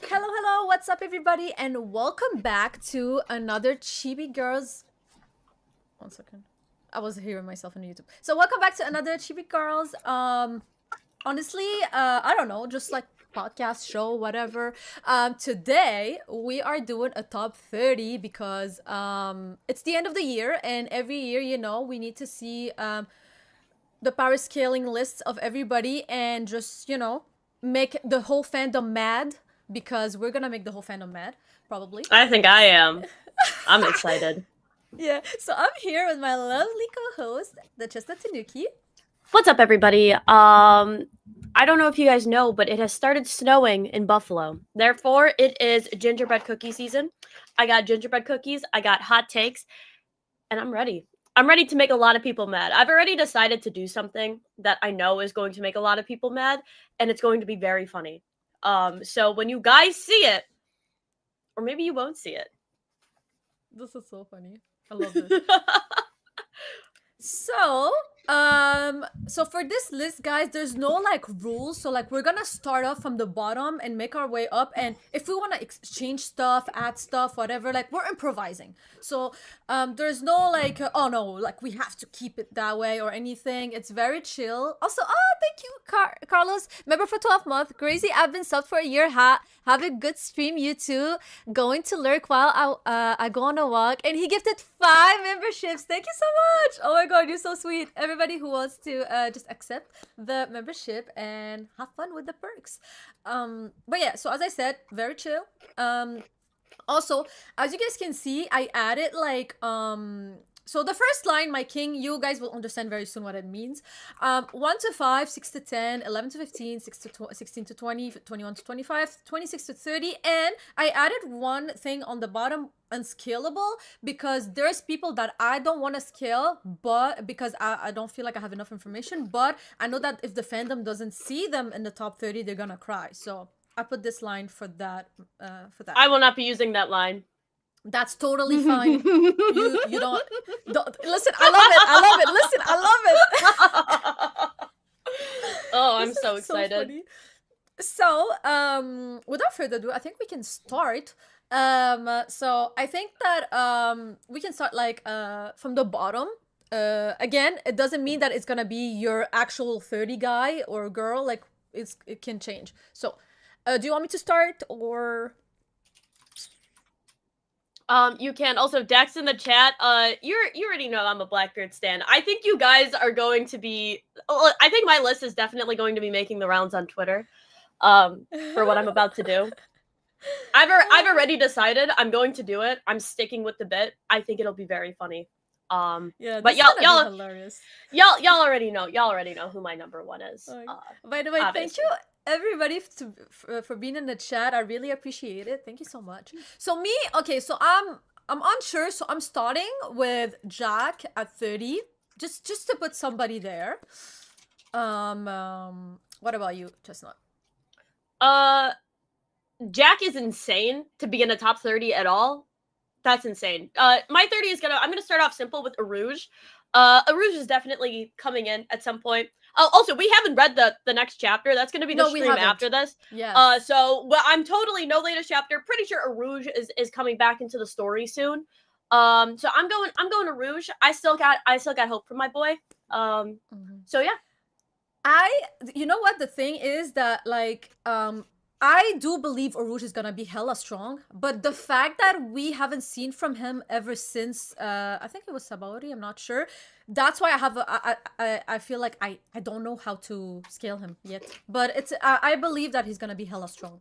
Hello, hello, what's up, everybody, and welcome back to another Chibi Girls. 1 second. I was hearing myself on YouTube. So, welcome back to another Chibi Girls. Honestly, I don't know, just like podcast show, whatever. Today we are doing a top 30 because it's the end of the year, and every year, we need to see the power scaling lists of everybody and just make the whole fandom mad because we're gonna make the whole fandom mad probably. I think I am. I'm excited. Yeah, so I'm here with my lovely co-host, the Chestnuts Links. What's up, everybody? I don't know if you guys know, but it has started snowing in Buffalo. Therefore, it is gingerbread cookie season. I got gingerbread cookies, I got hot takes, and I'm ready. I'm ready to make a lot of people mad. I've already decided to do something that I know is going to make a lot of people mad, and it's going to be very funny. So when you guys see it, or maybe you won't see it. This is so funny. I love this. So for this list, guys, there's no like rules. So like we're gonna start off from the bottom and make our way up. And if we wanna exchange stuff, add stuff, whatever, like we're improvising. So there's no like oh no, like we have to keep it that way or anything. It's very chill. Also, oh thank you, Carlos, member for 12 months. Crazy, I've been subbed for a year. Have a good stream, you too. Going to lurk while I go on a walk, and he gifted 5 memberships. Thank you so much. Oh my god, you're so sweet. Everybody who wants to just accept the membership and have fun with the perks. But yeah, so as I said, very chill. Also, as you guys can see, I added like so the first line, my king, you guys will understand very soon what it means. 1 to 5, 6 to 10, 11 to 15, 16 to 20, 21 to 25, 26 to 30, and I added one thing on the bottom, unscalable, because there's people that I don't want to scale, but because I don't feel like I have enough information, but I know that if the fandom doesn't see them in the top 30, they're gonna cry. So I put this line for that. I will not be using that line. That's totally fine. You don't listen. I love it. Listen, I love it. Oh, I'm so excited. So, without further ado, I think we can start. So I think that we can start like from the bottom. Again, it doesn't mean that it's gonna be your actual 30 guy or girl. Like it can change. So, do you want me to start or? You can also Dex in the chat. You already know I'm a Blackbeard stan. I think you guys are going to be. I think my list is definitely going to be making the rounds on Twitter. For what I'm about to do. I've already decided I'm going to do it. I'm sticking with the bit. I think it'll be very funny. Yeah, but y'all hilarious. Y'all already know who my number one is. By the way, thank you everybody for being in the chat. I really appreciate it. Thank you so much. So me, okay, so I'm unsure. So I'm starting with Jack at 30, just to put somebody there. What about you, Chestnut? Jack is insane to be in the top 30 at all. That's insane. My 30 is I'm gonna start off simple with Arouge. Arouge is definitely coming in at some point. Also, we haven't read the next chapter. That's gonna be the stream after this. Yeah. So I'm totally no latest chapter. Pretty sure Arouge is coming back into the story soon. So I'm going Arouge. I still got hope for my boy. So yeah. You know what the thing is that like I do believe Arouge is gonna be hella strong, but the fact that we haven't seen from him ever since I think it was Sabaori, I'm not sure. That's why I feel like I don't know how to scale him yet. But it's I believe that he's gonna be hella strong.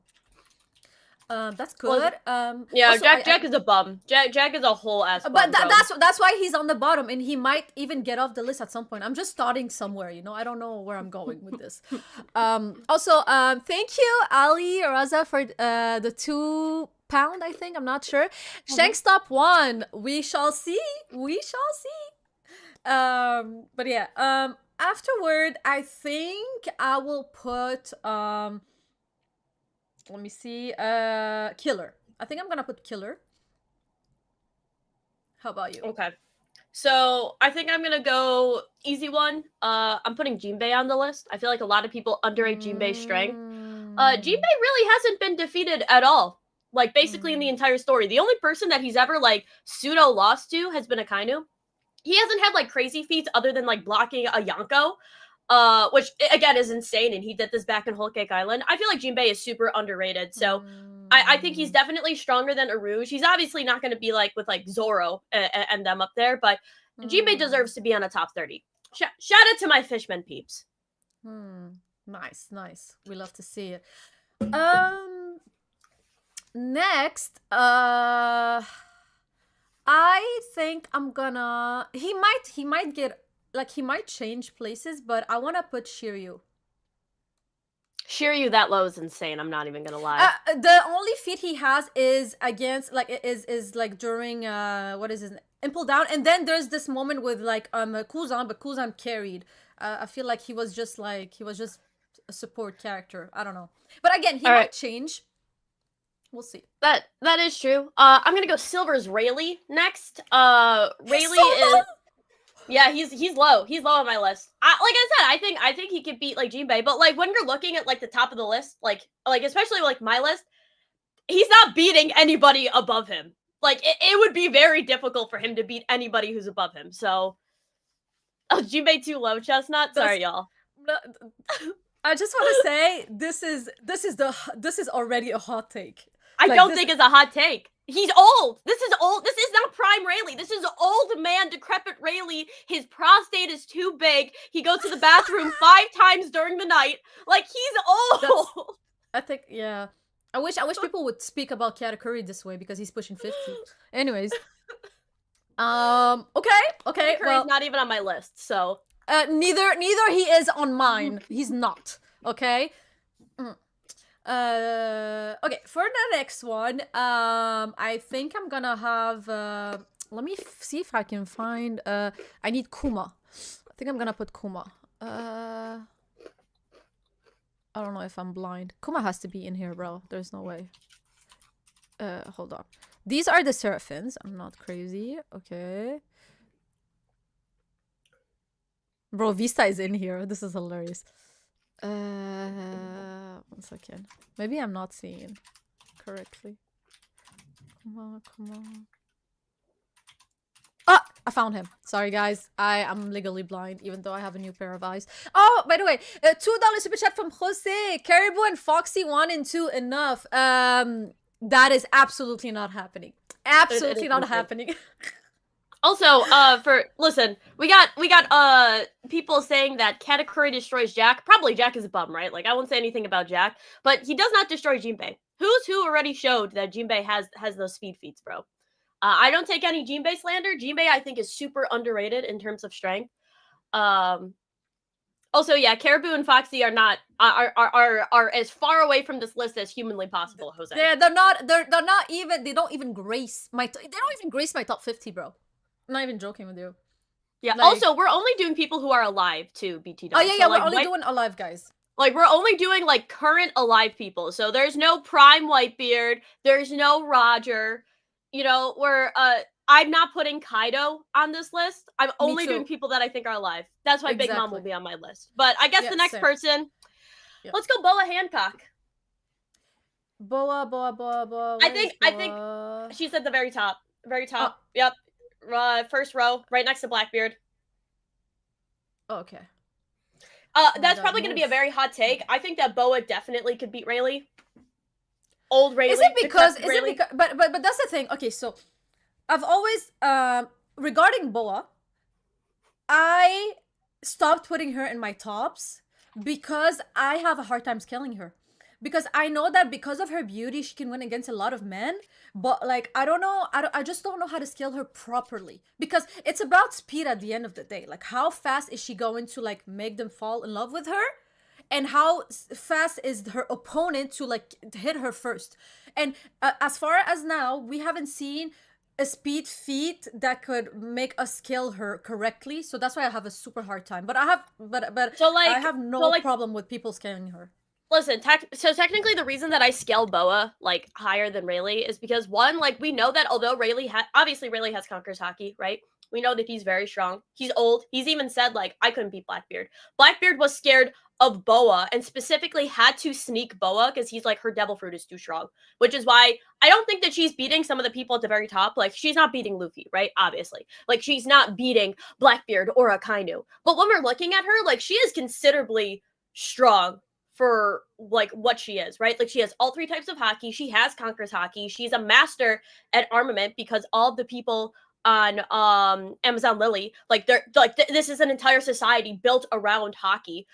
That's good. Yeah, also, Jack is a bum. Jack is a whole ass bum. But that's why he's on the bottom, and he might even get off the list at some point. I'm just starting somewhere, I don't know where I'm going with this. Also, thank you, Ali Raza, for the £2. I think, I'm not sure. Shanks top 1. We shall see. But yeah. Afterward, I think I will put let me see. Killer. I think I'm gonna put Killer. How about you? Okay. So I think I'm gonna go easy one. I'm putting Jinbe on the list. I feel like a lot of people underrate Jinbe's strength. Jinbe really hasn't been defeated at all. Like, basically in the entire story. The only person that he's ever, like, pseudo-lost to has been Akainu. He hasn't had, like, crazy feats other than, like, blocking a Yonko. Which, again, is insane, and he did this back in Whole Cake Island. I feel like Jinbe is super underrated, so I think he's definitely stronger than Arouge. He's obviously not going to be, like, with, like, Zoro and them up there, but Jinbe deserves to be on a top 30. Shout out to my Fishman peeps. Nice. We love to see it. Next, I think I'm gonna... He might get... Like, he might change places, but I want to put Shiryu. Shiryu that low is insane. I'm not even gonna lie. The only feat he has is against, like, is like during what is his name? Impel Down, and then there's this moment with like Kuzan, but Kuzan carried. I feel like he was just a support character. I don't know, but again, he might change. We'll see. That is true. I'm gonna go Silver's Rayleigh next. Rayleigh is. Yeah, he's low. He's low on my list. Like I said, I think he could beat like Jinbe, but like when you're looking at like the top of the list, like especially like my list, he's not beating anybody above him. Like it would be very difficult for him to beat anybody who's above him. So, Jinbe too low, Chestnut. Sorry, y'all. I just want to say this is already a hot take. I don't think it's a hot take. He's old. This is old. This is not prime Rayleigh. This is old man, decrepit Rayleigh. His prostate is too big. He goes to the bathroom 5 times during the night. Like, he's old. I think, yeah. I wish people would speak about Katakuri this way because he's pushing 50. Anyways. Okay. Katakuri's not even on my list, so. Neither he is on mine. He's not. Okay? Okay, for the next one, I think I'm gonna have, let me see if I can find, I need Kuma. I think I'm gonna put Kuma. I don't know if I'm blind. Kuma has to be in here, bro. There's no way. Hold on. These are the Seraphins. I'm not crazy. Okay. Bro, Vista is in here. This is hilarious. 1 second. Maybe I'm not seeing correctly. Come on. Ah! I found him. Sorry, guys. I am legally blind, even though I have a new pair of eyes. Oh, by the way, $2 super chat from Jose. Caribou and Foxy 1 and 2 enough. That is absolutely not happening. Absolutely not happening. Also, listen, we got people saying that Katakuri destroys Jack. Probably Jack is a bum, right? Like, I won't say anything about Jack, but he does not destroy Jinbe. Who already showed that Jinbe has those speed feats, bro. I don't take any Jinbe slander. Jinbe, I think, is super underrated in terms of strength. Also, yeah, Caribou and Foxy are as far away from this list as humanly possible, Jose. Yeah, they're not even. They don't even grace my top 50, bro. I'm not even joking with you. Yeah. Like, also, we're only doing people who are alive too, BT. Oh yeah, so, like, we're only doing alive guys. Like, we're only doing like current alive people. So there's no Prime Whitebeard. There's no Roger. You know, I'm not putting Kaido on this list. I'm only doing people that I think are alive. That's why Big Mom will be on my list. But I guess the next person. Yeah. Let's go Boa Hancock. Boa. I think she's at the very top. Very top. Yep. First row, right next to Blackbeard. Okay. That's probably going to be a very hot take. I think that Boa definitely could beat Rayleigh. Old Rayleigh. Is it because? But that's the thing. Okay, so I've always regarding Boa, I stopped putting her in my tops because I have a hard time scaling her. Because I know that because of her beauty, she can win against a lot of men. But, like, I don't know. I just don't know how to scale her properly. Because it's about speed at the end of the day. Like, how fast is she going to, like, make them fall in love with her? And how fast is her opponent to, like, hit her first? And as far as now, we haven't seen a speed feat that could make us scale her correctly. So that's why I have a super hard time. But I have no problem with people scaling her. Listen, so technically the reason that I scale Boa, like, higher than Rayleigh is because, one, like, we know that although Rayleigh has Conqueror's Haki, right? We know that he's very strong. He's old. He's even said, like, I couldn't beat Blackbeard. Blackbeard was scared of Boa, and specifically had to sneak Boa because he's like, her devil fruit is too strong, which is why I don't think that she's beating some of the people at the very top. Like, she's not beating Luffy, right? Obviously. Like, she's not beating Blackbeard or Akainu. But when we're looking at her, like, she is considerably strong for like what she is, right? Like, she has all 3 types of hockey. She has Conqueror's hockey. She's a master at armament because all of the people on Amazon Lily, like, they're like this is an entire society built around hockey.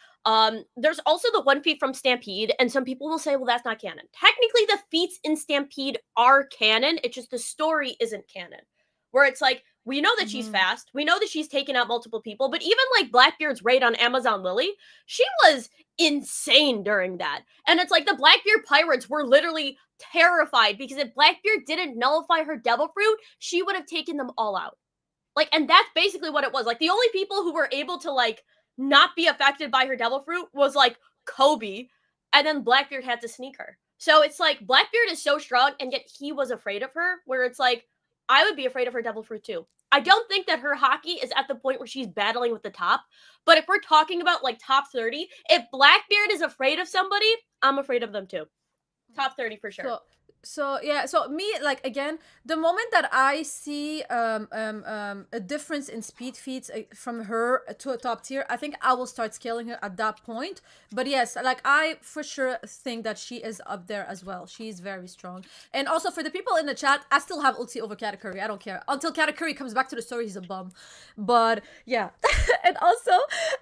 There's also the one feat from Stampede, and some people will say, well, that's not canon. Technically, the feats in Stampede are canon. It's just the story isn't canon. Where it's like, we know that she's fast. We know that she's taken out multiple people, but even like Blackbeard's raid on Amazon Lily, she was insane during that. And it's like the Blackbeard pirates were literally terrified because if Blackbeard didn't nullify her devil fruit, she would have taken them all out. Like, and that's basically what it was. Like, the only people who were able to like not be affected by her devil fruit was like Kobe, and then Blackbeard had to sneak her. So it's like Blackbeard is so strong, and yet he was afraid of her, where it's like, I would be afraid of her devil fruit too. I don't think that her hockey is at the point where she's battling with the top, but if we're talking about like top 30, if Blackbeard is afraid of somebody, I'm afraid of them too. Top 30 for sure. So yeah, so me, like, again, the moment that I see a difference in speed feats from her to a top tier, I think I will start scaling her at that point. But yes, like, I for sure think that she is up there as well. She's very strong. And also, for the people in the chat, I still have ulti over Katakuri. I don't care until Katakuri comes back to the story. He's a bum. But yeah. And also,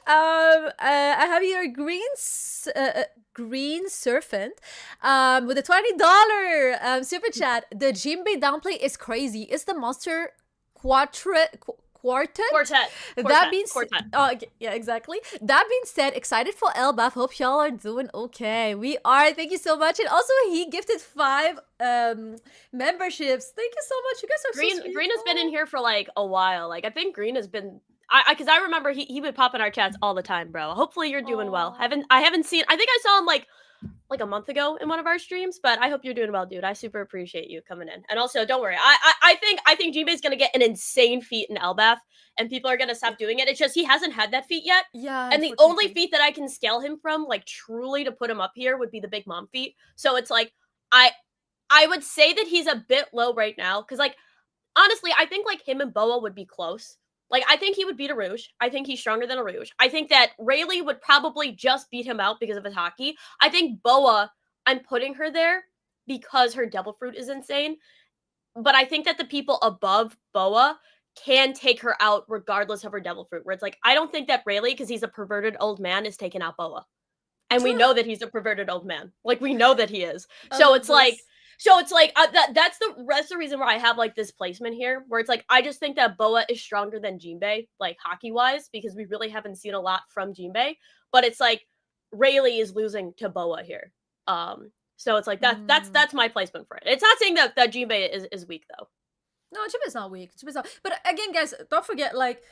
I have here Green Serpent with a $20 super chat. The Jinbe downplay is crazy. It's the monster quartet. That being said, yeah, exactly. That being said, excited for Elbaf. Hope y'all are doing okay. We are. Thank you so much. And also, he gifted 5 memberships. Thank you so much. You guys are so sweet. Green has been in here for like a while. Like, I think Green has been. Because I remember he would pop in our chats all the time, bro. Hopefully you're doing well. I haven't seen. I think I saw him like a month ago in one of our streams, but I hope you're doing well, dude. I super appreciate you coming in. And also, don't worry. I think Jinbe's gonna get an insane feat in Elbaf, and people are gonna stop doing it. It's just he hasn't had that feat yet. Yeah. And the only feat that I can scale him from, like, truly to put him up here, would be the Big Mom feat. So it's like I would say that he's a bit low right now, because, like, honestly, I think like him and Boa would be close. Like, I think he would beat a Rouge. I think he's stronger than a Rouge. I think that Rayleigh would probably just beat him out because of his hockey. I think Boa, I'm putting her there because her devil fruit is insane. But I think that the people above Boa can take her out regardless of her devil fruit. Where it's like, I don't think that Rayleigh, because he's a perverted old man, is taking out Boa. And we know that he's a perverted old man. Like, we know that he is. So it's like... So it's like, that's the reason why I have like this placement here, where it's like, I just think that Boa is stronger than Jinbe, like, hockey-wise, because we really haven't seen a lot from Jinbe. But it's like, Rayleigh is losing to Boa here. So it's like, that's my placement for it. It's not saying that Jinbe is weak, though. No, Jinbe's not weak. But again, guys, don't forget, like,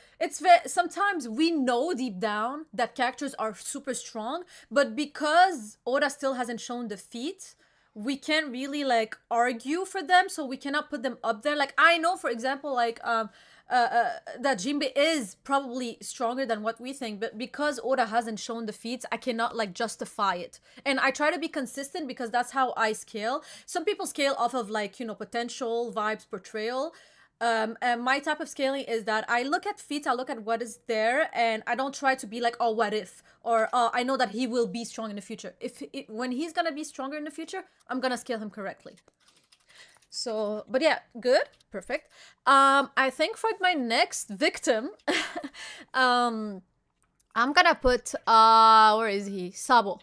sometimes we know deep down that characters are super strong, but because Oda still hasn't shown the feat, we can't really like argue for them, so we cannot put them up there. Like, I know, for example, like that Jinbe is probably stronger than what we think, but because Oda hasn't shown the feats, I cannot like justify it. And I try to be consistent because that's how I scale. Some people scale off of like, you know, potential, vibes, portrayal. And my type of scaling is that I look at feats, I look at what is there, and I don't try to be like, oh, what if? Or, oh, I know that he will be strong in the future. When he's gonna be stronger in the future, I'm gonna scale him correctly. So, but yeah, good, perfect. I think for my next victim, I'm gonna put, where is he? Sabo.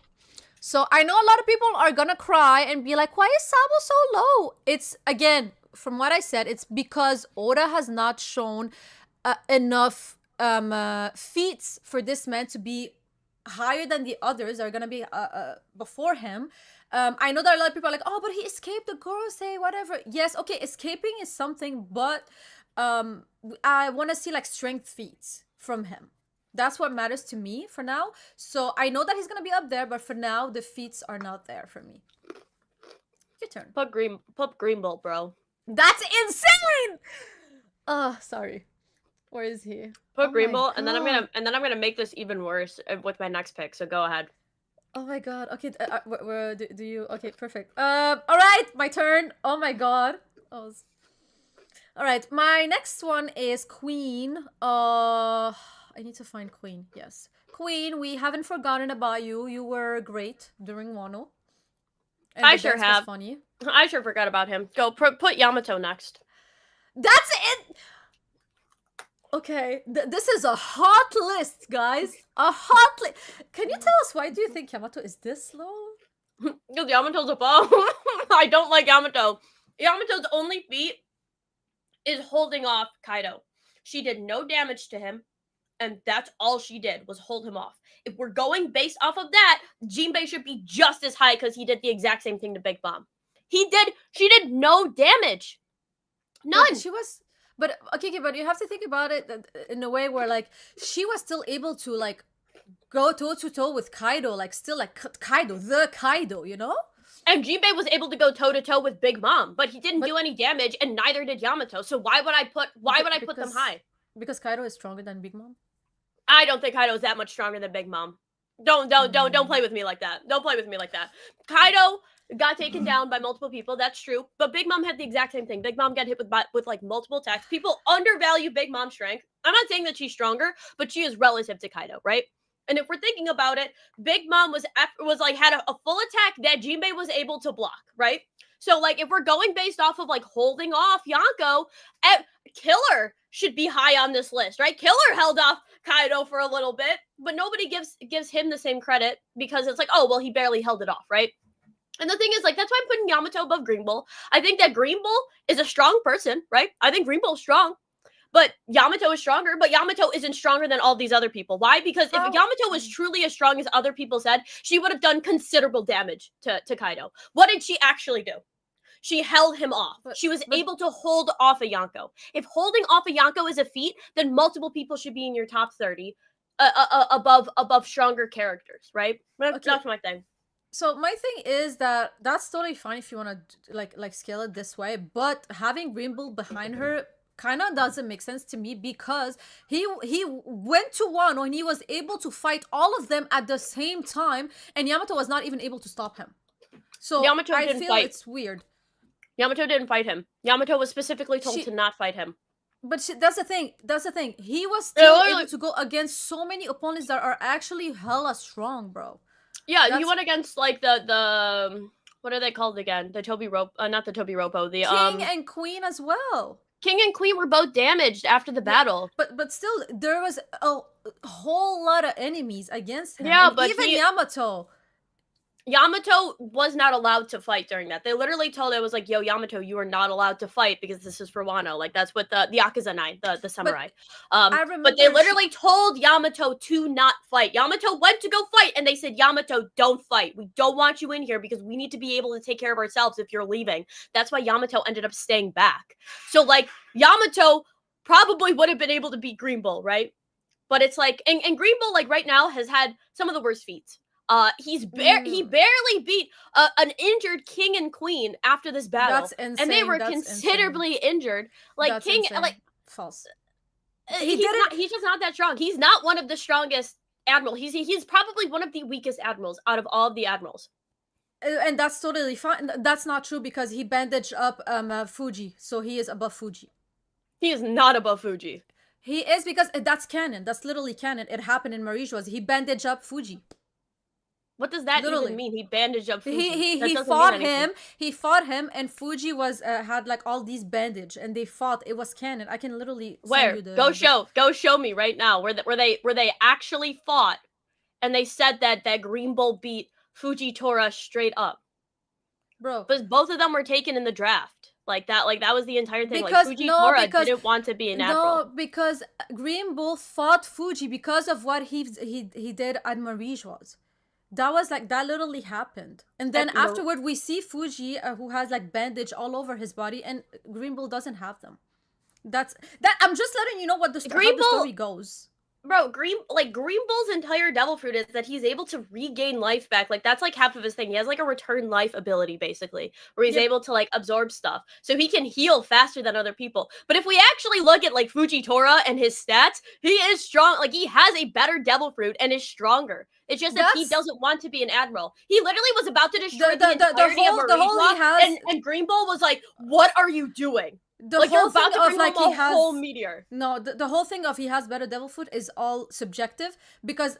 So I know a lot of people are gonna cry and be like, why is Sabo so low? It's, again, from what I said, it's because Oda has not shown enough feats for this man to be higher than the others that are gonna be before him. I know that a lot of people are like, oh, but he escaped the Gorosei, whatever. Yes, okay, escaping is something, but I want to see like strength feats from him. That's what matters to me for now. So I know that he's gonna be up there, but for now, the feats are not there for me. Your turn. Put Greenbull, bro. That's insane! Sorry. Where is he? Put Greenbull, and then I'm gonna make this even worse with my next pick. So go ahead. Oh my god. Okay, where do you? Okay, perfect. All right, my turn. Oh my god. Oh. All right, my next one is Queen. I need to find Queen. Yes, Queen. We haven't forgotten about you. You were great during Wano, and I the sure dance was have. funny. I sure forgot about him. Go put Yamato next. That's it. Okay, this is a hot list, guys. A hot list. Can you tell us why do you think Yamato is this low? Because Yamato's a bum. I don't like Yamato. Yamato's only feat is holding off Kaido. She did no damage to him, and that's all she did was hold him off. If we're going based off of that, Jinbe should be just as high because he did the exact same thing to Big Mom. She did no damage. None. But she was, but okay, but you have to think about it in a way where like she was still able to like go toe to toe with Kaido, like still like Kaido, the Kaido, you know? And Jinbe was able to go toe to toe with Big Mom, but he didn't do any damage, and neither did Yamato. So why would I put them high? Because Kaido is stronger than Big Mom. I don't think Kaido is that much stronger than Big Mom. Don't play with me like that. Don't play with me like that. Kaido got taken down by multiple people. That's true. But Big Mom had the exact same thing. Big Mom got hit with like multiple attacks. People undervalue Big Mom's strength. I'm not saying that she's stronger, but she is relative to Kaido, right? And if we're thinking about it, Big Mom was like had a full attack that Jinbe was able to block, right? So like if we're going based off of like holding off Yonko, Killer should be high on this list, right? Killer held off Kaido for a little bit, but nobody gives him the same credit because it's like, oh well, he barely held it off, right? And the thing is, like, that's why I'm putting Yamato above Greenbull. I think that Greenbull is a strong person, right? I think Greenbull's strong. But Yamato is stronger, but Yamato isn't stronger than all these other people. Why? Because if Yamato was truly as strong as other people said, she would have done considerable damage to Kaido. What did she actually do? She held him off. She was able to hold off a Yonko. If holding off a Yonko is a feat, then multiple people should be in your top 30 above stronger characters, right? That's my thing. So my thing is that that's totally fine if you want to like scale it this way, but having Greenbull behind her kind of doesn't make sense to me because he went to Wano and he was able to fight all of them at the same time, and Yamato was not even able to stop him. So Yamato I didn't feel fight. It's weird. Yamato didn't fight him. Yamato was specifically told to not fight him. But that's the thing. That's the thing. He was still able to go against so many opponents that are actually hella strong, bro. Yeah, he went against like the what are they called again? The Toby Rope, not the Toby Ropo. The King and Queen as well. King and Queen were both damaged after the battle. But still, there was a whole lot of enemies against him. Yeah, and but even Yamato was not allowed to fight during that. They literally told it was like, yo, Yamato, you are not allowed to fight because this is for Wano. Like that's what the Yakuza 9, the samurai. But they literally told Yamato to not fight. Yamato went to go fight and they said, Yamato, don't fight. We don't want you in here because we need to be able to take care of ourselves if you're leaving. That's why Yamato ended up staying back. So like Yamato probably would have been able to beat Greenbull, right? But it's like, and Greenbull like right now has had some of the worst feats. He barely beat an injured king and queen after this battle. That's insane. And they were considerably injured. Like that's King, insane. like false. He's just not that strong. He's not one of the strongest admiral. He's probably one of the weakest admirals out of all of the admirals. And that's totally fine. That's not true because he bandaged up Fuji, so he is above Fuji. He is not above Fuji. He is because that's canon. That's literally canon. It happened in Marisha's. He bandaged up Fuji. What does that even mean? He bandaged up Fuji. He fought him. He fought him, and Fuji was had like all these bandage, and they fought. It was canon. I can literally send you the go show me right now where they actually fought, and they said that Greenbull beat Fujitora straight up, bro. But both of them were taken in the draft. Like that was the entire thing. Because, like Fujitora didn't want to be an admiral. No, because Greenbull fought Fuji because of what he did at Marisha's. That was like that literally happened, and then afterward we see Fuji who has like bandage all over his body, and Greenbull doesn't have them. That's that. I'm just letting you know what how the story goes. Bro, Greenbull's entire devil fruit is that he's able to regain life back. Like that's like half of his thing. He has like a return life ability basically, where he's Yep. able to like absorb stuff. So he can heal faster than other people. But if we actually look at like Fujitora and his stats, he is strong. Like he has a better devil fruit and is stronger. It's just that he doesn't want to be an admiral. He literally was about to destroy the entirety of Marine, and Greenbull was like, "What are you doing?" Like you're about to bring home a whole meteor. No, the whole thing of he has better devil fruit is all subjective because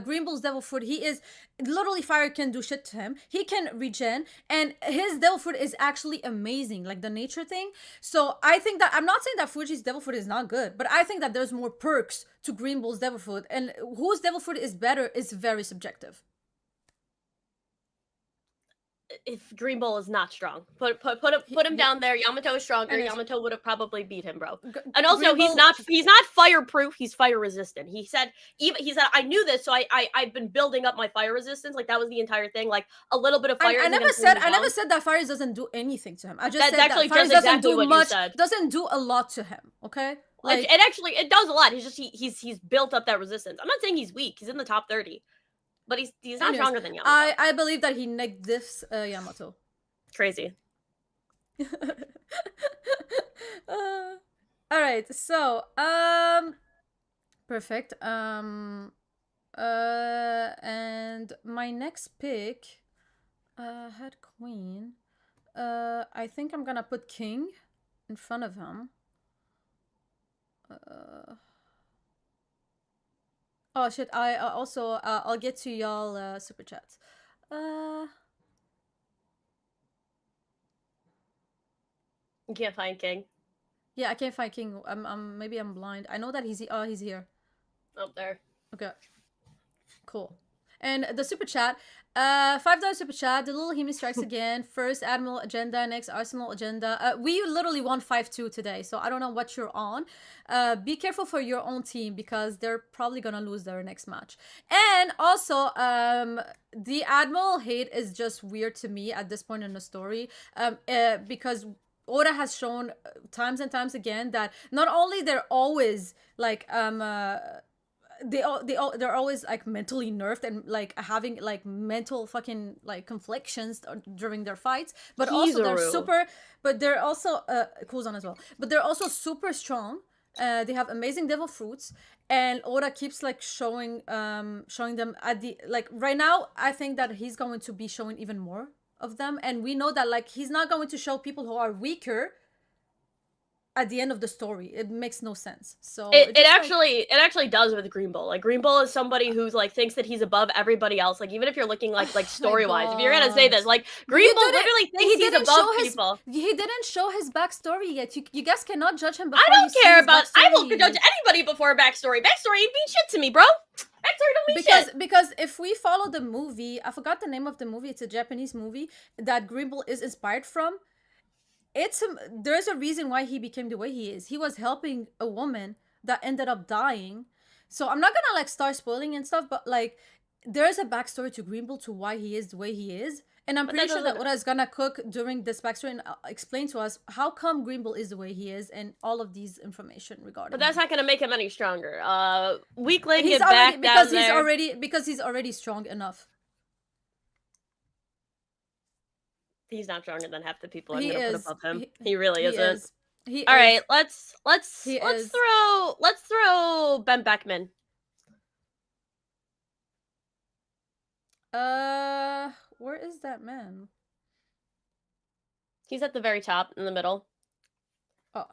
Greenbull's devil fruit, he is literally fire can do shit to him. He can regen, and his devil fruit is actually amazing, like the nature thing. So I think that I'm not saying that Fuji's devil fruit is not good, but I think that there's more perks to Greenbull's devil fruit, and whose devil fruit is better is very subjective. If Greenbull is not strong, put him down there. Yamato is stronger. Yamato would have probably beat him, bro. And also, he's not fireproof. He's fire resistant. He said I knew this, so I've been building up my fire resistance. Like that was the entire thing. Like a little bit of fire. I never said that fire doesn't do anything to him. I just said that fire doesn't do much. Doesn't do a lot to him. Okay. Like it does a lot. He's built up that resistance. I'm not saying he's weak. He's in the top 30. But he's not stronger than Yamato. I believe that he negged this Yamato. Crazy. All right, so perfect. And my next pick had queen. I think I'm gonna put king in front of him. Oh shit! I also I'll get to y'all super chats. You can't find king. Yeah, I can't find king. Maybe I'm blind. I know that he's here. Up there. Okay. Cool. And the super chat, $5 super chat. The little Hemi strikes again. First Admiral agenda, next Arsenal agenda. We literally won 5-2 today, so I don't know what you're on. Be careful for your own team because they're probably gonna lose their next match. And also, the Admiral hate is just weird to me at this point in the story. Because Oda has shown times and times again that not only they're always like they're always like mentally nerfed and like having like mental fucking like conflictions during their fights, but also they're also Kuzan as well, but they're also super strong. They have amazing devil fruits, and Oda keeps like showing them at the like right now. I think that he's going to be showing even more of them, and we know that like he's not going to show people who are weaker at the end of the story. It makes no sense. So it actually does with Greenbull. Like Greenbull is somebody who's like thinks that he's above everybody else. Like even if you're looking like story wise, if you're gonna say this, like Greenbull literally thinks he's above people. He didn't show his backstory yet. You guys cannot judge him before I don't care about. I will judge anybody before backstory. Backstory ain't mean shit to me, bro. Backstory don't mean shit. Because if we follow the movie, I forgot the name of the movie. It's a Japanese movie that Greenbull is inspired from. There's a reason why he became the way he is. He was helping a woman that ended up dying. So I'm not gonna like start spoiling and stuff, but like there's a backstory to Greenbull to why he is the way he is. And I'm pretty sure that Oda is gonna cook during this backstory and explain to us how come Greenbull is the way he is and all of these information regarding. But that's not gonna make him any stronger. Weakling he's already, because he's already strong enough. He's not stronger than half the people I'm gonna put above him. He really isn't. All right, let's throw Beckman. Where is that man? He's at the very top in the middle. Oh.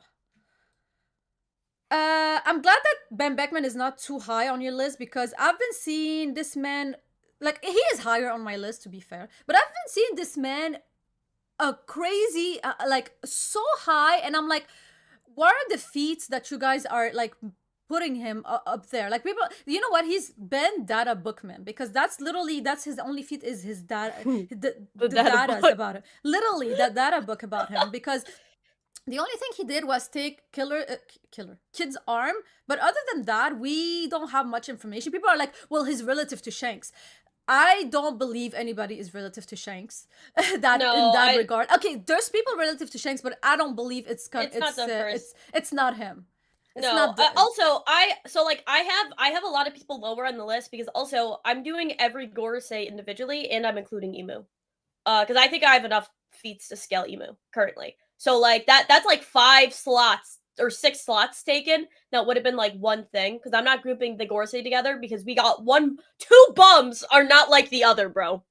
I'm glad that Beckman is not too high on your list because I've been seeing this man, like he is higher on my list to be fair, but I've been seeing this man crazy like so high, and I'm like, what are the feats that you guys are like putting him up there? Like people, you know what, he's been data bookman because that's his only feat is his data the data about it, literally that data book about him, because the only thing he did was take Kid's arm, but other than that we don't have much information. People are like, well, he's relative to Shanks. I don't believe anybody is relative to Shanks in that regard. Okay, there's people relative to Shanks, but I don't believe it's not him. It's No. not the. Also, I have a lot of people lower on the list because also I'm doing every Gorosei individually, and I'm including Emu. Because I think I have enough feats to scale Emu currently. So like that's like 5 slots or 6 slots taken. That would have been like one thing because I'm not grouping the Gorosei together because we got 2 bums are not like the other, bro.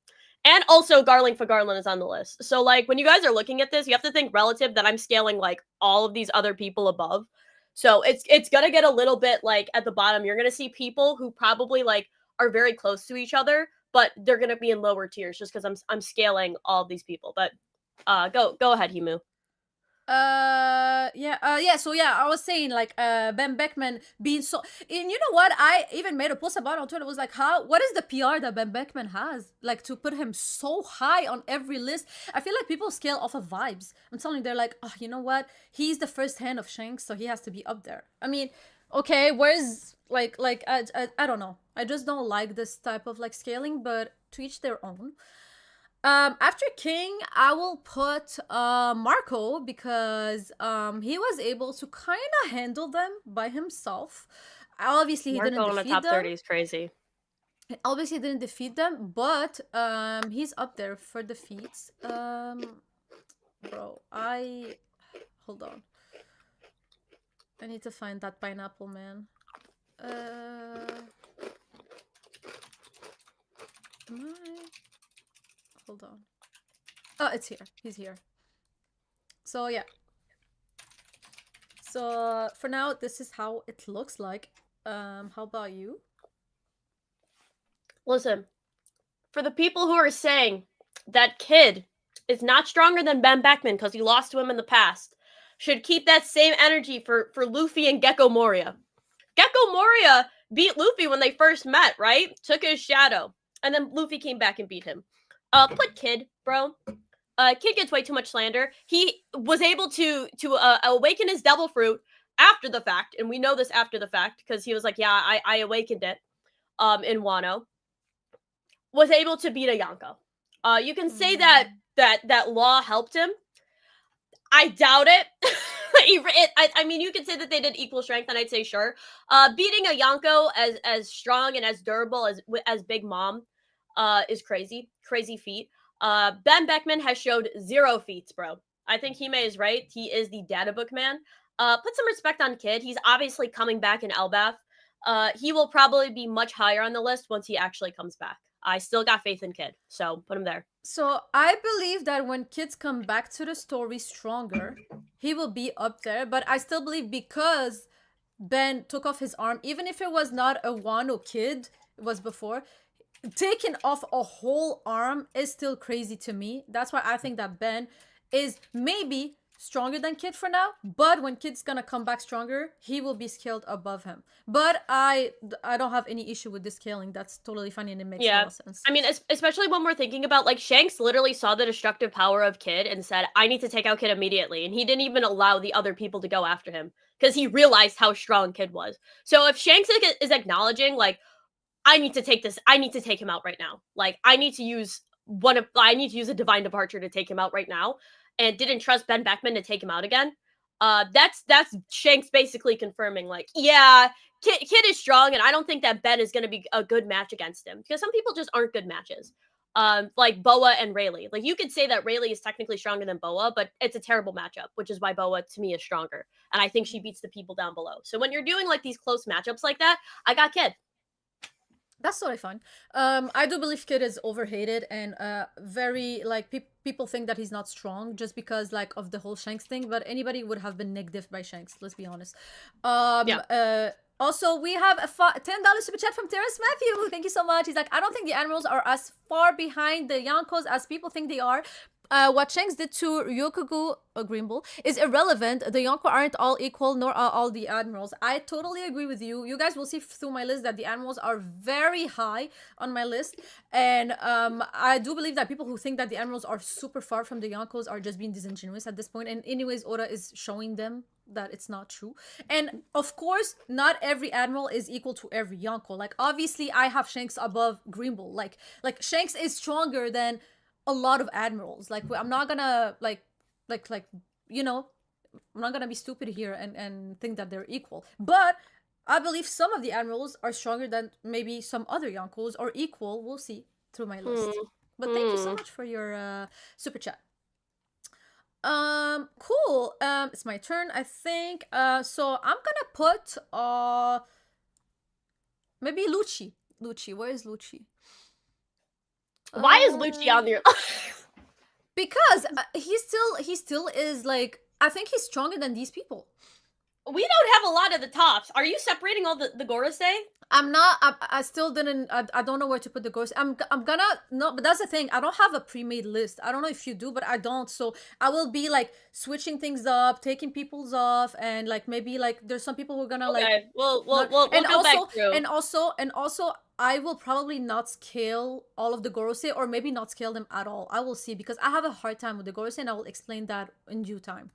And also Garling for Garland is on the list. So like when you guys are looking at this, you have to think relative that I'm scaling like all of these other people above. So it's gonna get a little bit like at the bottom. You're gonna see people who probably like are very close to each other, but they're gonna be in lower tiers just because I'm scaling all of these people. But go ahead, Himu. Yeah, so yeah, I was saying like Ben Beckman being so, and you know what, I even made a post about it on Twitter. It was like, what is the PR that Ben Beckman has, like, to put him so high on every list? I feel like people scale off of vibes. I'm telling you, they're like, oh, you know what, he's the first hand of Shanks, so he has to be up there. I mean, okay, where's I don't know, I just don't like this type of like scaling, but to each their own. After King, I will put Marco, because he was able to kind of handle them by himself. Obviously, he didn't Marco on the defeat top them. 30 is crazy. Obviously, he didn't defeat them, but he's up there for defeats. Bro, hold on. I need to find that pineapple man. Hold on. Oh, it's here. He's here. So yeah. So for now, this is how it looks like. How about you? Listen, for the people who are saying that Kid is not stronger than Ben Beckman because he lost to him in the past, should keep that same energy for Luffy and Gecko Moria. Gecko Moria beat Luffy when they first met, right? Took his shadow. And then Luffy came back and beat him. Put Kid, bro. Kid gets way too much slander. He was able to awaken his devil fruit after the fact, and we know this after the fact because he was like, yeah, I awakened it in Wano. Was able to beat a Yonko. You can say that Law helped him. I doubt it. I mean, you could say that they did equal strength, and I'd say sure. Beating a Yonko as strong and as durable as Big Mom is crazy feat. Ben Beckman has showed 0 feats, bro. I think Hime is right. He is the data book man. Put some respect on Kid. He's obviously coming back in Elbath. He will probably be much higher on the list once he actually comes back. I still got faith in Kid, so put him there. So I believe that when kids come back to the story stronger, he will be up there. But I still believe, because Ben took off his arm, even if it was not a Wano kid, it was before, taking off a whole arm is still crazy to me. That's why I think that Ben is maybe stronger than Kid for now, but when Kid's gonna come back stronger, he will be scaled above him. But I don't have any issue with this scaling. That's totally funny and it makes no sense. I mean, especially when we're thinking about, like, Shanks literally saw the destructive power of Kid and said, I need to take out Kid immediately, and he didn't even allow the other people to go after him because he realized how strong Kid was. So if Shanks is acknowledging, like, I need to take him out right now. Like, I need to use a divine departure to take him out right now, and didn't trust Ben Beckman to take him out again. That's Shanks basically confirming, like, yeah, Kid is strong, and I don't think that Ben is going to be a good match against him because some people just aren't good matches. Like Boa and Rayleigh. Like, you could say that Rayleigh is technically stronger than Boa, but it's a terrible matchup, which is why Boa to me is stronger, and I think she beats the people down below. So when you're doing like these close matchups like that, I got Kid. That's totally fine. I do believe Kid is overhated and very like people think that he's not strong just because like of the whole Shanks thing. But anybody would have been negative by Shanks. Let's be honest. Also, we have a $10 super chat from Terrence Matthew. Thank you so much. He's like, I don't think the Admirals are as far behind the Yonkos as people think they are. What Shanks did to Ryokugu Greenbull is irrelevant. The Yonko aren't all equal, nor are all the Admirals. I totally agree with you. You guys will see through my list that the Admirals are very high on my list. And I do believe that people who think that the Admirals are super far from the Yonkos are just being disingenuous at this point. And anyways, Oda is showing them that it's not true. And of course, not every Admiral is equal to every Yonko. Like, obviously, I have Shanks above Greenbull. Like Shanks is stronger than a lot of Admirals. Like, I'm not gonna like you know, I'm not gonna be stupid here and think that they're equal. But I believe some of the admirals are stronger than maybe some other yonkos, or equal. We'll see through my list. But thank you so much for your super chat. Cool. It's my turn, I think. So I'm gonna put maybe Lucci. Lucci, where is Lucci? Why is Lucci on your? Because he still is like, I think he's stronger than these people. We don't have a lot of the tops. Are you separating all the Gorosei? I'm not. I still didn't. I don't know where to put the ghost. I'm gonna no, but that's the thing. I don't have a pre-made list. I don't know if you do, but I don't. So I will be like switching things up, taking people's off, and like maybe like there's some people who are gonna Okay. like. We'll and go also back through. and also I will probably not scale all of the Gorosei, or maybe not scale them at all. I will see, because I have a hard time with the Gorosei, and I will explain that in due time.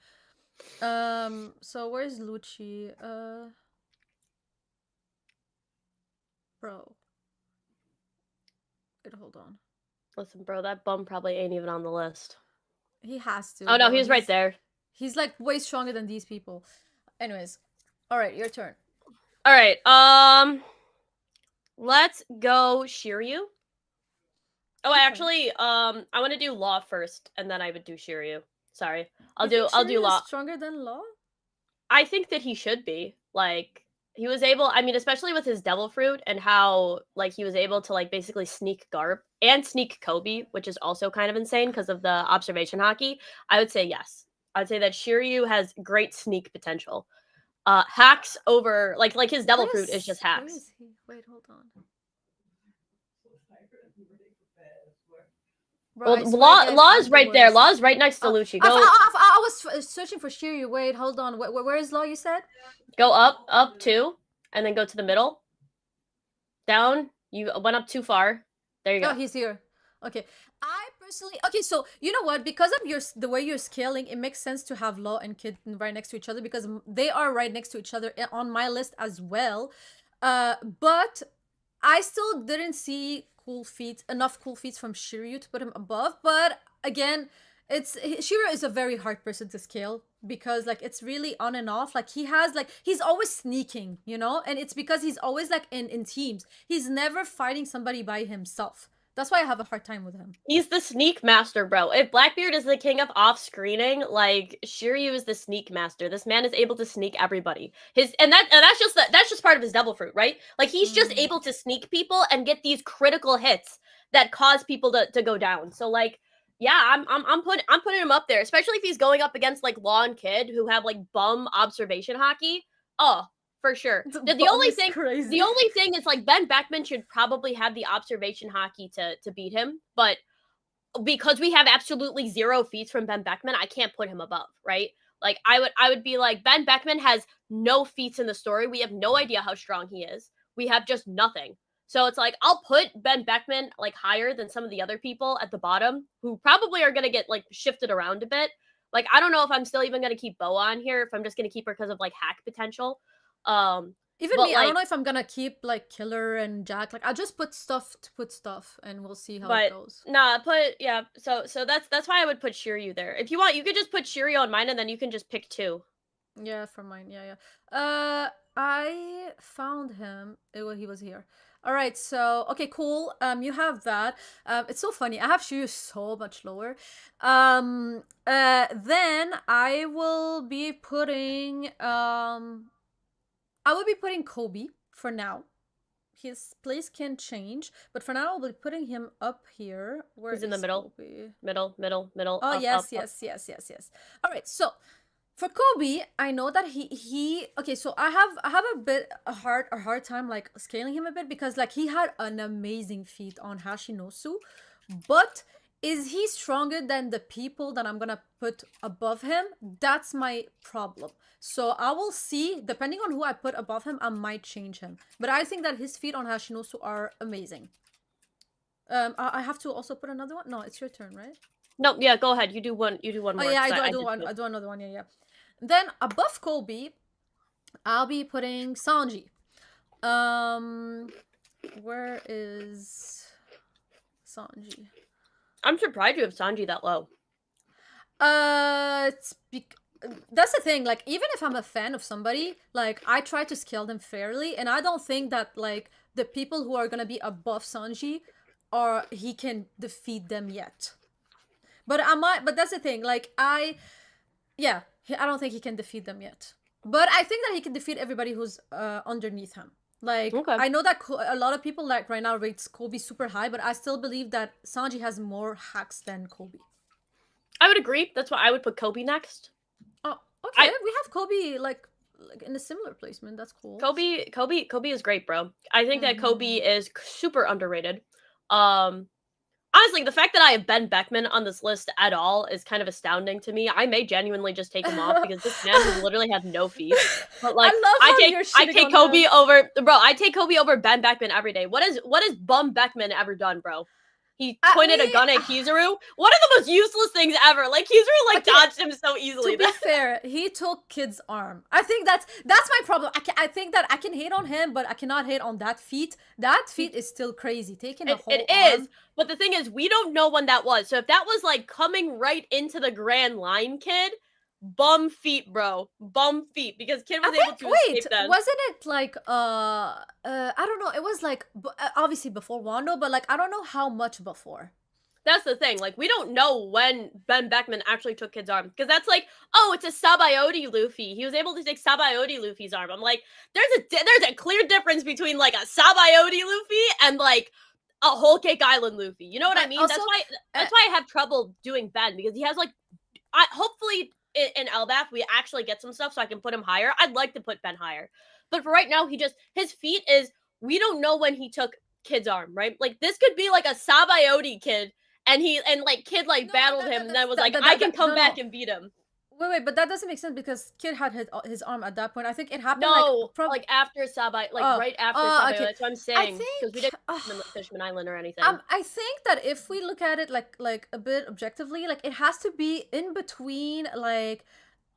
So where's Lucci? Bro. Wait, hold on. Listen, bro, that bum probably ain't even on the list. He has to. Oh no, bro. he's right there. He's like way stronger than these people. Anyways, all right, your turn. All right. Let's go Shiryu. Oh, Okay. actually, I want to do Law first, and then I would do Shiryu. Sorry, I'll You do think Shiryu Law. is stronger than Law? I think that he should be. Like, he was able, I mean, especially with his Devil Fruit and how, like, he was able to, like, basically sneak Garp and sneak Kobe, which is also kind of insane because of the observation hockey. I would say yes. I would say that Shiryu has great sneak potential. Hacks over, like his Devil Fruit is just hacks. Where is he? Wait, hold on. Bro, well, Law is right there. Law is right next to Lucci. Go. I was searching for Shiryu. Wait, hold on. Where is Law, you said? Go up 2, and then go to the middle. Down. You went up too far. There you go. Oh, he's here. Okay. I personally, okay, so you know what? Because of the way you're scaling, it makes sense to have Law and Kid right next to each other, because they are right next to each other on my list as well. But I still didn't see enough cool feats from Shiryu to put him above. But again, Shiryu is a very hard person to scale, because like it's really on and off. Like he's always sneaking, you know, and it's because he's always like in teams. He's never fighting somebody by himself. That's why I have a hard time with him. He's the sneak master, bro. If Blackbeard is the king of off-screening, like Shiryu is the sneak master. This man is able to sneak everybody. That's just part of his Devil Fruit, right? Like he's just able to sneak people and get these critical hits that cause people to go down. So like, yeah, I'm putting him up there, especially if he's going up against like Law and Kid, who have like bum observation hockey. Oh, for sure. The only thing is like Beckman should probably have the observation hockey to beat him, but because we have absolutely 0 feats from Beckman, I can't put him above, right? Like I would be like, Beckman has no feats in the story. We have no idea how strong he is. We have just nothing. So it's like I'll put Beckman like higher than some of the other people at the bottom, who probably are gonna get like shifted around a bit. Like I don't know if I'm still even gonna keep Boa on here, if I'm just gonna keep her because of like hack potential. Even me, like, I don't know if I'm gonna keep like Killer and Jack. Like, I'll just put stuff to put stuff, and we'll see how it goes. Nah, so that's why I would put Shiryu there. If you want, you could just put Shiryu on mine, and then you can just pick 2. Yeah, for mine. Yeah. I found him. He was here. All right. So okay, cool. You have that. It's so funny. I have Shiryu so much lower. Then I will be putting Kobe for now. His place can change, but for now I'll be putting him up here. Where he's in the middle. Kobe? Middle. Oh, up, yes. All right, so for Kobe, I know that he okay, so I have a hard time like scaling him a bit, because like he had an amazing feat on Hashinosu, but is he stronger than the people that I'm gonna put above him? That's my problem. So I will see, depending on who I put above him, I might change him. But I think that his feat on Hashinosu are amazing. I have to also put another one? No, it's your turn, right? No, yeah, go ahead. You do one more. Oh yeah, I do another one, yeah. Then above Kobe, I'll be putting Sanji. Where is Sanji? I'm surprised you have Sanji that low. that's the thing. Like, even if I'm a fan of somebody, like, I try to scale them fairly, and I don't think that like the people who are gonna be above Sanji, are he can defeat them yet. But I might. But that's the thing. Like, yeah, I don't think he can defeat them yet. But I think that he can defeat everybody who's underneath him. Like, Okay. I know that a lot of people like right now rates Kobe super high, but I still believe that Sanji has more hacks than Kobe. I would agree. That's why I would put Kobe next. Oh, okay. We have Kobe like in a similar placement. That's cool. Kobe is great, bro. I think that Kobe Mhm. is super underrated. Honestly, the fact that I have Ben Beckman on this list at all is kind of astounding to me. I may genuinely just take him off because this man has literally had no feet. But like, I love I how take you're I shitting take on Kobe him. over, bro. I take Kobe over Ben Beckman every day. What has Bum Beckman ever done, bro? He At pointed me, a gun at Kizaru. One of the most useless things ever. Like Kizaru like okay, dodged him so to easily. be fair, he took Kid's arm. I think that's my problem. I think that I can hate on him, but I cannot hate on that feat. That feat is still crazy. Taking a whole It is, arm. but the thing is, we don't know when that was. So if that was like coming right into the Grand Line, Kid, bum feet, bro, bum feet, because Kid I was able think. to Wait, escape then. wasn't it like I don't know. It was like obviously before Wando, but like I don't know how much before. That's the thing. Like, we don't know when Ben Beckman actually took Kid's arm. Because that's like, oh, it's a Sabayoti Luffy. He was able to take Sabayoti Luffy's arm. I'm like, there's a clear difference between like a Sabayoti Luffy and like a Whole Cake Island Luffy. You know what I But mean? also, That's why I have trouble doing Ben, because he has like, hopefully in Elbaf we actually get some stuff so I can put him higher. I'd like to put Ben higher. But for right now, his feat is, we don't know when he took Kid's arm, right? Like, this could be like a Sabayoti Kid, and like Kid like no, battled him and then was like, I can come back and beat him. Wait, but that doesn't make sense because Kid had his arm at that point. I think it happened No, like like after Sabai, like oh, right after Sabai. okay. That's what I'm I saying, because we think didn't Fishman Island or anything. I think that if we look at it like a bit objectively, like it has to be in between like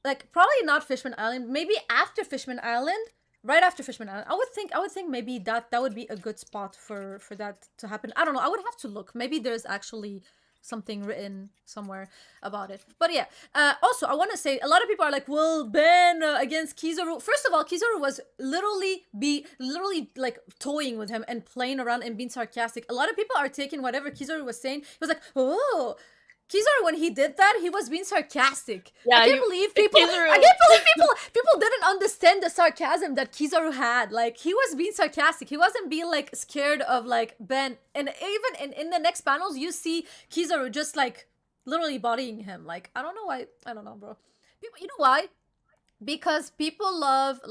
probably not Fishman Island, maybe after Fishman Island, right after Fishman Island. I would think maybe that would be a good spot for that to happen. I don't know. I would have to look. Maybe there's actually something written somewhere about it. But yeah. Also, I want to say a lot of people are like, "Well, Ben against Kizaru." First of all, Kizaru was literally like toying with him and playing around and being sarcastic. A lot of people are taking whatever Kizaru was saying. He was like, "Oh." Kizaru, when he did that, he was being sarcastic. Yeah, I can't believe people. Kizaru... I can't believe people didn't understand the sarcasm that Kizaru had. Like, he was being sarcastic. He wasn't being like scared of like Ben. And even in the next panels, you see Kizaru just like literally bodying him. Like, I don't know why. I don't know, bro. People, you know why? Because people love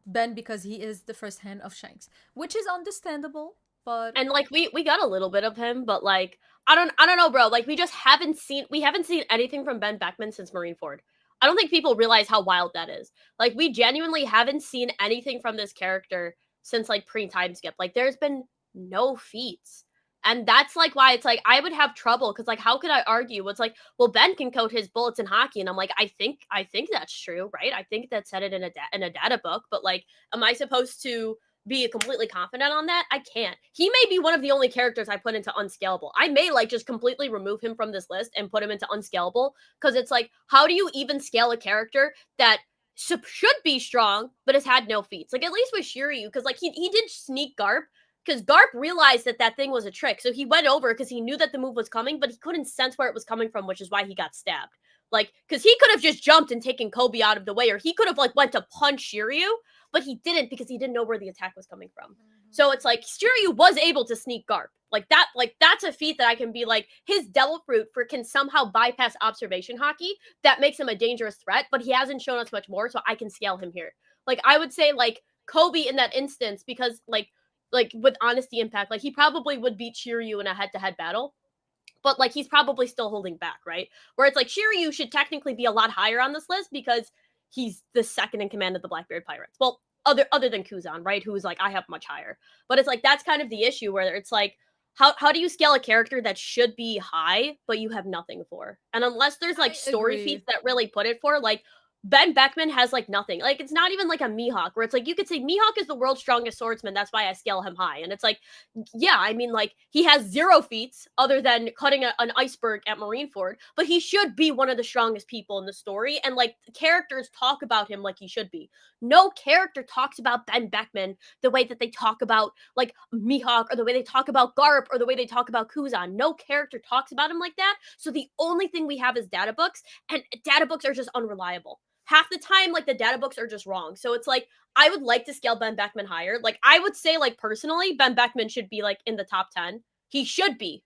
Ben because he is the first hand of Shanks, which is understandable. But and like we got a little bit of him, but like I don't know, bro. Like we haven't seen anything from Ben Beckman since Marineford. I don't think people realize how wild that is. Like, we genuinely haven't seen anything from this character since like pre-time skip. Like, there's been no feats. And that's like why it's like I would have trouble, because like how could I argue? It's like, well, Ben can code his bullets in hockey, and I'm like, I think that's true, right? I think that said it in a data book, but like, am I supposed to be completely confident on that? I can't. He may be one of the only characters I put into unscalable. I may like just completely remove him from this list and put him into unscalable, because it's like, how do you even scale a character that should be strong but has had no feats? Like, at least with Shiryu, because like he did sneak Garp, because Garp realized that thing was a trick, so he went over because he knew that the move was coming, but he couldn't sense where it was coming from, which is why he got stabbed. Like, because he could have just jumped and taken Kobe out of the way, or he could have like went to punch Shiryu, but he didn't because he didn't know where the attack was coming from. So it's like Shiryu was able to sneak Garp. Like that's a feat that I can be like, his Devil Fruit can somehow bypass observation hockey. That makes him a dangerous threat, but he hasn't shown us much more, so I can scale him here. Like, I would say like Kobe in that instance, because like with honesty impact, like he probably would beat Shiryu in a head-to-head battle, but like he's probably still holding back, right? Where it's like Shiryu should technically be a lot higher on this list because he's the second in command of the Blackbeard Pirates. Well, other than Kuzan, right? Who's like, I have much higher. But it's like, that's kind of the issue, where it's like, how do you scale a character that should be high but you have nothing for? And unless there's like story feats that really put it for, like, Beckman has like nothing. Like it's not even like a Mihawk where it's like you could say Mihawk is the world's strongest swordsman. That's why I scale him high. And it's like, yeah, I mean, like he has 0 feats other than cutting an iceberg at Marineford, but he should be one of the strongest people in the story. And like characters talk about him like he should be. No character talks about Beckman the way that they talk about like Mihawk or the way they talk about Garp or the way they talk about Kuzan. No character talks about him like that. So the only thing we have is data books, and data books are just unreliable. Half the time, like the data books are just wrong. So it's like I would like to scale Beckman higher. Like I would say, like personally, Beckman should be like in the top 10. He should be.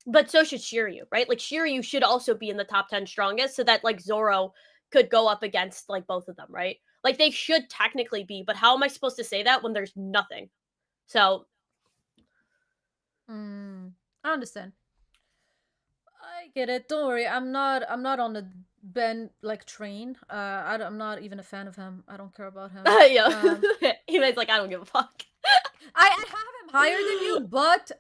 But so should Shiryu, right? Like Shiryu should also be in the top 10 strongest so that like Zoro could go up against like both of them, right? Like they should technically be, but how am I supposed to say that when there's nothing? So I understand. I get it. Don't worry. I'm not on the Ben like train. I'm not even a fan of him. I don't care about him. yeah. He's like, I don't give a fuck. I have him higher than you, but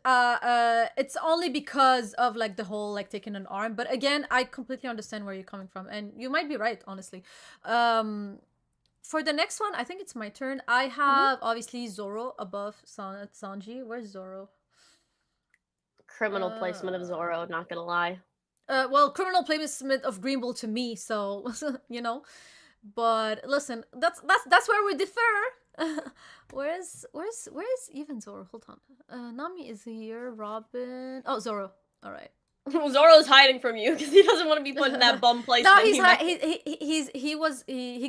it's only because of like the whole like taking an arm. But again, I completely understand where you're coming from, and you might be right, honestly. For the next one, I think it's my turn. I have obviously Zoro above Sanji. Where's Zoro? Criminal placement of Zoro, not gonna lie. Well, criminal placement of Greenbull to me, so you know. But listen, that's where we differ. where's even Zoro? Hold on. Nami is here. Robin. Oh, Zoro. All right. Zoro's hiding from you because he doesn't want to be put in that bum place. No, he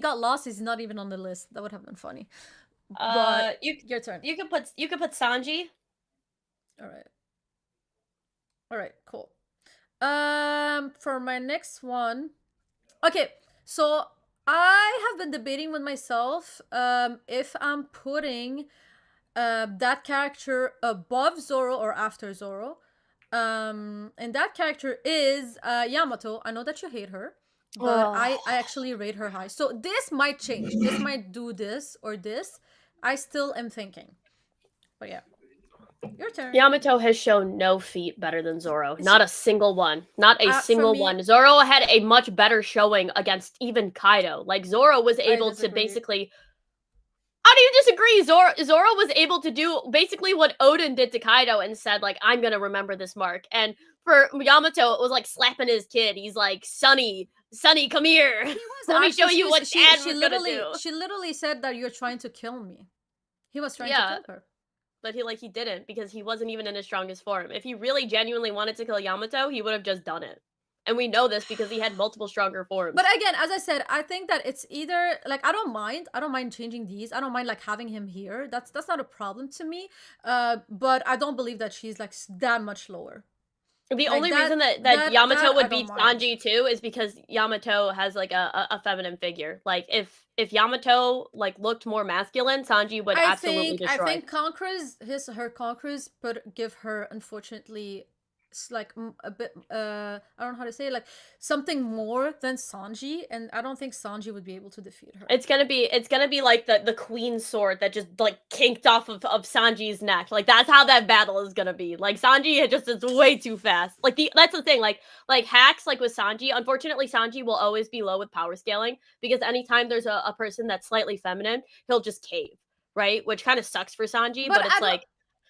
got lost. He's not even on the list. That would have been funny. But your turn. You could put Sanji. All right, cool. For my next one, okay. So I have been debating with myself if I'm putting that character above Zoro or after Zoro. And that character is Yamato. I know that you hate her, but I actually rate her high. So this might change. This might do this or this. I still am thinking. But yeah. Your turn. Yamato has shown no feat better than Zoro. Not a single one. Not a single one. Zoro had a much better showing against even Kaido. Like, Zoro was able to basically... How do you disagree? Zoro was able to do basically what Odin did to Kaido and said, like, I'm gonna remember this mark. And for Yamato, it was like slapping his kid. He's like, Sonny, come here. Let me show you what Dad was gonna do. She literally said that you're trying to kill me. He was trying to kill her. But he didn't because he wasn't even in his strongest form. If he really genuinely wanted to kill Yamato, he would have just done it. And we know this because he had multiple stronger forms. But again, as I said, I think that it's either like I don't mind changing these. I don't mind like having him here. That's not a problem to me. But I don't believe that she's like that much lower. The only reason that Yamato would beat Sanji too is because Yamato has like a feminine figure. Like if Yamato like looked more masculine, Sanji would absolutely destroy. I think her conquerors give her, unfortunately, like a bit I don't know how to say it, like something more than Sanji, and I don't think Sanji would be able to defeat her. It's gonna be like the queen's sword that just like kinked off of Sanji's neck. Like that's how that battle is gonna be. Like Sanji just is way too fast. Like that's the thing. Like hacks like with Sanji. Unfortunately, Sanji will always be low with power scaling because anytime there's a person that's slightly feminine, he'll just cave, right? Which kind of sucks for Sanji, but it's like.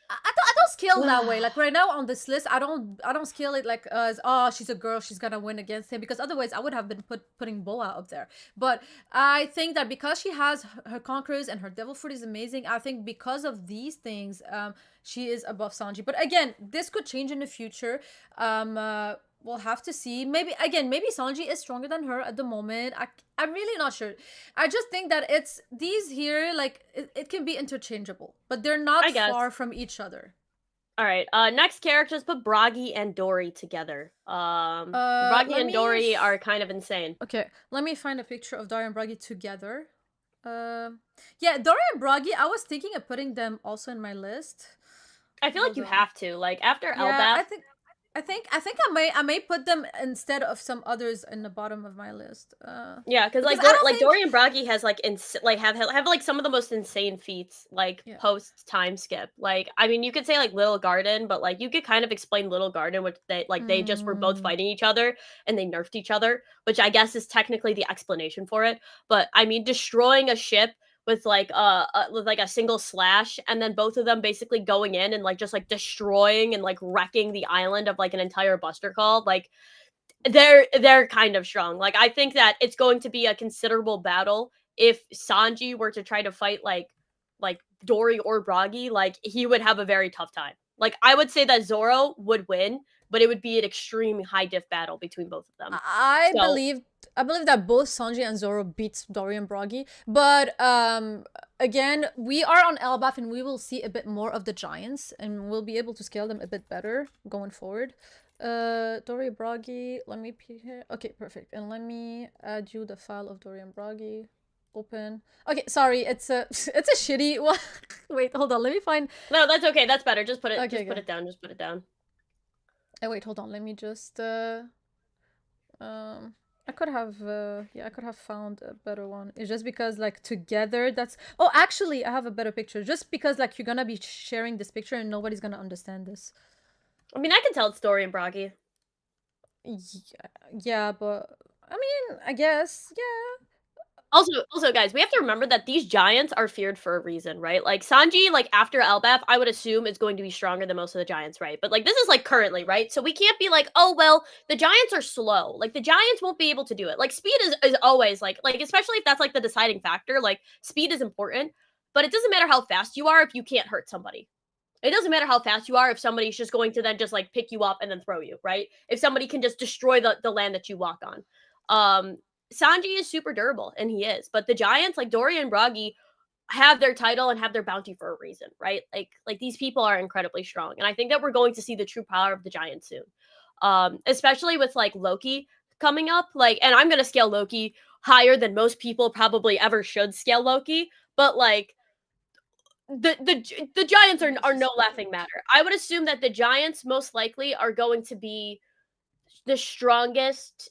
I don't scale that way. Like right now on this list, I don't scale it like as she's a girl, she's gonna win against him, because otherwise I would have been putting Boa up there. But I think that because she has her conquerors and her devil fruit is amazing, I think because of these things, she is above Sanji. But again, this could change in the future. We'll have to see. Maybe Sanji is stronger than her at the moment. I'm really not sure. I just think that it's these here, like it can be interchangeable, but they're not far from each other. All right. Next characters, put Bragi and Dory together. Bragi and Dory are kind of insane. Okay, let me find a picture of Dory and Bragi together. Yeah, Dory and Bragi, I was thinking of putting them also in my list. I feel like you have to. Like after Elbaf. I may put them instead of some others in the bottom of my list. Yeah, because Because like I don't think Dorian Bragi has like have like some of the most insane feats like yeah. post time skip. Like I mean, you could say like Little Garden, but like you could kind of explain Little Garden, which they just were both Mm, fighting each other and they nerfed each other, which I guess is technically the explanation for it. But I mean, destroying a ship with like a single slash and then both of them basically going in and like just like destroying and like wrecking the island of like an entire buster call, like they're kind of strong. Like I think that it's going to be a considerable battle if Sanji were to try to fight like Dory or Bragi, like he would have a very tough time. Like I would say that Zoro would win, but it would be an extreme high diff battle between both of them. I So believe I believe that both Sanji and Zoro beats Dorian Bragi, but again, we are on Elbaf and we will see a bit more of the giants and we'll be able to scale them a bit better going forward. Dorian Bragi, let me here. Okay, perfect. And let me add you the file of Dorian Bragi. Open. Okay, sorry, it's a it's a shitty one. Wait, hold on. Let me find. no, that's okay. That's better. Just put it. Okay, Just put okay. it down. Just put it down. Oh, wait, hold on. Let me just I could have yeah, I could have found a better one. It's just because like together that's oh actually I have a better picture. Just because like you're gonna be sharing this picture and nobody's gonna understand this. I mean, I can tell it's Dorian Bragi. Yeah, yeah, but I mean, I guess, yeah. Also, guys, we have to remember that these giants are feared for a reason, right? Like Sanji, like after Elbaf, I would assume is going to be stronger than most of the giants, right? But like this is like currently, right? So we can't be like, oh well, the giants are slow. Like the giants won't be able to do it. Like speed is always like especially if that's like the deciding factor. Like speed is important, but it doesn't matter how fast you are if you can't hurt somebody. It doesn't matter how fast you are if somebody's just going to then just like pick you up and then throw you, right? If somebody can just destroy the land that you walk on. Sanji is super durable, and he is. But the Giants, like Dory and Bragi, have their title and have their bounty for a reason, right? Like these people are incredibly strong, and I think that we're going to see the true power of the Giants soon. Especially with like Loki coming up, like, and I'm gonna scale Loki higher than most people probably ever should scale Loki, but like the Giants are no laughing matter. I would assume that the Giants most likely are going to be the strongest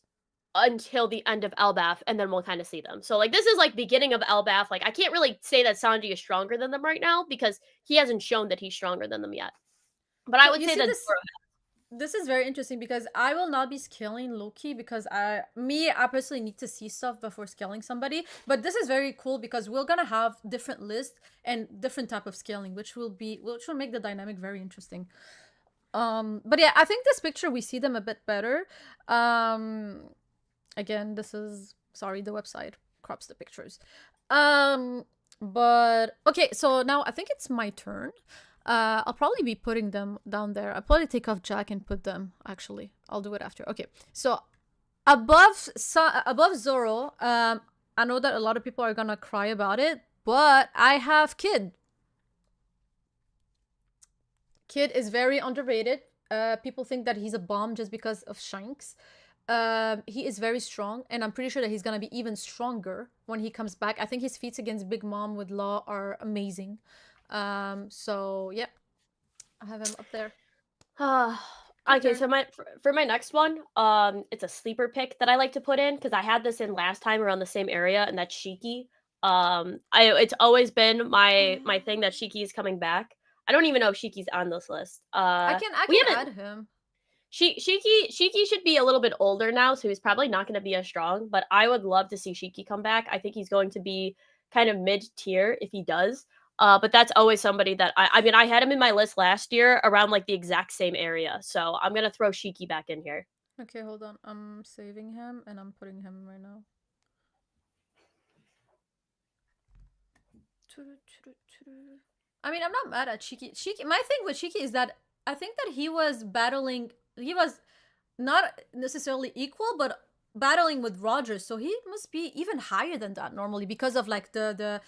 until the end of Elbaf, and then we'll kind of see them. So like this is like beginning of Elbaf. Like I can't really say that Sanji is stronger than them right now because he hasn't shown that he's stronger than them yet. But I So would you say see that this is very interesting because I will not be scaling Loki because I personally need to see stuff before scaling somebody. But this is very cool because we're gonna have different lists and different type of scaling, which will make the dynamic very interesting. But yeah, I think this picture we see them a bit better. Again, this is sorry, the website crops the pictures. But okay, so now I think it's my turn. I'll probably be putting them down there. I'll probably take off Jack and put them. Actually, I'll do it after. Okay, so above Zoro, I know that a lot of people are gonna cry about it, but I have Kid. Kid is very underrated. People think that he's a bomb just because of Shanks. He is very strong, and I'm pretty sure that he's gonna be even stronger when he comes back. I think his feats against Big Mom with Law are amazing. So yep, I have him up there. okay, turn. so for my next one, it's a sleeper pick that I like to put in because I had this in last time around the same area, and that's Shiki. It's always been my thing that Shiki is coming back. I don't even know if Shiki's on this list. I We can haven't. add him. Shiki should be a little bit older now, so he's probably not going to be as strong. But I would love to see Shiki come back. I think he's going to be kind of mid tier if he does. But that's always somebody that I mean I had him in my list last year around like the exact same area. So I'm gonna throw Shiki back in here. Okay, hold on. I'm saving him and I'm putting him right now. I mean, I'm not mad at Shiki. Shiki, my thing with Shiki is that I think that he was battling. He was not necessarily equal, but battling with Rogers, so he must be even higher than that normally because of like the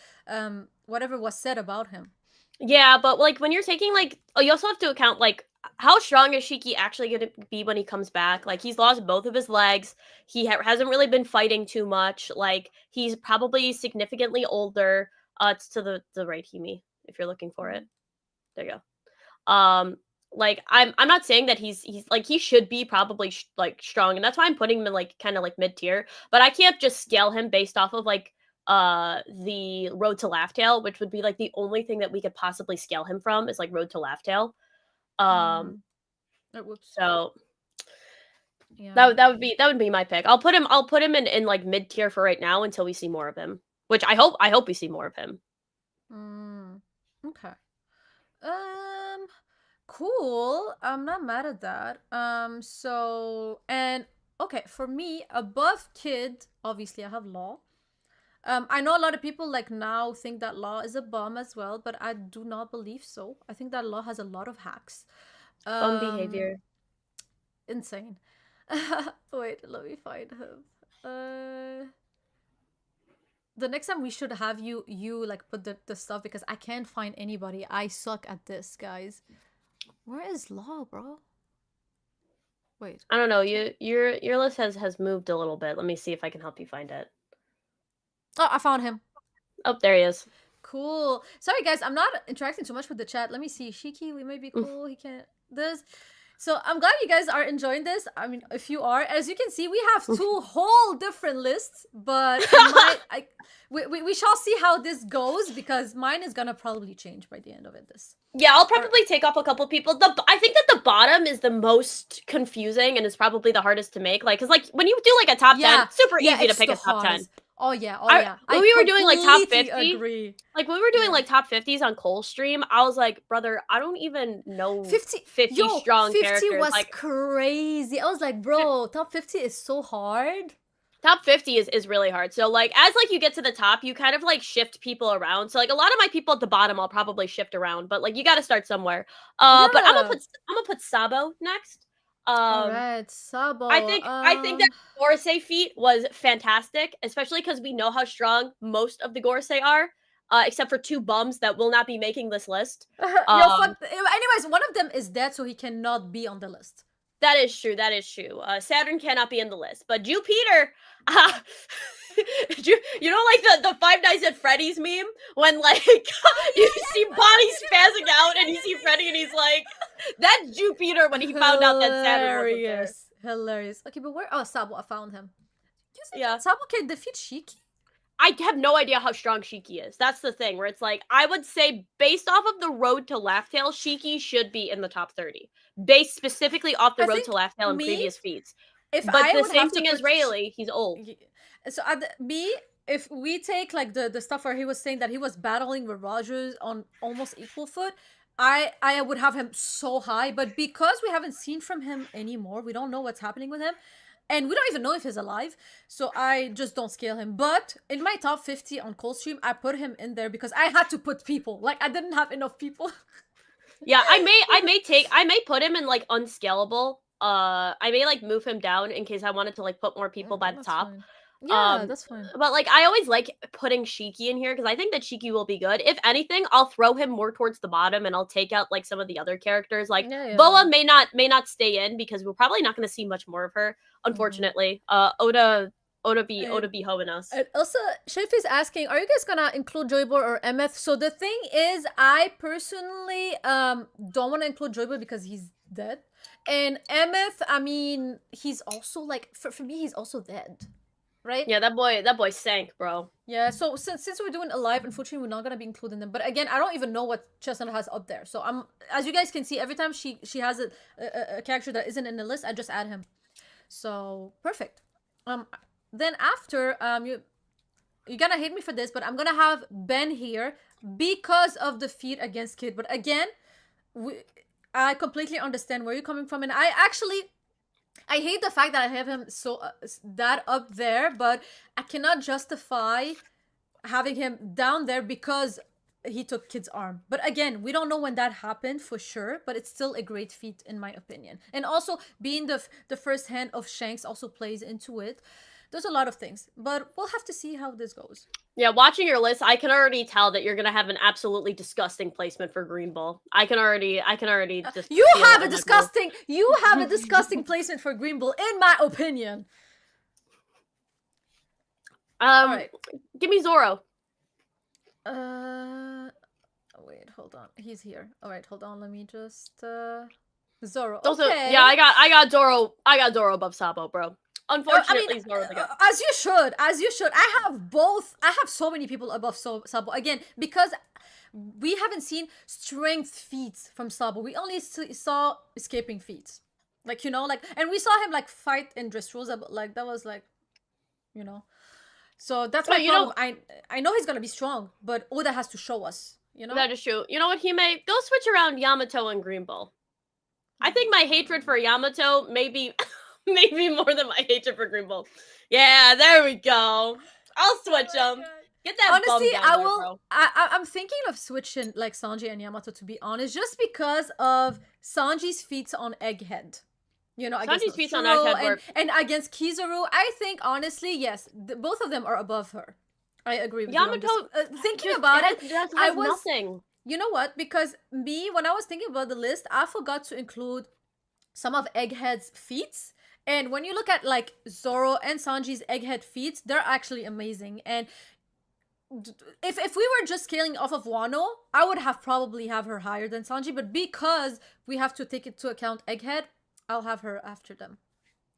whatever was said about him. Yeah, but like when you're taking like, oh, you also have to account like how strong is Shiki actually going to be when he comes back? Like he's lost both of his legs. He hasn't really been fighting too much. Like he's probably significantly older. It's to the right, Himi, if you're looking for it. There you go. Like I'm not saying that he's like he should be probably like strong, and that's why I'm putting him in like kind of like mid tier. But I can't just scale him based off of like the Road to Laugh Tale, which would be like the only thing that we could possibly scale him from is like Road to Laugh Tale. Whoops. So Yeah. that would be my pick. I'll put him in like mid tier for right now until we see more of him. Which I hope we see more of him. Okay. Cool. I'm not mad at that. So and okay, for me, above Kid, obviously I have Law. I know a lot of people like now think that Law is a bum as well, but I do not believe so. I think that Law has a lot of hacks. Bum behavior. Insane. Wait, let me find him. The next time we should have you like put the stuff because I can't find anybody. I suck at this, guys. Where is Law, bro? Wait. I don't know. Your list has moved a little bit. Let me see if I can help you find it. Oh, I found him. Oh, there he is. Cool. Sorry, guys. I'm not interacting too much with the chat. Let me see. Shiki, we may be cool. He can't. This. So I'm glad you guys are enjoying this. I mean, if you are, as you can see, we have two whole different lists, but we shall see how this goes because mine is gonna probably change by the end of it. Yeah, I'll probably take off a couple people. I think that the bottom is the most confusing and is probably the hardest to make. Like, cause like when you do like a top 10, super easy to pick a top 10. Oh yeah, When we were doing like top 50, agree. Like when we were doing like top 50s on Cole Stream, I was like, brother, I don't even know 50 strong 50 characters. Was like crazy. I was like, bro, top 50 is so hard. Top 50 is really hard. So like as like you get to the top, you kind of like shift people around. So like a lot of my people at the bottom I'll probably shift around, but like you got to start somewhere. But I'm gonna put Sabo next. All right, Sabo. I think that Gorosei feat was fantastic, especially because we know how strong most of the Gorosei are, except for two bums that will not be making this list. Anyways, one of them is dead, so he cannot be on the list. That is true. Saturn cannot be in the list, but Jupiter. You know, like the Five Nights at Freddy's meme when like you see Bonnie spazzing out and you see Freddy and he's like, "That's Jupiter" when he found out that Saturn wasn't there. Hilarious. Okay, but where? Oh, Sabo, I found him. Yeah, Sabo can defeat Shiki. I have no idea how strong Shiki is. That's the thing, where it's like, I would say, based off of the Road to Laugh Tale, Shiki should be in the top 30. Based specifically off the Road to Laugh Tale and previous feats. But the same thing as Rayleigh, he's old. So if we take like the stuff where he was saying that he was battling with Rogers on almost equal foot, I would have him so high. But because we haven't seen from him anymore, we don't know what's happening with him. And we don't even know if he's alive, so I just don't scale him. But in my top 50 on Coldstream, I put him in there because I had to put people. Like, I didn't have enough people. Yeah, I may put him in, like, unscalable. I may, like, move him down in case I wanted to, like, put more people by the top. Fine. Yeah, that's fine. But, like, I always like putting Shiki in here because I think that Shiki will be good. If anything, I'll throw him more towards the bottom and I'll take out, like, some of the other characters. Like, Boa may not stay in because we're probably not going to see much more of her, unfortunately. Oda be hoeing us. And also, Shafe is asking, are you guys gonna include Joyboy or MF? So the thing is, I personally don't want to include Joyboy because he's dead. And MF, I mean, he's also like, for me, he's also dead. Right? Yeah, that boy sank, bro. Yeah, so since we're doing a live, unfortunately, we're not gonna be including them. But again, I don't even know what Chestnut has up there. So as you guys can see, every time she has a character that isn't in the list, I just add him. So perfect. Then after you're gonna hate me for this, but I'm gonna have Ben here because of the feat against Kid. But again, I completely understand where you're coming from, and I hate the fact that I have him so that up there, but I cannot justify having him down there because he took Kid's arm. But again, we don't know when that happened for sure, but it's still a great feat in my opinion. And also being the first hand of Shanks also plays into it. There's a lot of things, but we'll have to see how this goes. Yeah, watching your list, I can already tell that you're gonna have an absolutely disgusting placement for Greenbull. I can already just you have a disgusting placement for Greenbull, in my opinion. All right. Give me Zoro. Wait, hold on. He's here. All right, hold on. Let me just Zoro. Also, Okay. yeah, I got Zoro. I got Zoro above Sabo, bro. Unfortunately, Zoro's the guy. As you should, as you should. I have both. I have so many people above Sabo again because we haven't seen strength feats from Sabo. We only saw escaping feats, like like, and we saw him like fight in Dressrosa, but like that was like, you know. So that's my problem. I know he's gonna be strong, but Oda has to show us. That is true. You know what, Hime? Go switch around Yamato and Greenbull. I think my hatred for Yamato maybe more than my hatred for Greenbull. Yeah, there we go. I'll switch them. Get that honestly, bum down there, bro. I'm thinking of switching like Sanji and Yamato, to be honest, just because of Sanji's feats on Egghead. Sanji's feats on Egghead and against Kizaru, I think honestly, yes, both of them are above her. I agree with Yamato, you. Thinking about it, I was nothing. You know what? Because when I was thinking about the list, I forgot to include some of Egghead's feats. And when you look at like Zoro and Sanji's Egghead feats, they're actually amazing. And if we were just scaling off of Wano, I would have probably have her higher than Sanji. But because we have to take into account Egghead, I'll have her after them.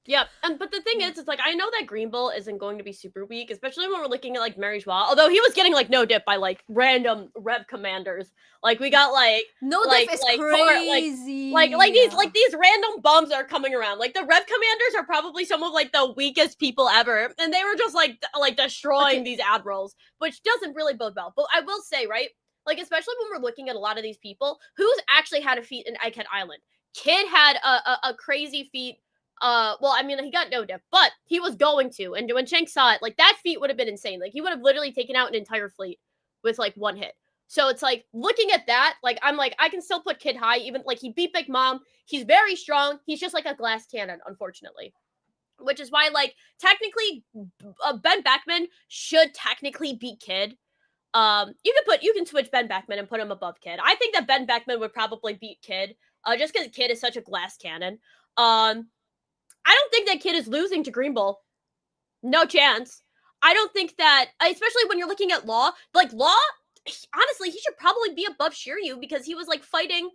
Yeah, but the thing is, it's like I know that Greenbull isn't going to be super weak, especially when we're looking at like Mary Joie. Although he was getting like no dip by like random rev commanders. Like we got like no dip is crazy. Like these random bums are coming around. Like the rev commanders are probably some of like the weakest people ever, and they were just like destroying these admirals, which doesn't really bode well. But I will say, right, like especially when we're looking at a lot of these people, who's actually had a feat in Egghead Island. Kid had a crazy feat. Well, I mean, he got no dip, but he was going to. And when Shanks saw it, like, that feat would have been insane. Like, he would have literally taken out an entire fleet with, like, one hit. So it's like, looking at that, like, I'm like, I can still put Kid high, even, like, he beat Big Mom. He's very strong. He's just like a glass cannon, unfortunately. Which is why, like, technically, Ben Beckman should technically beat Kid. You can switch Ben Beckman and put him above Kid. I think that Ben Beckman would probably beat Kid, just because Kid is such a glass cannon. I don't think that Kid is losing to Greenbull. No chance. I don't think that, especially when you're looking at Law, like Law, honestly, he should probably be above Shiryu because he was like fighting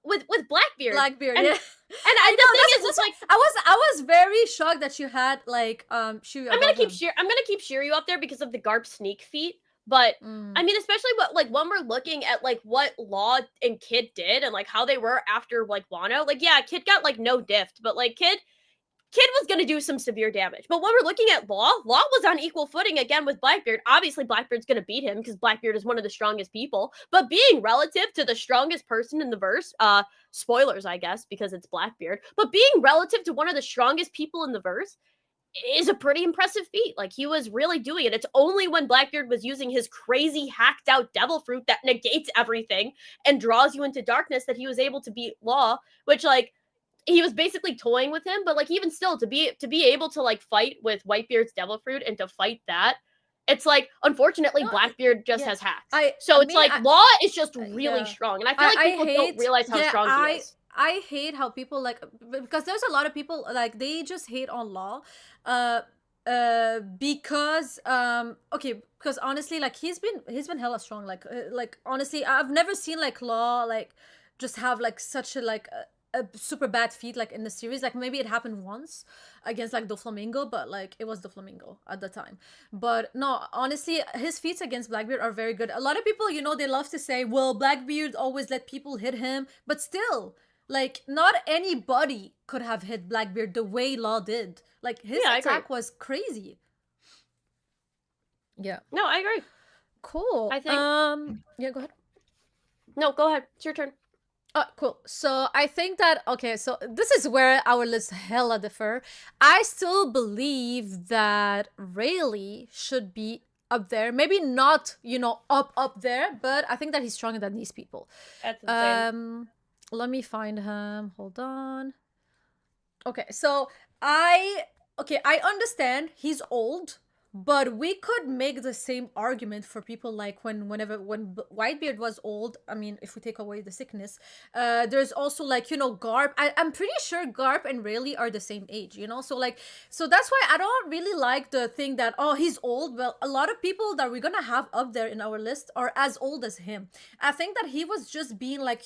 with Blackbeard. Blackbeard, and, yeah. And the thing is, like I was very shocked that you had like Shiryu. I'm gonna keep Shiryu up there because of the Garp sneak feat. But I mean, especially when we're looking at like what Law and Kid did and like how they were after like Wano, like yeah, Kid got like no dift, but like Kid was going to do some severe damage. But when we're looking at Law was on equal footing again with Blackbeard. Obviously, Blackbeard's going to beat him because Blackbeard is one of the strongest people. But being relative to the strongest person in the verse, spoilers, I guess, because it's Blackbeard. But being relative to one of the strongest people in the verse is a pretty impressive feat. Like, he was really doing it. It's only when Blackbeard was using his crazy hacked out devil fruit that negates everything and draws you into darkness that he was able to beat Law, which, like, he was basically toying with him, but like even still to be able to like fight with Whitebeard's devil fruit and to fight that, it's like unfortunately Blackbeard just has hacks. Law is just really strong, and I feel like people don't realize how strong he is. I hate how people like, because there's a lot of people like they just hate on Law, because because honestly like he's been hella strong. Like honestly I've never seen like Law like just have like such a super bad feat like in the series. Like maybe it happened once against like Doflamingo, but like it was Doflamingo at the time. But no, honestly his feats against Blackbeard are very good. A lot of people, they love to say, well, Blackbeard always let people hit him, but still, like, not anybody could have hit Blackbeard the way Law did. Like his attack was crazy. Yeah. No, I agree. Cool. I think yeah, go ahead. No, go ahead. It's your turn. Cool. So I think that, okay, so this is where our lists hella differ. I still believe that Rayleigh should be up there. Maybe not, up there, but I think that he's stronger than these people. That's insane. Let me find him. Hold on. Okay, so I understand he's old, But we could make the same argument for people like when Whitebeard was old. I mean, if we take away the sickness, there's also like, Garp. I'm pretty sure Garp and Rayleigh are the same age. So that's why I don't really like the thing that, oh, he's old. Well, a lot of people that we're gonna have up there in our list are as old as him. I think that he was just being like,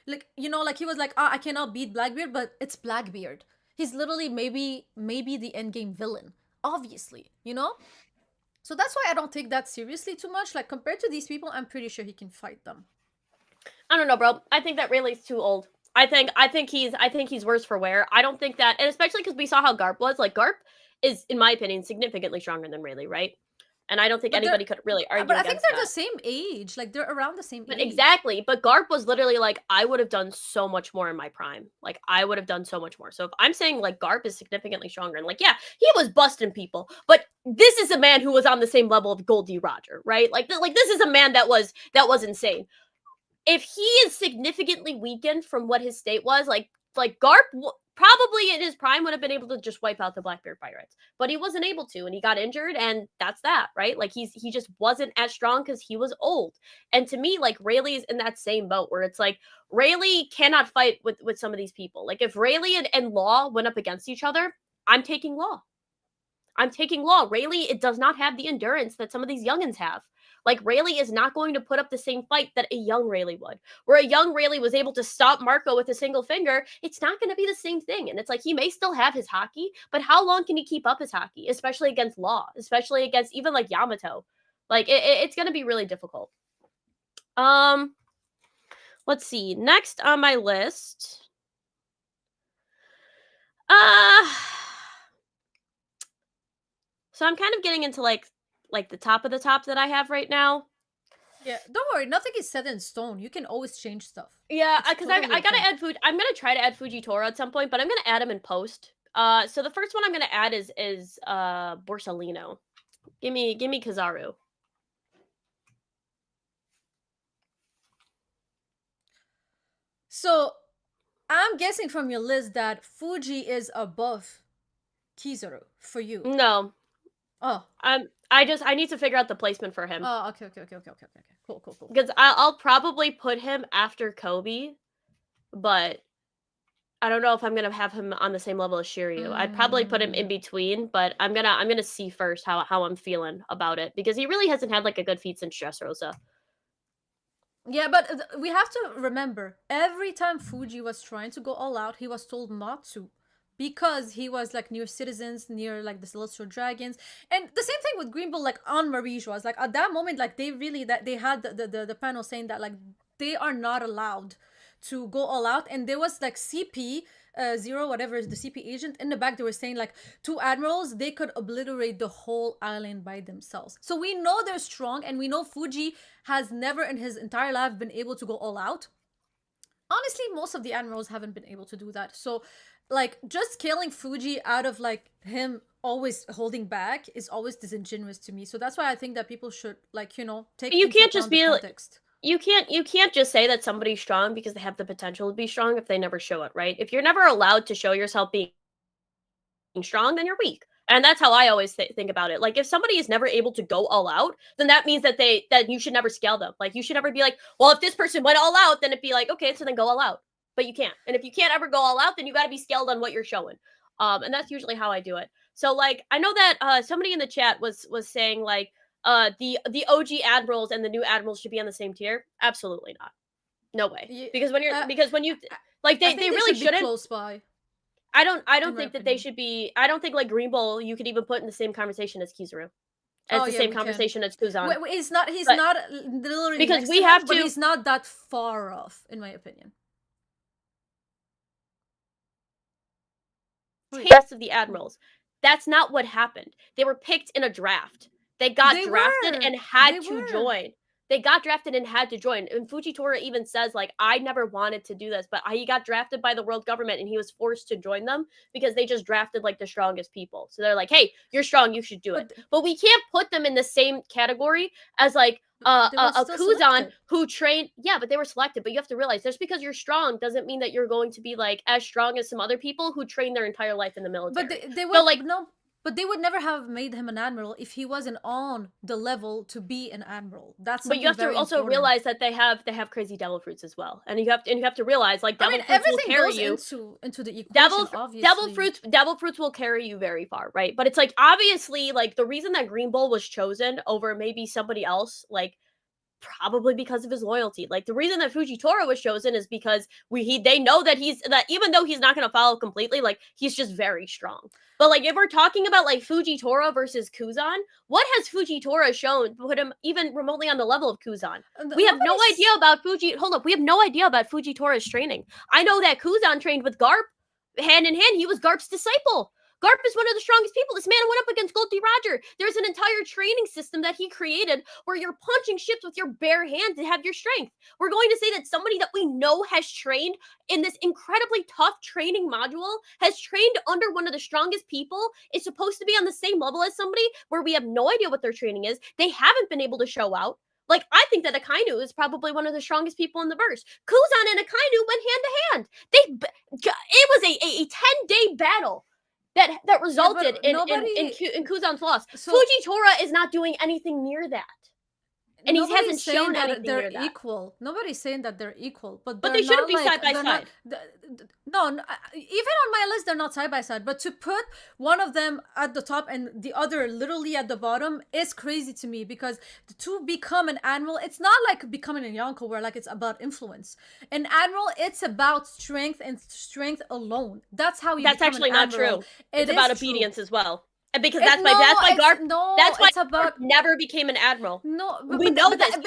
like he was like, I cannot beat Blackbeard, but it's Blackbeard. He's literally maybe the endgame villain, obviously. So that's why I don't take that seriously too much. Like, compared to these people, I'm pretty sure he can fight them. I don't know, bro. I think that Rayleigh's too old. I think he's worse for wear. I don't think that, and especially because we saw how Garp was. Like, Garp is, in my opinion, significantly stronger than Rayleigh, right? And I don't think anybody could really argue But I think against they're that. the same age. Like, they're around the same But age. exactly. But Garp was literally like, I would have done so much more in my prime. Like, I would have done so much more. So if I'm saying like Garp is significantly stronger, and like, yeah, he was busting people, but this is a man who was on the same level of Goldie Roger, right? Like this is a man that was insane. If he is significantly weakened from what his state was, like Garp probably in his prime would have been able to just wipe out the Blackbeard pirates, but he wasn't able to, and he got injured, and that's that, right? Like he just wasn't as strong because he was old. And to me, like, Rayleigh's in that same boat where it's like Rayleigh cannot fight with some of these people. Like, if Rayleigh and Law went up against each other, I'm taking Law. Rayleigh, it does not have the endurance that some of these youngins have. Like, Rayleigh is not going to put up the same fight that a young Rayleigh would. Where a young Rayleigh was able to stop Marco with a single finger, it's not going to be the same thing. And it's like, he may still have his haki, but how long can he keep up his haki? Especially against Law, especially against even like Yamato. Like, it's going to be really difficult. Let's see. Next on my list. So I'm kind of getting into like the top of the top that I have right now. Yeah, don't worry. Nothing is set in stone. You can always change stuff. Yeah, because totally I gotta okay. add food. I'm gonna try to add Fujitora at some point, but I'm gonna add him in post. So the first one I'm gonna add is Borsalino. Give me Kizaru. So, I'm guessing from your list that Fuji is above Kizaru for you. No, Oh. I need to figure out the placement for him. Oh, okay. Cool. Because I'll probably put him after Kobe, but I don't know if I'm gonna have him on the same level as Shiryu. I'd probably put him in between, but I'm gonna see first how I'm feeling about it, because he really hasn't had like a good feat since Dressrosa. Yeah, but we have to remember, every time Fuji was trying to go all out, he was told not to, because he was like near citizens, near like the celestial dragons. And the same thing with Greenbull, like on Marige was like, at that moment, like they had the panel saying that like they are not allowed to go all out. And there was like CP Zero, whatever is the CP agent in the back, they were saying like, two admirals, they could obliterate the whole island by themselves. So we know they're strong, and we know Fuji has never in his entire life been able to go all out. Honestly, most of the admirals haven't been able to do that. So like, just killing Fuji out of like him always holding back is always disingenuous to me. So that's why I think that people should, like, take You into can't just account be the like, context. you can't just say that somebody's strong because they have the potential to be strong if they never show it, right? If you're never allowed to show yourself being strong, then you're weak. And that's how I always think about it. Like, if somebody is never able to go all out, then that means that you should never scale them. Like, you should never be like, well, if this person went all out, then it'd be like, okay, so then go all out. But you can't. And if you can't ever go all out, then you got to be scaled on what you're showing. And that's usually how I do it. So like, I know that somebody in the chat was saying like, the OG admirals and the new admirals should be on the same tier. Absolutely not. No way. Yeah, Because when you like, I they think really should be shouldn't. close by. I don't In my think that they opinion. should be. I don't think like Greenbull you could even put in the same conversation as Kizaru, as Oh the yeah, same we can. conversation as Kuzan. He's not. He's But not literally because next we to have him, but to he's not that far off, in my opinion. the rest of the admirals. That's not what happened. They were picked in a draft. They got They drafted were. and had They to were. join. They got drafted and had to join. And Fujitora even says, like, I never wanted to do this, but he got drafted by the world government and he was forced to join them because they just drafted like the strongest people. So they're like, hey, you're strong, you should do it. But we can't put them in the same category as like they were a still Kuzan selected. who trained. Yeah, but they were selected. But you have to realize just because you're strong doesn't mean that you're going to be like as strong as some other people who train their entire life in the military. But they So were like, no. But they would never have made him an admiral if he wasn't on the level to be an admiral. That's But something you have to very also important. realize that they have crazy devil fruits as well, and you have to realize like I devil mean, fruits will everything carry goes you. into the equation, obviously. Devil fruits will carry you very far, right? But it's like obviously like the reason that Greenbull was chosen over maybe somebody else, like probably because of his loyalty. Like the reason that Fujitora was chosen is because they know that even though he's not going to follow completely, like he's just very strong. But like if we're talking about like Fujitora versus Kuzan, what has Fujitora shown to put him even remotely on the level of Kuzan? We have no idea about Hold up, we have no idea about Fujitora's training. I know that Kuzan trained with Garp hand in hand. He was Garp's disciple. Garp is one of the strongest people. This man went up against Goldie Roger. There's an entire training system that he created where you're punching ships with your bare hand to have your strength. We're going to say that somebody that we know has trained in this incredibly tough training module, has trained under one of the strongest people, is supposed to be on the same level as somebody where we have no idea what their training is. They haven't been able to show out. Like, I think that Akainu is probably one of the strongest people in the verse. Kuzan and Akainu went hand to hand. It was a 10-day battle that resulted in Kuzan's loss. So, Fujitora is not doing anything near that. And he hasn't shown anything they're near that. Equal. Nobody's saying that they're equal, but they shouldn't be side by side. No, even on my list, they're not side by side. But to put one of them at the top and the other literally at the bottom is crazy to me, because to become an admiral, it's not like becoming a Yonko where like it's about influence. An admiral, it's about strength and strength alone. That's how you. That's actually not true. It's about obedience as well. Because that's why Garp never became an admiral. No, we know that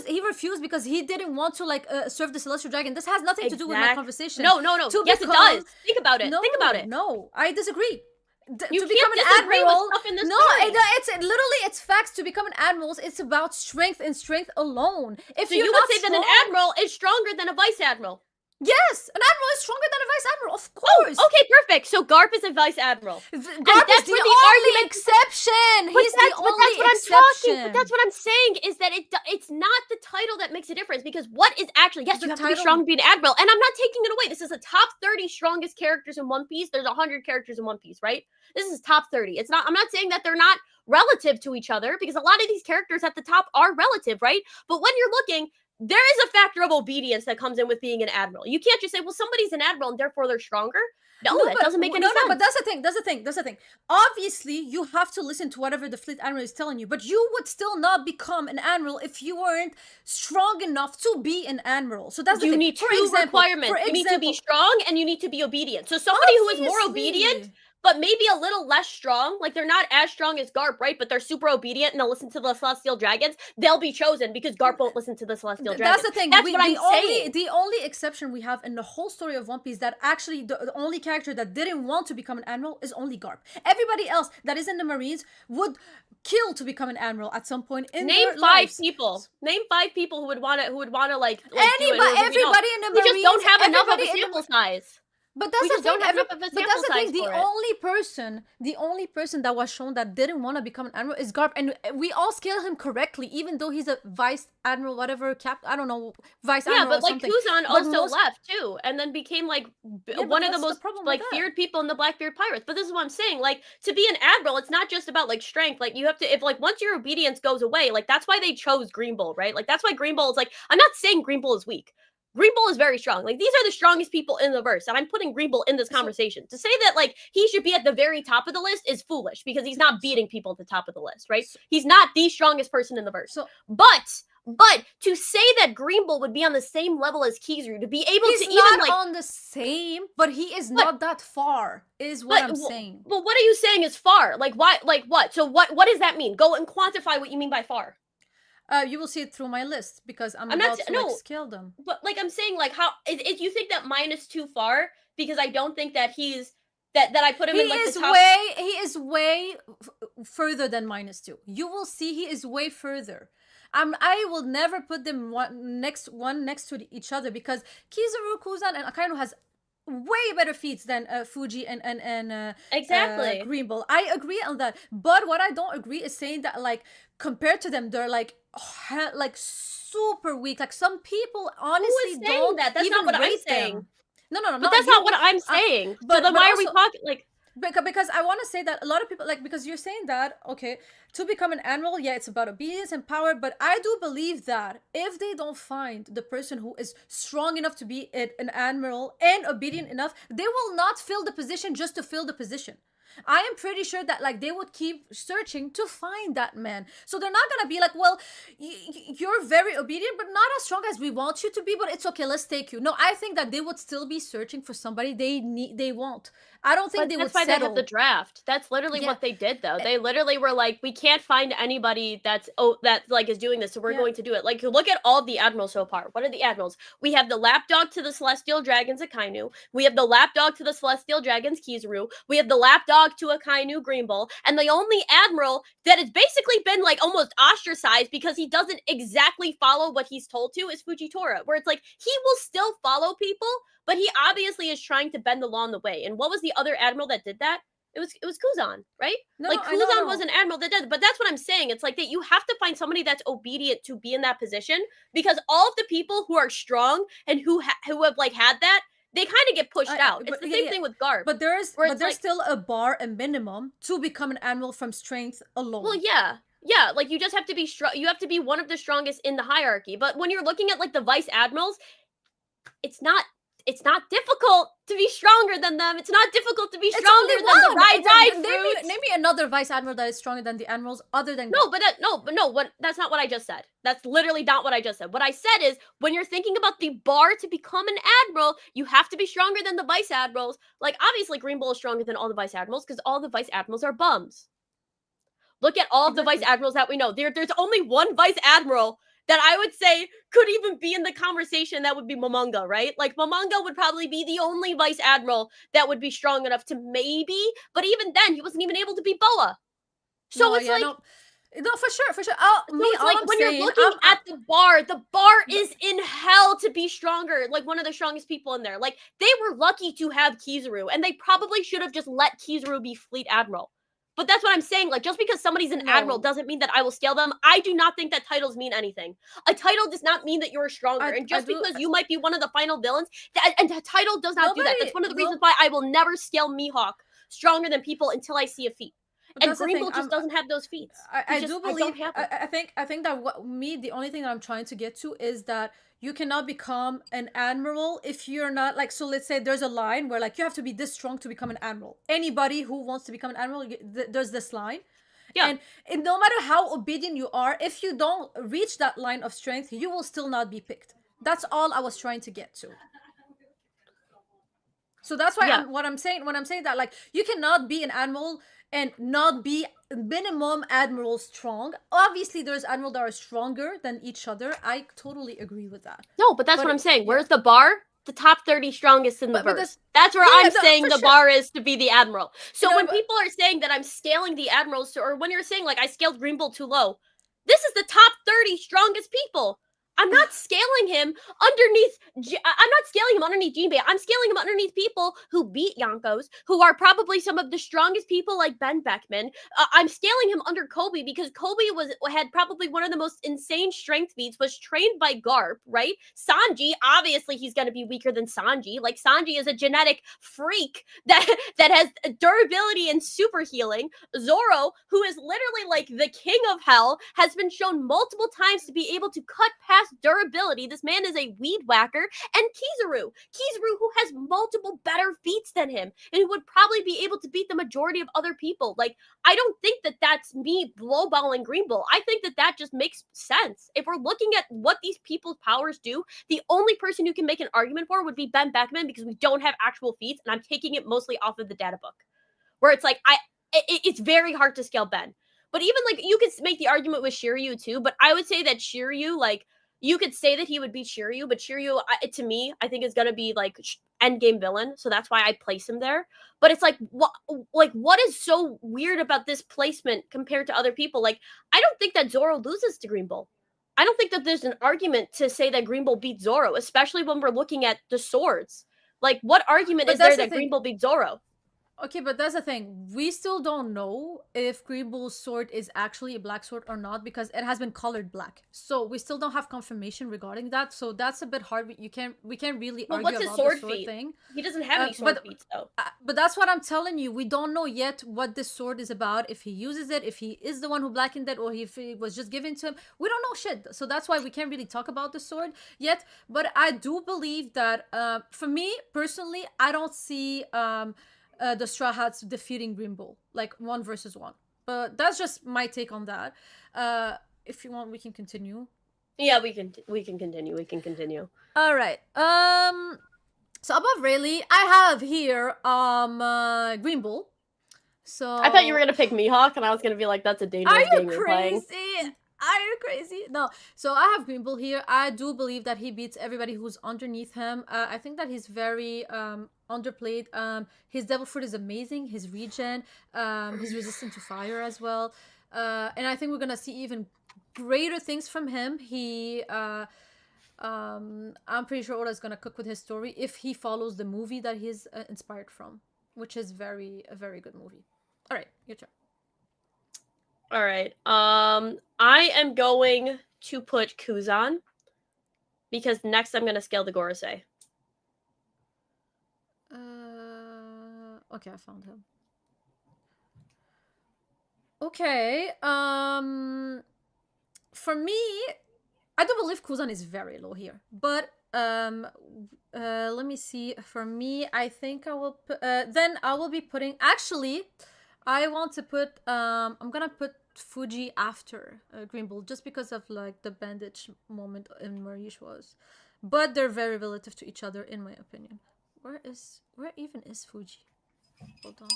he refused because he didn't want to like serve the Celestial Dragon. This has nothing to do with my conversation. No. Yes, it does. Think about it. Think about it. No, I disagree. You to become an admiral, it's literally it's facts. To become an admiral, it's about strength and strength alone. If you would say that an admiral is stronger than a vice admiral. Yes, an admiral is stronger than a vice admiral, of course. Oh, okay, perfect. So Garp is a vice admiral. Garp is the only exception. He's the only exception. But that's what I'm saying is that it's not the title that makes a difference, because what is actually, yes, you have to be strong to be an admiral, and I'm not taking it away. This is the top 30 strongest characters in One Piece. There's 100 characters in One Piece, right? This is top 30. It's not. I'm not saying that they're not relative to each other, because a lot of these characters at the top are relative, right? But when you're looking, there is a factor of obedience that comes in with being an admiral. You can't just say, well, somebody's an admiral and therefore they're stronger. No, that doesn't make any sense. No, but that's the thing. Obviously, you have to listen to whatever the fleet admiral is telling you, but you would still not become an admiral if you weren't strong enough to be an admiral. So that's the thing. You need two requirements. You need to be strong and you need to be obedient. So somebody who is more obedient, but maybe a little less strong, like they're not as strong as Garp, right? But they're super obedient and they'll listen to the Celestial Dragons. They'll be chosen because Garp won't listen to the Celestial Dragons. That's the thing. That's what I'm saying. The only exception we have in the whole story of One Piece, that actually the only character that didn't want to become an admiral, is only Garp. Everybody else that is in the Marines would kill to become an admiral at some point in their lives. Name 5 people who would want to like everybody in the Marines. We just don't have enough of a sample size. But that's the thing. The only person that was shown that didn't want to become an admiral is Garp, and we all scale him correctly, even though he's a vice admiral, whatever I don't know, vice admiral. Yeah, but like Kuzan also left too, and then became like one of the most like feared people in the Blackbeard Pirates. But this is what I'm saying. Like, to be an admiral, it's not just about like strength. Like, you have to, if like once your obedience goes away, like that's why they chose Greenbull, right? Like that's why Greenbull is like. I'm not saying Greenbull is weak. Greenbull is very strong. Like, these are the strongest people in the verse, and I'm putting Greenbull in this conversation. To say that, like, he should be at the very top of the list is foolish, because he's not beating people at the top of the list, right? He's not the strongest person in the verse. But to say that Greenbull would be on the same level as Kizaru, to be able to even, like... on the same, but he is not that far, is what I'm saying. Well, what are you saying is far? Like, why? Like, what? So what does that mean? Go and quantify what you mean by far. You will see it through my list, because I'm about to scale them. But like I'm saying, like, how if you think that mine is too far, because I don't think that he's that I put him in like the top. He is way further than -2. You will see he is way further. I will never put them one next to each other, because Kizaru, Kuzan, and Akainu has way better feats than Fuji and exactly Greenbull. I agree on that, but what I don't agree is saying that like compared to them they're like super weak. Like, some people honestly don't. That's even not what I'm saying. No. But that's not what I'm saying. So then why are we talking like? because I want to say that a lot of people like, because you're saying that, okay, to become an admiral, yeah, it's about obedience and power, but I do believe that if they don't find the person who is strong enough to be an admiral and obedient enough, they will not fill the position just to fill the position. I am pretty sure that like they would keep searching to find that man. So they're not gonna be like, well, you're very obedient, but not as strong as we want you to be. But it's okay, let's take you. No, I think that they would still be searching for somebody they need. They want. I don't think But they that's would why settle. they have the draft. That's literally Yeah. what they did, though. They literally were like, we can't find anybody that like is doing this, so we're Yeah. going to do it. Like, look at all the admirals so far. What are the admirals? We have the lapdog to the celestial dragons Akainu. We have the lapdog to the celestial dragons Kizaru. We have the lapdog to Akainu Greenbull, and the only admiral that has basically been like almost ostracized because he doesn't exactly follow what he's told to is Fujitora, where it's like he will still follow people, but he obviously is trying to bend the law in the way. And what was the other admiral that did that? It was Kuzan, right? No, Like I know, Kuzan no. was an admiral that did, but that's what I'm saying. It's like that you have to find somebody that's obedient to be in that position, because all of the people who are strong and who have like had that, they kind of get pushed out. It's the same thing with Garp. But there's like, still a bar, a minimum to become an admiral from strength alone. well, yeah, like you just have to be strong. You have to be one of the strongest in the hierarchy. But when you're looking at like the vice admirals, it's not difficult to be stronger than them. It's not difficult to be stronger than the ride fruits. Name me another vice admiral that is stronger than the admirals other than No, but that's not what I just said. That's literally not what I just said. What I said is when you're thinking about the bar to become an admiral, you have to be stronger than the vice admirals. Like obviously Greenbull is stronger than all the vice admirals because all the vice admirals are bums. Look at all of the vice admirals that we know. There's only one vice admiral that I would say could even be in the conversation. That would be Momonga, right? Like Momonga would probably be the only vice admiral that would be strong enough to maybe, but even then he wasn't even able to beat Boa. So it's like no, for sure. It's like when you're looking at the bar is in hell to be stronger. Like one of the strongest people in there. Like they were lucky to have Kizaru, and they probably should have just let Kizaru be fleet admiral. But that's what I'm saying. Like, just because somebody's an admiral doesn't mean that I will scale them. I do not think that titles mean anything. A title does not mean that you're stronger. And just because you might be one of the final villains, and a title does not do that. That's one of the reasons why I will never scale Mihawk stronger than people until I see a feat. And Greenbull just doesn't have those feats. I do believe. I think that the only thing that I'm trying to get to is that you cannot become an admiral if you're not like. So let's say there's a line where like you have to be this strong to become an admiral. Anybody who wants to become an admiral, there's this line. Yeah. And no matter how obedient you are, if you don't reach that line of strength, you will still not be picked. That's all I was trying to get to. So that's why when I'm saying that like you cannot be an admiral and not be minimum admiral strong. Obviously there's admirals that are stronger than each other. I totally agree with that. No, but that's what I'm saying. Where's the bar? The top 30 strongest in the verse. That's where I'm saying the bar is to be the admiral. So when people are saying that I'm scaling the admirals, or when you're saying like I scaled Greenbull too low, this is the top 30 strongest people. I'm not scaling him underneath. I'm not scaling him underneath Jinbe. I'm scaling him underneath people who beat Yonkos, who are probably some of the strongest people, like Ben Beckman. I'm scaling him under Kobe because Kobe had probably one of the most insane strength feats. Was trained by Garp, right? Sanji, obviously, he's going to be weaker than Sanji. Like Sanji is a genetic freak that has durability and super healing. Zoro, who is literally like the king of hell, has been shown multiple times to be able to cut past durability. This man is a weed whacker. And Kizaru, who has multiple better feats than him and who would probably be able to beat the majority of other people. Like, I don't think that that's me blowballing Greenbull. I think that that just makes sense. If we're looking at what these people's powers do, the only person you can make an argument for would be Ben Beckman, because we don't have actual feats, and I'm taking it mostly off of the data book, where it's like it's very hard to scale Ben. But even like you could make the argument with Shiryu too, but I would say that Shiryu, like, you could say that he would beat Shiryu, but Shiryu, to me, I think is going to be like endgame villain. So that's why I place him there. But it's like, what is so weird about this placement compared to other people? Like, I don't think that Zoro loses to Greenbull. I don't think that there's an argument to say that Greenbull beats Zoro, especially when we're looking at the swords. Like, what argument is there that Greenbull beats Zoro? Okay, but that's the thing. We still don't know if Greenbull's sword is actually a black sword or not because it has been colored black. So we still don't have confirmation regarding that. So that's a bit hard. We can't really Well, argue what's his about the sword sword feat? thing. He doesn't have any sword But feats though. but that's what I'm telling you. We don't know yet what this sword is about. If he uses it, if he is the one who blackened it, or if it was just given to him. We don't know shit. So that's why we can't really talk about the sword yet. But I do believe that, for me personally, I don't see the Straw Hats defeating Green Bull like 1 versus 1. But that's just my take on that. If you want, we can continue. Yeah, we can continue. We can continue. All right. So above Rayleigh, I have here Green Bull. So I thought you were gonna pick Mihawk, and I was gonna be like, "That's a Are dangerous you game you're playing." crazy? Are you crazy? No. So I have Green Bull here. I do believe that he beats everybody who's underneath him. I think that he's very underplayed. His Devil Fruit is amazing. His regen, he's resistant to fire as well. And I think we're gonna see even greater things from him. I'm pretty sure Oda's gonna cook with his story if he follows the movie that he's inspired from, which is a very good movie. All right, your turn. All right. I am going to put Kuzan because next I'm gonna scale the Gorosei. Okay, I found him. Okay. For me, I do believe Kuzan is very low here, but let me see. For me, I think I will put. Then I will be putting. Actually, I want to put. I'm gonna put Fuji after Green Bull just because of like the bandage moment in Marish was, but they're very relative to each other in my opinion. Where even is Fuji? Hold on.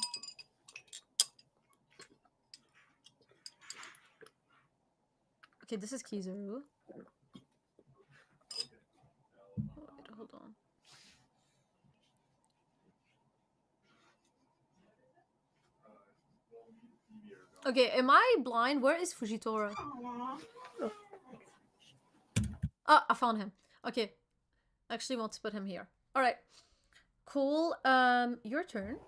Okay, this is Kizaru. Wait, hold on. Okay, am I blind? Where is Fujitora? Oh, I found him. Okay, actually want to put him here. All right, cool. Your turn.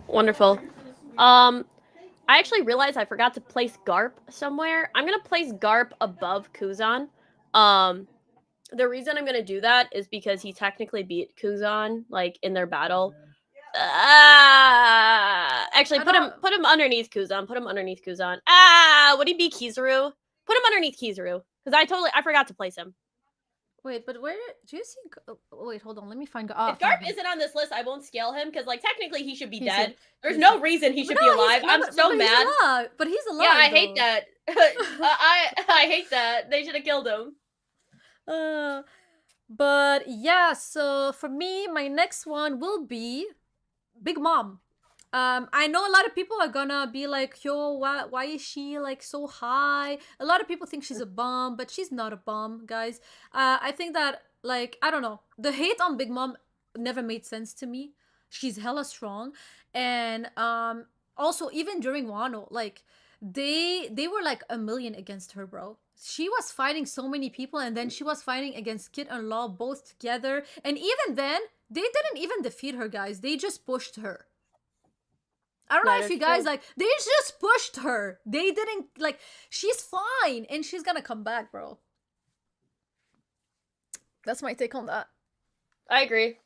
Wonderful. I actually realized I forgot to place Garp somewhere. I'm gonna place Garp above Kuzan. The reason I'm gonna do that is because he technically beat Kuzan like in their battle. Actually, put him underneath Kuzan. Put him underneath Kuzan. Would he be Kizaru? Put him underneath Kizaru because I forgot to place him. Wait, but where do you see? Wait, hold on. Let me find. If Garp isn't on this list, I won't scale him because, like, technically he should be dead. There's he's no reason he should be alive. I'm so but mad. But he's alive. Yeah, I hate that. I hate that. They should have killed him. But yeah. So for me, my next one will be Big Mom. I know a lot of people are gonna be like, yo, why is she like so high? A lot of people think she's a bum, but she's not a bum, guys. I think that, like, I don't know, the hate on Big Mom never made sense to me. She's hella strong, and also even during Wano, like they were like a million against her, bro. She was fighting so many people, and then she was fighting against Kid and Law both together, and even then they didn't even defeat her, guys. They just pushed her. I don't know if you guys like, they just pushed her. They didn't like, she's fine and she's gonna come back, bro. That's my take on that. I agree.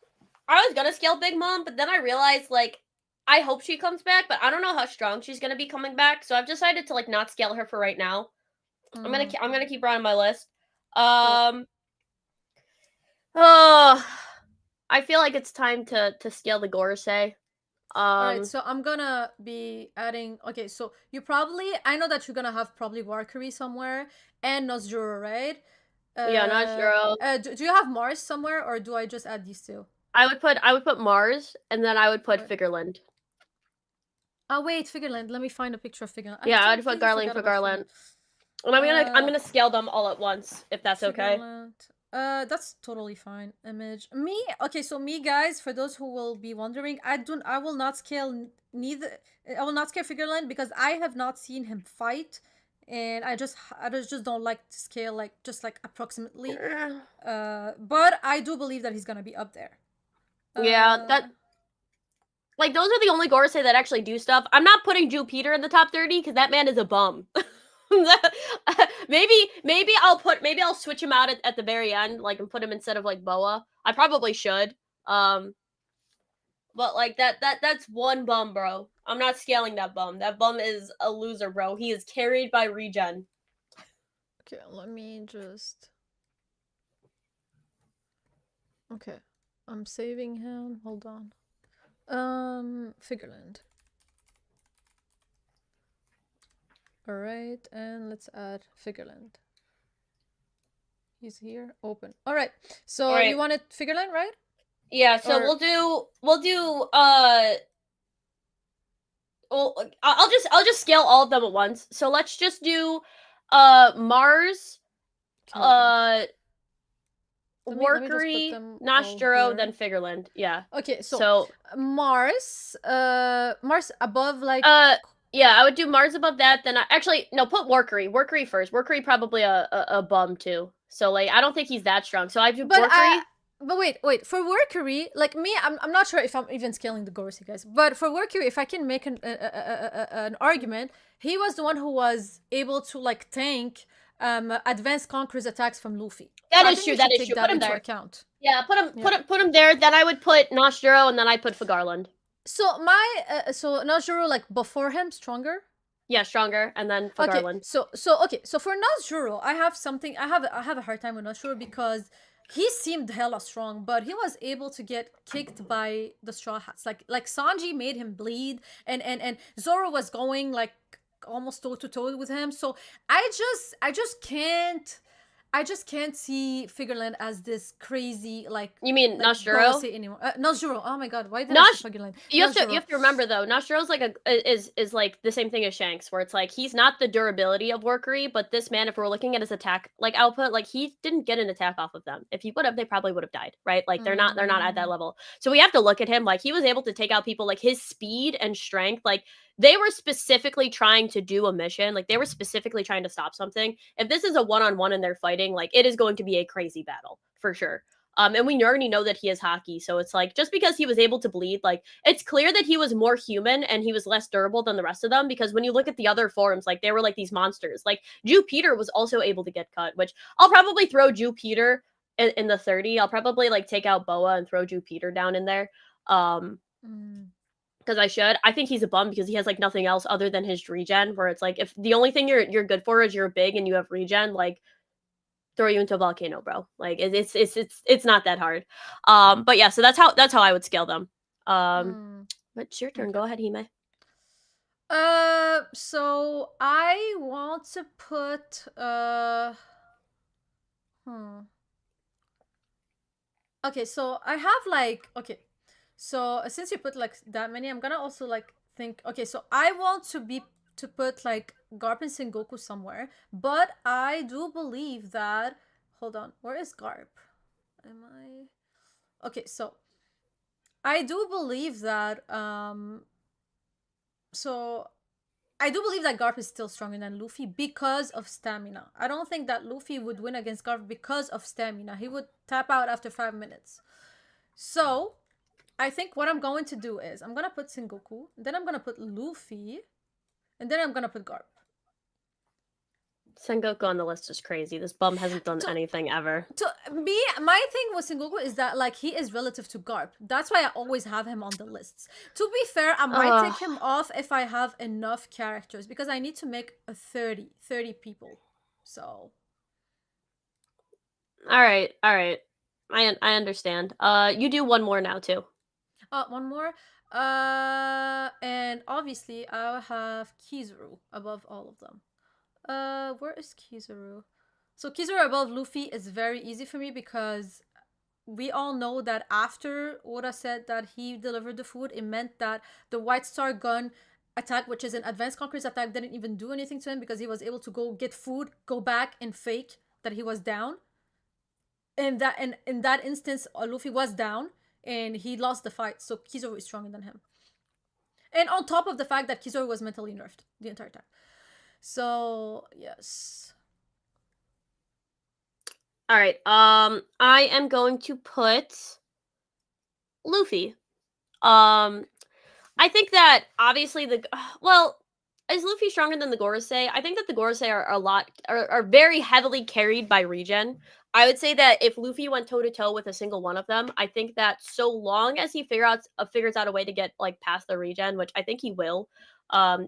I was gonna scale Big Mom, but then I realized like I hope she comes back, but I don't know how strong she's gonna be coming back, so I've decided to like not scale her for right now. I'm gonna keep her on my list. I feel like it's time to scale the Gorosei. Alright, so I'm gonna be adding. Okay, so you probably, I know that you're gonna have probably Warkari somewhere and Nozjuro, right? Yeah, Nozjuro. Do you have Mars somewhere, or do I just add these two? I would put Mars, and then I would put Figureland. Oh wait, Figureland. Let me find a picture of Figureland. Yeah, I'd put Garling for Garland. And I'm gonna scale them all at once, if that's okay. That's totally fine. Image me. Okay, so me, guys, for those who will be wondering, I will not scale neither. I will not scale Figureland because I have not seen him fight, and I just don't like to scale like just like approximately. But I do believe that he's gonna be up there. Yeah, Like, those are the only Gorosei that actually do stuff. I'm not putting Jupiter in the top 30 because that man is a bum. maybe I'll switch him out at the very end, like, and put him instead of like Boa. I probably should. Um, but like that's one bum, bro. I'm not scaling that bum. That bum is a loser, bro. He is carried by regen. Okay, let me just. Okay, I'm saving him. Hold on. Figureland. Alright, and let's add Figureland. He's here. Open. Alright. So All right. you wanted Figureland, right? Yeah, so Or- we'll do well, I'll just scale all of them at once. So let's just do Mars, Okay, hold on. Let me just put Workery, them Noshjuro, all then here. Figureland. Yeah. Okay, so So Mars above like yeah, I would do Mars above that. Then actually no, put Workery. Workery first. Workery probably a bum too. So like I don't think he's that strong. So I do Workery. But wait. For Workery, like me, I'm not sure if I'm even scaling the Gorosei, guys. But for Workery, if I can make an argument, he was the one who was able to like tank advanced Conqueror's attacks from Luffy. That So is true. That is true. Put him there. Account. Yeah, put him there. Then I would put Noshjuro, and then I put Fagarland. So my so Najuro like before him stronger. Yeah, stronger, and then Fagarland. Okay, so for Nazjuro, I have something. I have a hard time with Nazjuro because he seemed hella strong, but he was able to get kicked by the Straw Hats. Like Sanji made him bleed, and Zoro was going like almost toe to toe with him. So I just can't. I just can't see Figureland as this crazy like. You mean like, Noshjuro? Gorosei anymore. Noshjuro. Oh my god, why did I say Figureland? You have to remember though, Noshiro's like is like the same thing as Shanks, where it's like he's not the durability of Workery, but this man, if we're looking at his attack like output, like he didn't get an attack off of them. If he would have, they probably would have died, right? Like they're not at that level. So we have to look at him like he was able to take out people like his speed and strength, like they were specifically trying to do a mission, like they were specifically trying to stop something. If this is a one-on-one and they're fighting, like it is going to be a crazy battle for sure. And we already know that he is hockey, so it's like just because he was able to bleed, like it's clear that he was more human and he was less durable than the rest of them. Because when you look at the other forms, like they were like these monsters. Like Jupiter was also able to get cut, which I'll probably throw Jupiter in the 30. I'll probably like take out Boa and throw Jupiter down in there. Because I think he's a bum because he has like nothing else other than his regen. Where it's like if the only thing you're good for is you're big and you have regen, like throw you into a volcano, bro. Like it's not that hard. But yeah, so that's how I would scale them. But it's your turn. Okay. Go ahead, Hime. So I want to put Okay, so I have like so since you put like that many, I'm gonna also like think. Okay, so I want to put like Garp and Sengoku somewhere, but I do believe that. Hold on, where is Garp? Am I? Okay, so I do believe that. So I do believe that Garp is still stronger than Luffy because of stamina. I don't think that Luffy would win against Garp because of stamina. He would tap out after 5 minutes. So I think what I'm going to do is I'm gonna put Sengoku, then I'm gonna put Luffy, and then I'm gonna put Garp. Sengoku on the list is crazy. This bum hasn't done anything ever. To me, my thing with Sengoku is that like he is relative to Garp. That's why I always have him on the lists. To be fair, I might take him off if I have enough characters because I need to make a 30 people. So All right. I understand. You do one more now too. One more. And obviously I'll have Kizaru above all of them. Where is Kizaru? So Kizaru above Luffy is very easy for me because we all know that after Oda said that he delivered the food, it meant that the White Star Gun attack, which is an advanced conqueror's attack, didn't even do anything to him because he was able to go get food, go back and fake that he was down. In that instance, Luffy was down and he lost the fight. So Kizaru is stronger than him. And on top of the fact that Kizaru was mentally nerfed the entire time. So yes. All right. I am going to put Luffy. I think that obviously well, is Luffy stronger than the Gorosei? I think that the Gorosei are are very heavily carried by regen. I would say that if Luffy went toe to toe with a single one of them, I think that so long as he figures out a way to get like past the regen, which I think he will,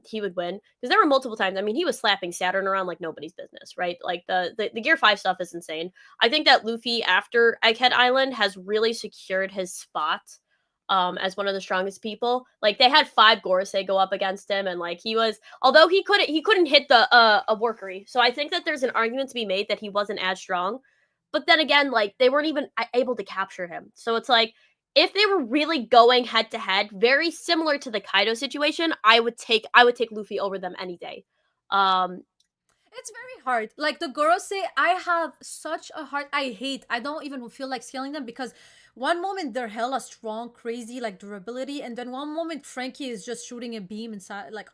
he would win. Because there were multiple times. I mean, he was slapping Saturn around like nobody's business, right? Like the Gear 5 stuff is insane. I think that Luffy after Egghead Island has really secured his spot as one of the strongest people. Like they had 5 Gorosei go up against him, and like he was, although he couldn't hit the a workery. So I think that there's an argument to be made that he wasn't as strong. But then again, like they weren't even able to capture him. So it's like if they were really going head to head, very similar to the Kaido situation, I would take Luffy over them any day. Um It's very hard. Like the Gorosei, I have such a hard. I don't even feel like scaling them because one moment they're hella strong, crazy, like durability, and then one moment Frankie is just shooting a beam inside, like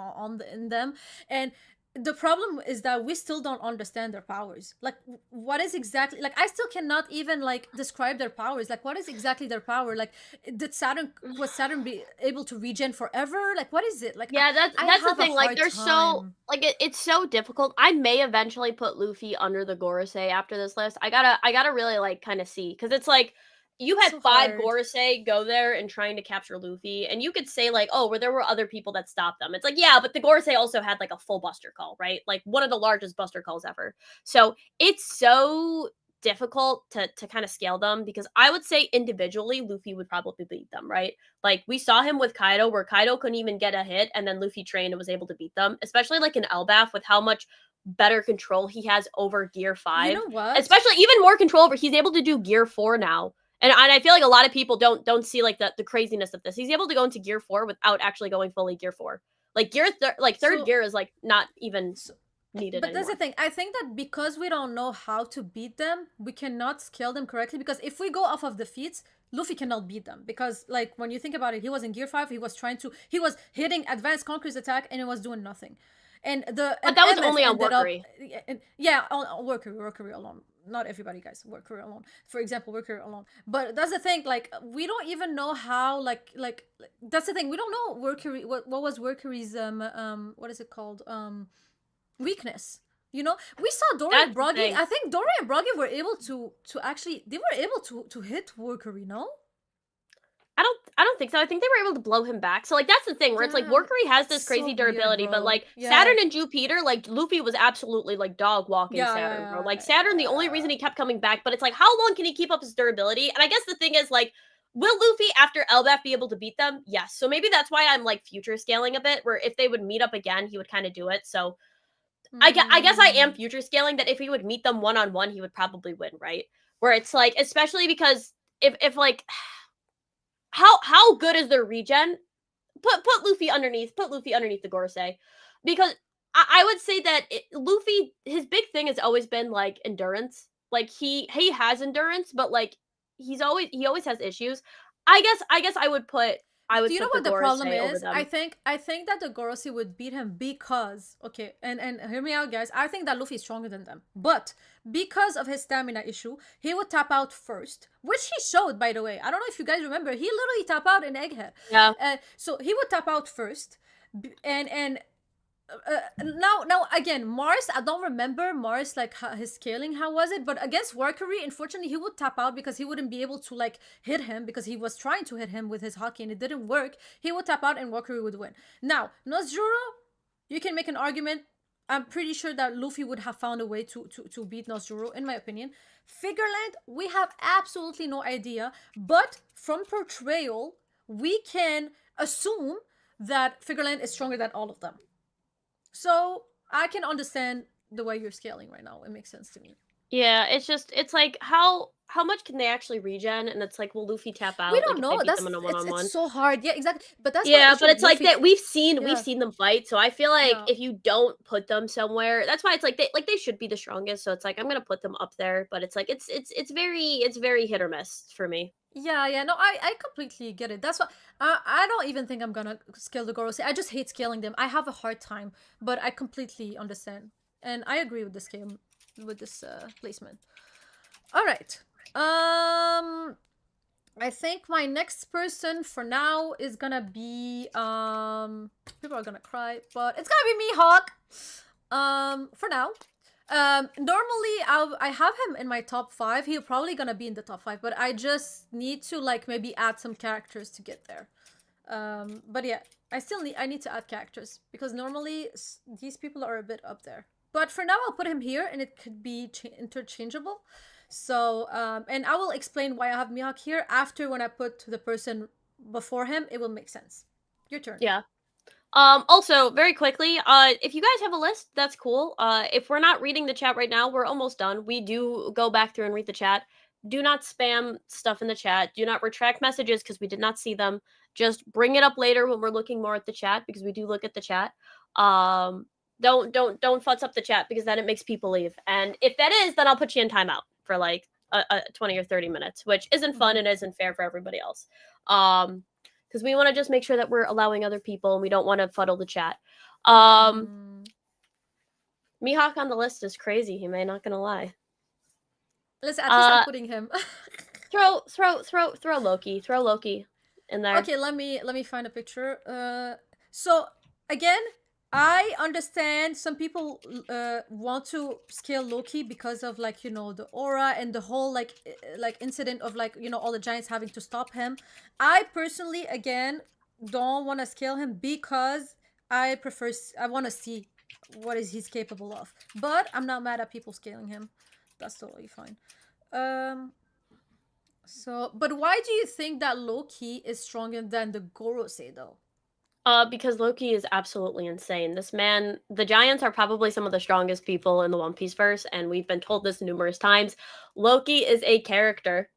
in them, and the problem is that we still don't understand their powers. Like, what is exactly like? I still cannot even like describe their powers. Like, what is exactly their power? Like, did Saturn was Saturn be able to regen forever? Like, what is it? Like, Yeah, I that's the have a thing. Like, hard they're so time. like it's so difficult. I may eventually put Luffy under the Gorosei after this list. I gotta really like kind of see because it's like you It's had so 5 hard. Gorosei go there and trying to capture Luffy, and you could say like, oh, well, there were other people that stopped them. It's like, yeah, but the Gorosei also had like a full Buster Call, right? Like one of the largest Buster Calls ever. So it's so difficult to kind of scale them because I would say individually Luffy would probably beat them, right? Like we saw him with Kaido, where Kaido couldn't even get a hit, and then Luffy trained and was able to beat them. Especially like in Elbaf, with how much better control he has over Gear You 5. know what? Especially even more control over. He's able to do Gear 4 now, and I feel like a lot of people don't see like the craziness of this. He's able to go into Gear 4 without actually going fully Gear 4. Like like third So, gear is like not even so needed but that's the anymore. thing. I think that because we don't know how to beat them, we cannot scale them correctly. Because if we go off of the feats, Luffy cannot beat them. Because like when you think about it, he was in Gear 5. He was hitting Advanced Conqueror's attack, and it was doing nothing. But And that was MF only on ended up, Workery. yeah, on worker alone. Not everybody, guys, work career alone. For example, work career alone. But that's the thing. Like we don't even know how. That's the thing. We don't know workery. What was workery's what is it called weakness? We saw Dory and That's the Broggy. thing. I think Dory and Broggy were able to actually they were able to hit workery. No. I don't think so. I think they were able to blow him back. So like that's the thing where it's like Yeah, Workery has it's this so crazy weird, durability, but bro. like Yeah. Saturn and Jupiter, like Luffy was absolutely like dog walking Yeah, Saturn, bro. yeah, Like Saturn, the only yeah. reason he kept coming back, but it's like how long can he keep up his durability? And I guess the thing is like, will Luffy after Elbaf be able to beat them? Yes. So maybe that's why I'm like future scaling a bit, where if they would meet up again, he would kind of do it. So I guess I am Hmm. future scaling that if he would meet them one on one, he would probably win, right? Where it's like, especially because if like how good is their regen? Put Luffy underneath. Put Luffy underneath the Gorosei, because I would say that Luffy, his big thing has always been like endurance. Like he has endurance, but like he always has issues. I guess I Do would you know put the what the problem Gorosei over is? I them. think I think that the Gorosei would beat him because okay, and hear me out, guys. I think that Luffy is stronger than them, but because of his stamina issue, he would tap out first, which he showed, by the way. I don't know if you guys remember. He literally tap out in Egghead. Yeah, So he would tap out first, and now again, Mars, I don't remember Mars like his scaling, how was it? But against Workery, unfortunately, he would tap out because he wouldn't be able to like hit him because he was trying to hit him with his hockey and it didn't work. He would tap out and Workery would win. Now Nosjuro, you can make an argument. I'm pretty sure that Luffy would have found a way to beat Nosjuro, in my opinion. Figureland, we have absolutely no idea, but from portrayal, we can assume that Figureland is stronger than all of them. So I can understand the way you're scaling right now. It makes sense to me. yeah. It's like how much can they actually regen? And it's like, will Luffy tap We out? Like don't if they know. beat them That's in a one on it's one. so hard. Yeah, exactly. But that's my Yeah, issue but with it's like Luffy. that we've Yeah, seen them fight, so I feel like yeah. if you don't put them somewhere, that's why it's like they should be the strongest. So it's like I'm gonna put them up there, but it's like it's very hit or miss for me. Yeah, yeah, no, I completely get it. That's why I don't even think I'm gonna scale the Gorosei. I just hate scaling them. I have a hard time, but I completely understand, and I agree with this game, with this placement. All right. I think my next person for now is gonna be people are gonna cry, but it's gonna be Mihawk. For now. Normally I have him in my top 5. He'll probably gonna be in the top 5, but I just need to like maybe add some characters to get there. But yeah, I need to add characters because normally these people are a bit up there. But for now, I'll put him here, and it could be interchangeable. So, and I will explain why I have Mihawk here after when I put the person before him. It will make sense. Your turn. Yeah. Also, very quickly, if you guys have a list, that's cool. If we're not reading the chat right now, we're almost done. We do go back through and read the chat. Do not spam stuff in the chat. Do not retract messages because we did not see them. Just bring it up later when we're looking more at the chat because we do look at the chat. Don't futz up the chat because then it makes people leave. And if that is, then I'll put you in timeout for like a 20 or 30 minutes, which isn't fun and isn't fair for everybody else. Because we want to just make sure that we're allowing other people and we don't want to fuddle the chat. Mihawk on the list is crazy. He may not gonna lie. Listen, at least I'm putting him. throw Loki. Throw Loki in there. Okay, let me find a picture. So again, I understand some people want to scale Loki because of like the aura and the whole like incident of like all the giants having to stop him. I personally again don't want to scale him because I want to see what is he's capable of. But I'm not mad at people scaling him. That's totally fine. So, but why do you think that Loki is stronger than the Gorosei though? Because Loki is absolutely insane. This man, the Giants are probably some of the strongest people in the One Piece verse, and we've been told this numerous times. Loki is a character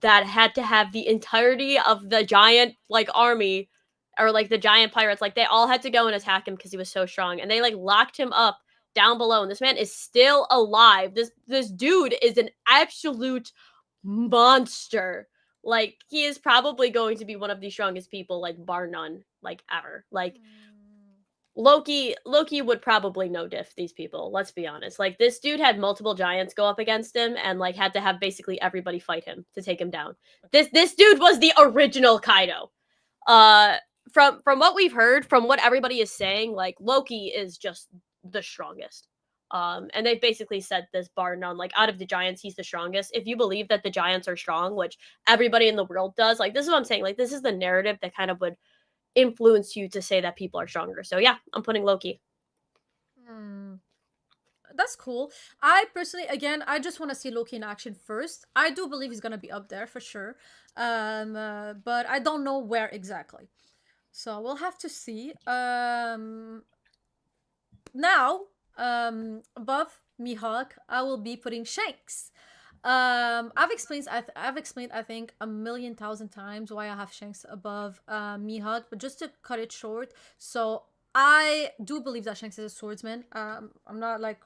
that had to have the entirety of the giant like army or like the giant pirates, like they all had to go and attack him because he was so strong, and they like locked him up down below, and this man is still alive. This dude is an absolute monster. Like he is probably going to be one of the strongest people, like bar none, like ever. Like Loki would probably no diff these people. Let's be honest. Like this dude had multiple giants go up against him and like had to have basically everybody fight him to take him down. This dude was the original Kaido. From what we've heard, from what everybody is saying, like Loki is just the strongest. And they've basically said this bar none, like out of the giants, he's the strongest. If you believe that the giants are strong, which everybody in the world does, like this is what I'm saying. Like this is the narrative that kind of would influence you to say that people are stronger. So yeah, I'm putting Loki. That's cool. I personally, again, I just want to see Loki in action first. I do believe he's gonna be up there for sure, but I don't know where exactly. So we'll have to see. Now, above Mihawk, I will be putting Shanks. I've explained I think a million thousand times why I have Shanks above Mihawk, but just to cut it short, so I do believe that Shanks is a swordsman. I'm not like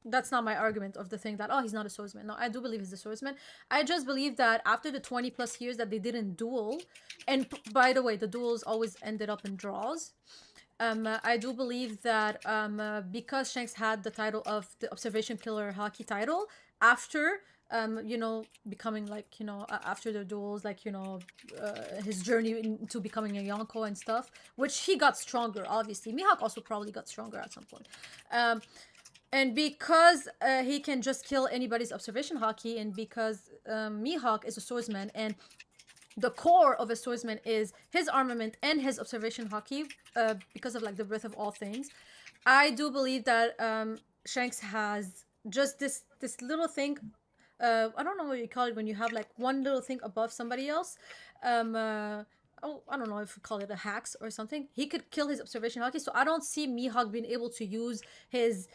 that's not my argument of the thing that he's not a swordsman. No, I do believe he's a swordsman. I just believe that after the 20 plus years that they didn't duel, and by the way, the duels always ended up in draws. I do believe that because Shanks had the title of the Observation Killer Hockey title after becoming like after the duels, like his journey into becoming a Yonko and stuff, which he got stronger. Obviously, Mihawk also probably got stronger at some point. And because he can just kill anybody's observation hockey, and because Mihawk is a swordsman, and the core of a swordsman is his armament and his observation hockey, because of like the breath of all things, I do believe that Shanks has just this little thing. I don't know what you call it when you have like one little thing above somebody else. I don't know if we call it a hacks or something. He could kill his observation hockey, so I don't see Mihawk being able to use his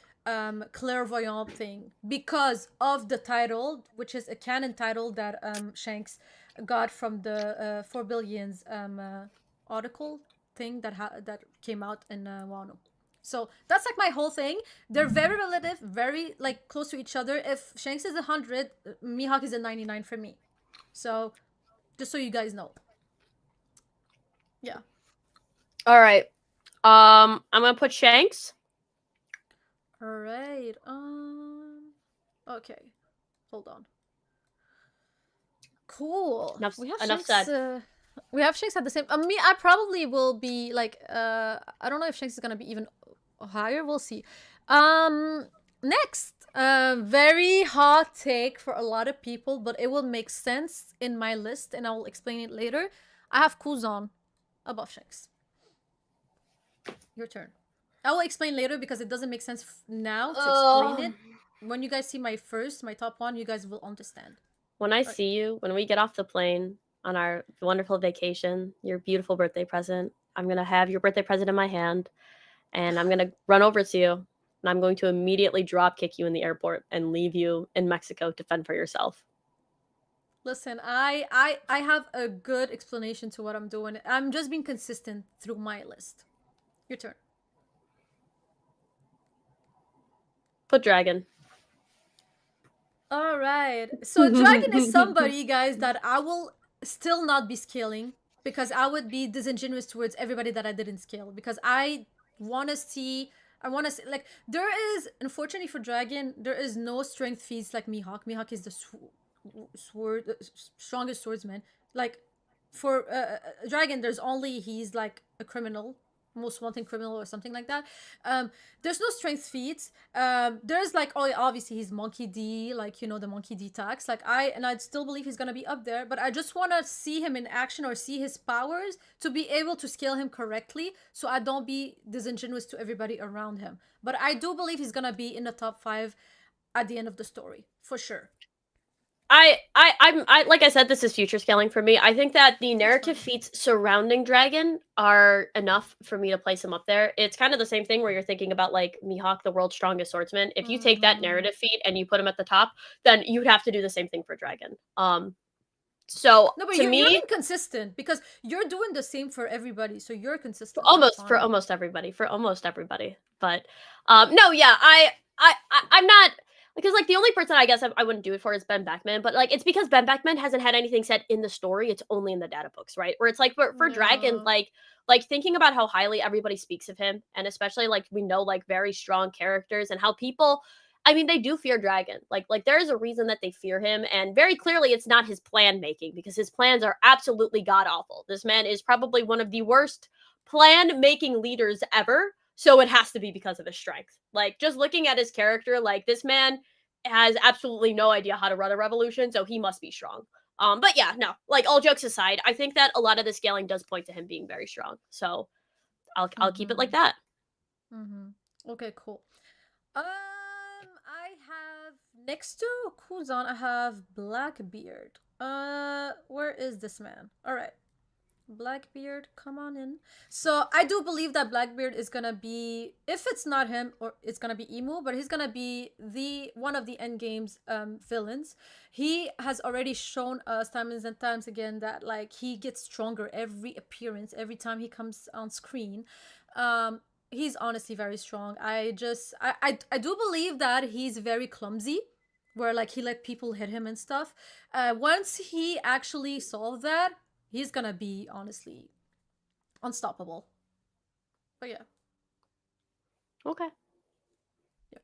clairvoyant thing because of the title, which is a canon title that Shanks got from the 4 Billions article thing that came out in Wano. So that's like my whole thing. They're very relative, very like close to each other. If Shanks is 100, Mihawk is a 99 for me. So just so you guys know. Yeah. All right. I'm gonna put Shanks. All right. Okay. Hold on. Cool. Enough, We have enough Shanks. said. We have Shanks at the same. Me, I probably will be like. I don't know if Shanks is gonna be even higher. We'll see. Next, very hot take for a lot of people, but it will make sense in my list, and I will explain it later. I have Kuzan above Shanks. Your turn. I will explain later because it doesn't make sense now to explain it. When you guys see my top one, you guys will understand. When I see you, when we get off the plane on our wonderful vacation, your beautiful birthday present, I'm going to have your birthday present in my hand, and I'm going to run over to you, and I'm going to immediately drop kick you in the airport and leave you in Mexico to fend for yourself. Listen, I have a good explanation to what I'm doing. I'm just being consistent through my list. Your turn. Put dragon. All right. So dragon is somebody, guys, that I will still not be scaling because I would be disingenuous towards everybody that I didn't scale because I want to see like there is, unfortunately for dragon, there is no strength feats like Mihawk. Mihawk is the strongest swordsman. Like for dragon, there's only he's like a criminal, most wanted criminal or something like that. There's no strength feats. There's like, oh, obviously he's monkey D, like, you know, the monkey D tax. Like I'd still believe he's gonna be up there, but I just want to see him in action or see his powers to be able to scale him correctly, so I don't be disingenuous to everybody around him. But I do believe he's gonna be in the top 5 at the end of the story for sure. I like I said, this is future scaling for me. I think that the narrative feats surrounding Dragon are enough for me to place him up there. It's kind of the same thing where you're thinking about like Mihawk, the world's strongest swordsman. If you take that narrative feat and you put him at the top, then you would have to do the same thing for Dragon. So no, but to me, you're being consistent because you're doing the same for everybody, so you're consistent. For almost everybody. But no, yeah, I'm not. Because, like, the only person I guess I wouldn't do it for is Ben Beckman. But, like, it's because Ben Beckman hasn't had anything said in the story. It's only in the data books, right? Where it's like, for Dragon, like, thinking about how highly everybody speaks of him. And especially, like, we know, like, very strong characters. And how people, I mean, they do fear Dragon. Like there is a reason that they fear him. And very clearly, it's not his plan making. Because his plans are absolutely god-awful. This man is probably one of the worst plan-making leaders ever. So it has to be because of his strength. Like, just looking at his character, like, this man has absolutely no idea how to run a revolution, so he must be strong. But yeah, no, like, all jokes aside, I think that a lot of the scaling does point to him being very strong. So I'll keep it like that. Okay, cool. I have next to Kuzan, I have Blackbeard. Where is this man? All right. Blackbeard, come on in. So I do believe that Blackbeard is gonna be, if it's not him, or it's gonna be Emu, but he's gonna be the one of the end game's villains. He has already shown us times and times again that like he gets stronger every appearance, every time he comes on screen. He's honestly very strong. I do believe that he's very clumsy, where like he let people hit him and stuff. Once he actually solved that, he's gonna be honestly unstoppable. But yeah. Okay. Yeah.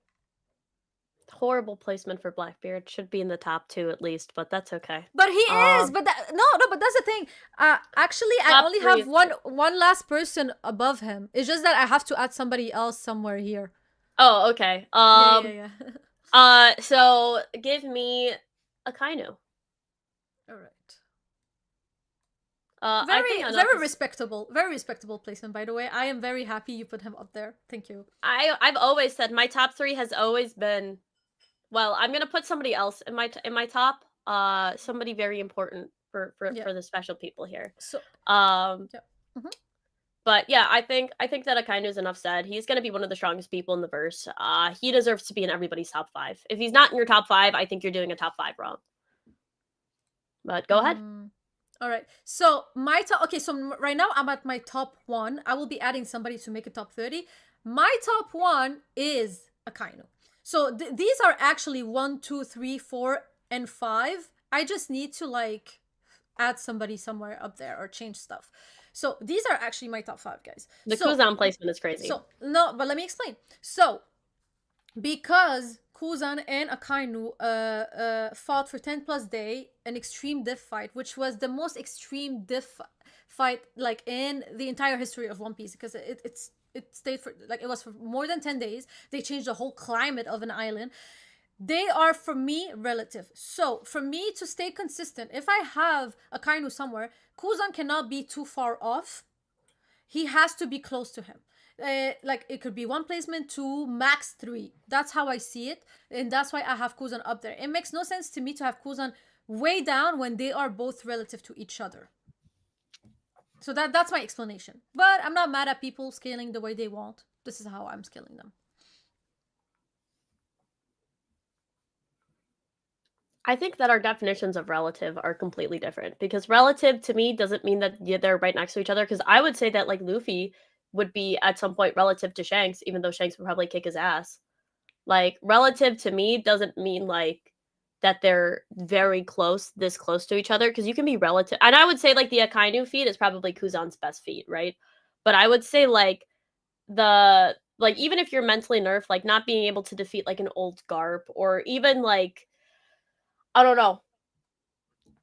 Horrible placement for Blackbeard. Should be in the top 2 at least, but that's okay. But he is. But but that's the thing. Actually, I only have one last person above him. It's just that I have to add somebody else somewhere here. Oh, okay. Yeah. So give me Akainu. All right. Very respectable placement, by the way. I am very happy you put him up there. Thank you. I've always said my top 3 has always been, well, I'm gonna put somebody else in my top. Somebody very important for the special people here. So But yeah, I think that Akainu is enough said. He's gonna be one of the strongest people in the verse. He deserves to be in everybody's top 5. If he's not in your top 5, I think you're doing a top 5 wrong. But go ahead. All right. So my top. Okay. So right now I'm at my top 1. I will be adding somebody to make a top 30. My top 1 is Akainu. So these are actually 1, 2, 3, 4, and 5. I just need to like add somebody somewhere up there or change stuff. So these are actually my top 5, guys. The Kuzan placement is crazy. So no, but let me explain. So because Kuzan and Akainu fought for 10 plus day an extreme diff fight, which was the most extreme diff fight like in the entire history of One Piece, because it stayed for like it was for more than 10 days. They changed the whole climate of an island. They are for me relative. So for me to stay consistent, if I have Akainu somewhere, Kuzan cannot be too far off. He has to be close to him. Like it could be one placement, two, max three. That's how I see it, and that's why I have Kuzan up there. It makes no sense to me to have Kuzan way down when they are both relative to each other. So that's my explanation. But I'm not mad at people scaling the way they want. This is how I'm scaling them. I think that our definitions of relative are completely different, because relative to me doesn't mean that they're right next to each other. Because I would say that like Luffy would be at some point relative to Shanks, even though Shanks would probably kick his ass. Like relative to me doesn't mean like that they're very close, this close to each other, because you can be relative. And I would say like the Akainu feat is probably Kuzan's best feat, right? But I would say like even if you're mentally nerfed, like not being able to defeat like an old Garp, or even like I don't know.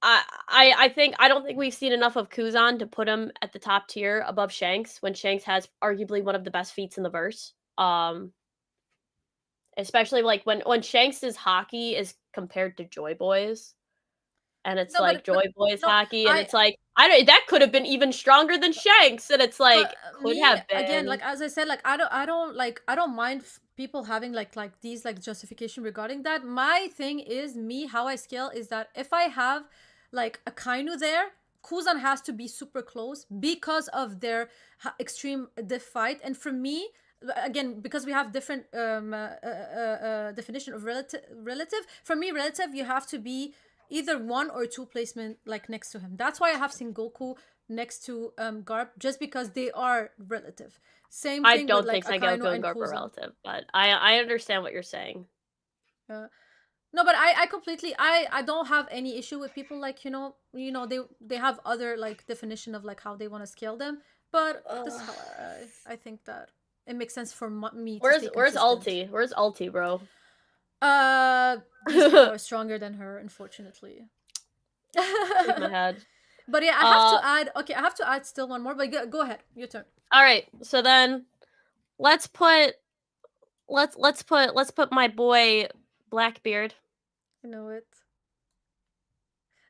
I don't think we've seen enough of Kuzan to put him at the top tier above Shanks, when Shanks has arguably one of the best feats in the verse. Especially like when Shanks' hockey is compared to Joy Boy's, and it's No, like Joy Boy's no, hockey, and it's like that could have been even stronger than Shanks, and it's like could me, have been again, like as I said, like I don't mind people having like these like justification regarding that. My thing is, me, how I scale is that if I have like Akainu there, Kuzan has to be super close because of their extreme diff fight. And for me, again, because we have different definition of relative, for me relative, you have to be either one or two placement like next to him. That's why I have Sengoku next to Garp, just because they are relative. Same thing I don't with like think Akainu Sengoku and and Garp are Kuzan. relative, but I understand what you're saying. No, but I completely I don't have any issue with people like they have other like definition of like how they want to scale them, but this is how I think that it makes sense for me to stay Where's consistent. Alti? Where's Alti, bro? These people are stronger than her, unfortunately. Shake my head. But yeah, I have to add. Okay, I have to add still one more. But go ahead, your turn. All right, so then let's put my boy Blackbeard. I know it.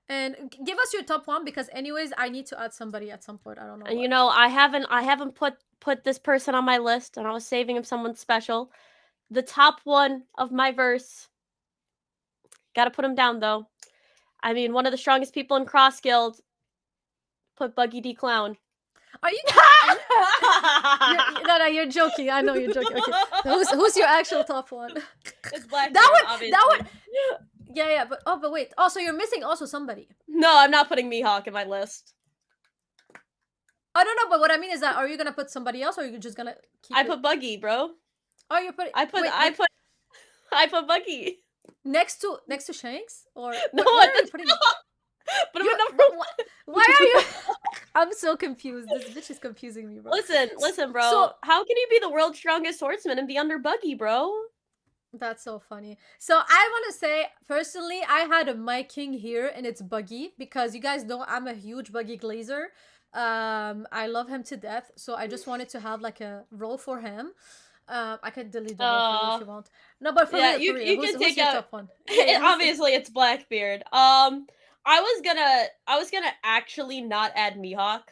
And give us your top one, because anyways, I need to add somebody at some point. I don't know. And I haven't put this person on my list, and I was saving him someone special. The top one of my verse. Gotta put him down though. I mean, one of the strongest people in Cross Guild. Put Buggy D Clown. Are you? No, you're joking. I know you're joking. Okay, who's your actual top one? It's Blackbeard. That one. Yeah, but wait. Also, you're missing also somebody. No, I'm not putting Mihawk in my list. I don't know, but what I mean is that, are you gonna put somebody else, or are you just gonna keep I put Buggy, bro. Oh, you're putting. I put Buggy next to Shanks, or no? Where are you putting? But number one. Why are you? I'm so confused. This bitch is confusing me, bro. Listen, bro. So, how can you be the world's strongest swordsman and be under Buggy, bro? That's so funny. So I want to say, personally, I had my king here, and it's Buggy, because you guys know I'm a huge Buggy glazer. I love him to death, so I just wanted to have like a role for him. I could delete the role for you if you want. No, but for real, you can take your top one? Obviously, it's Blackbeard. I was gonna actually not add Mihawk.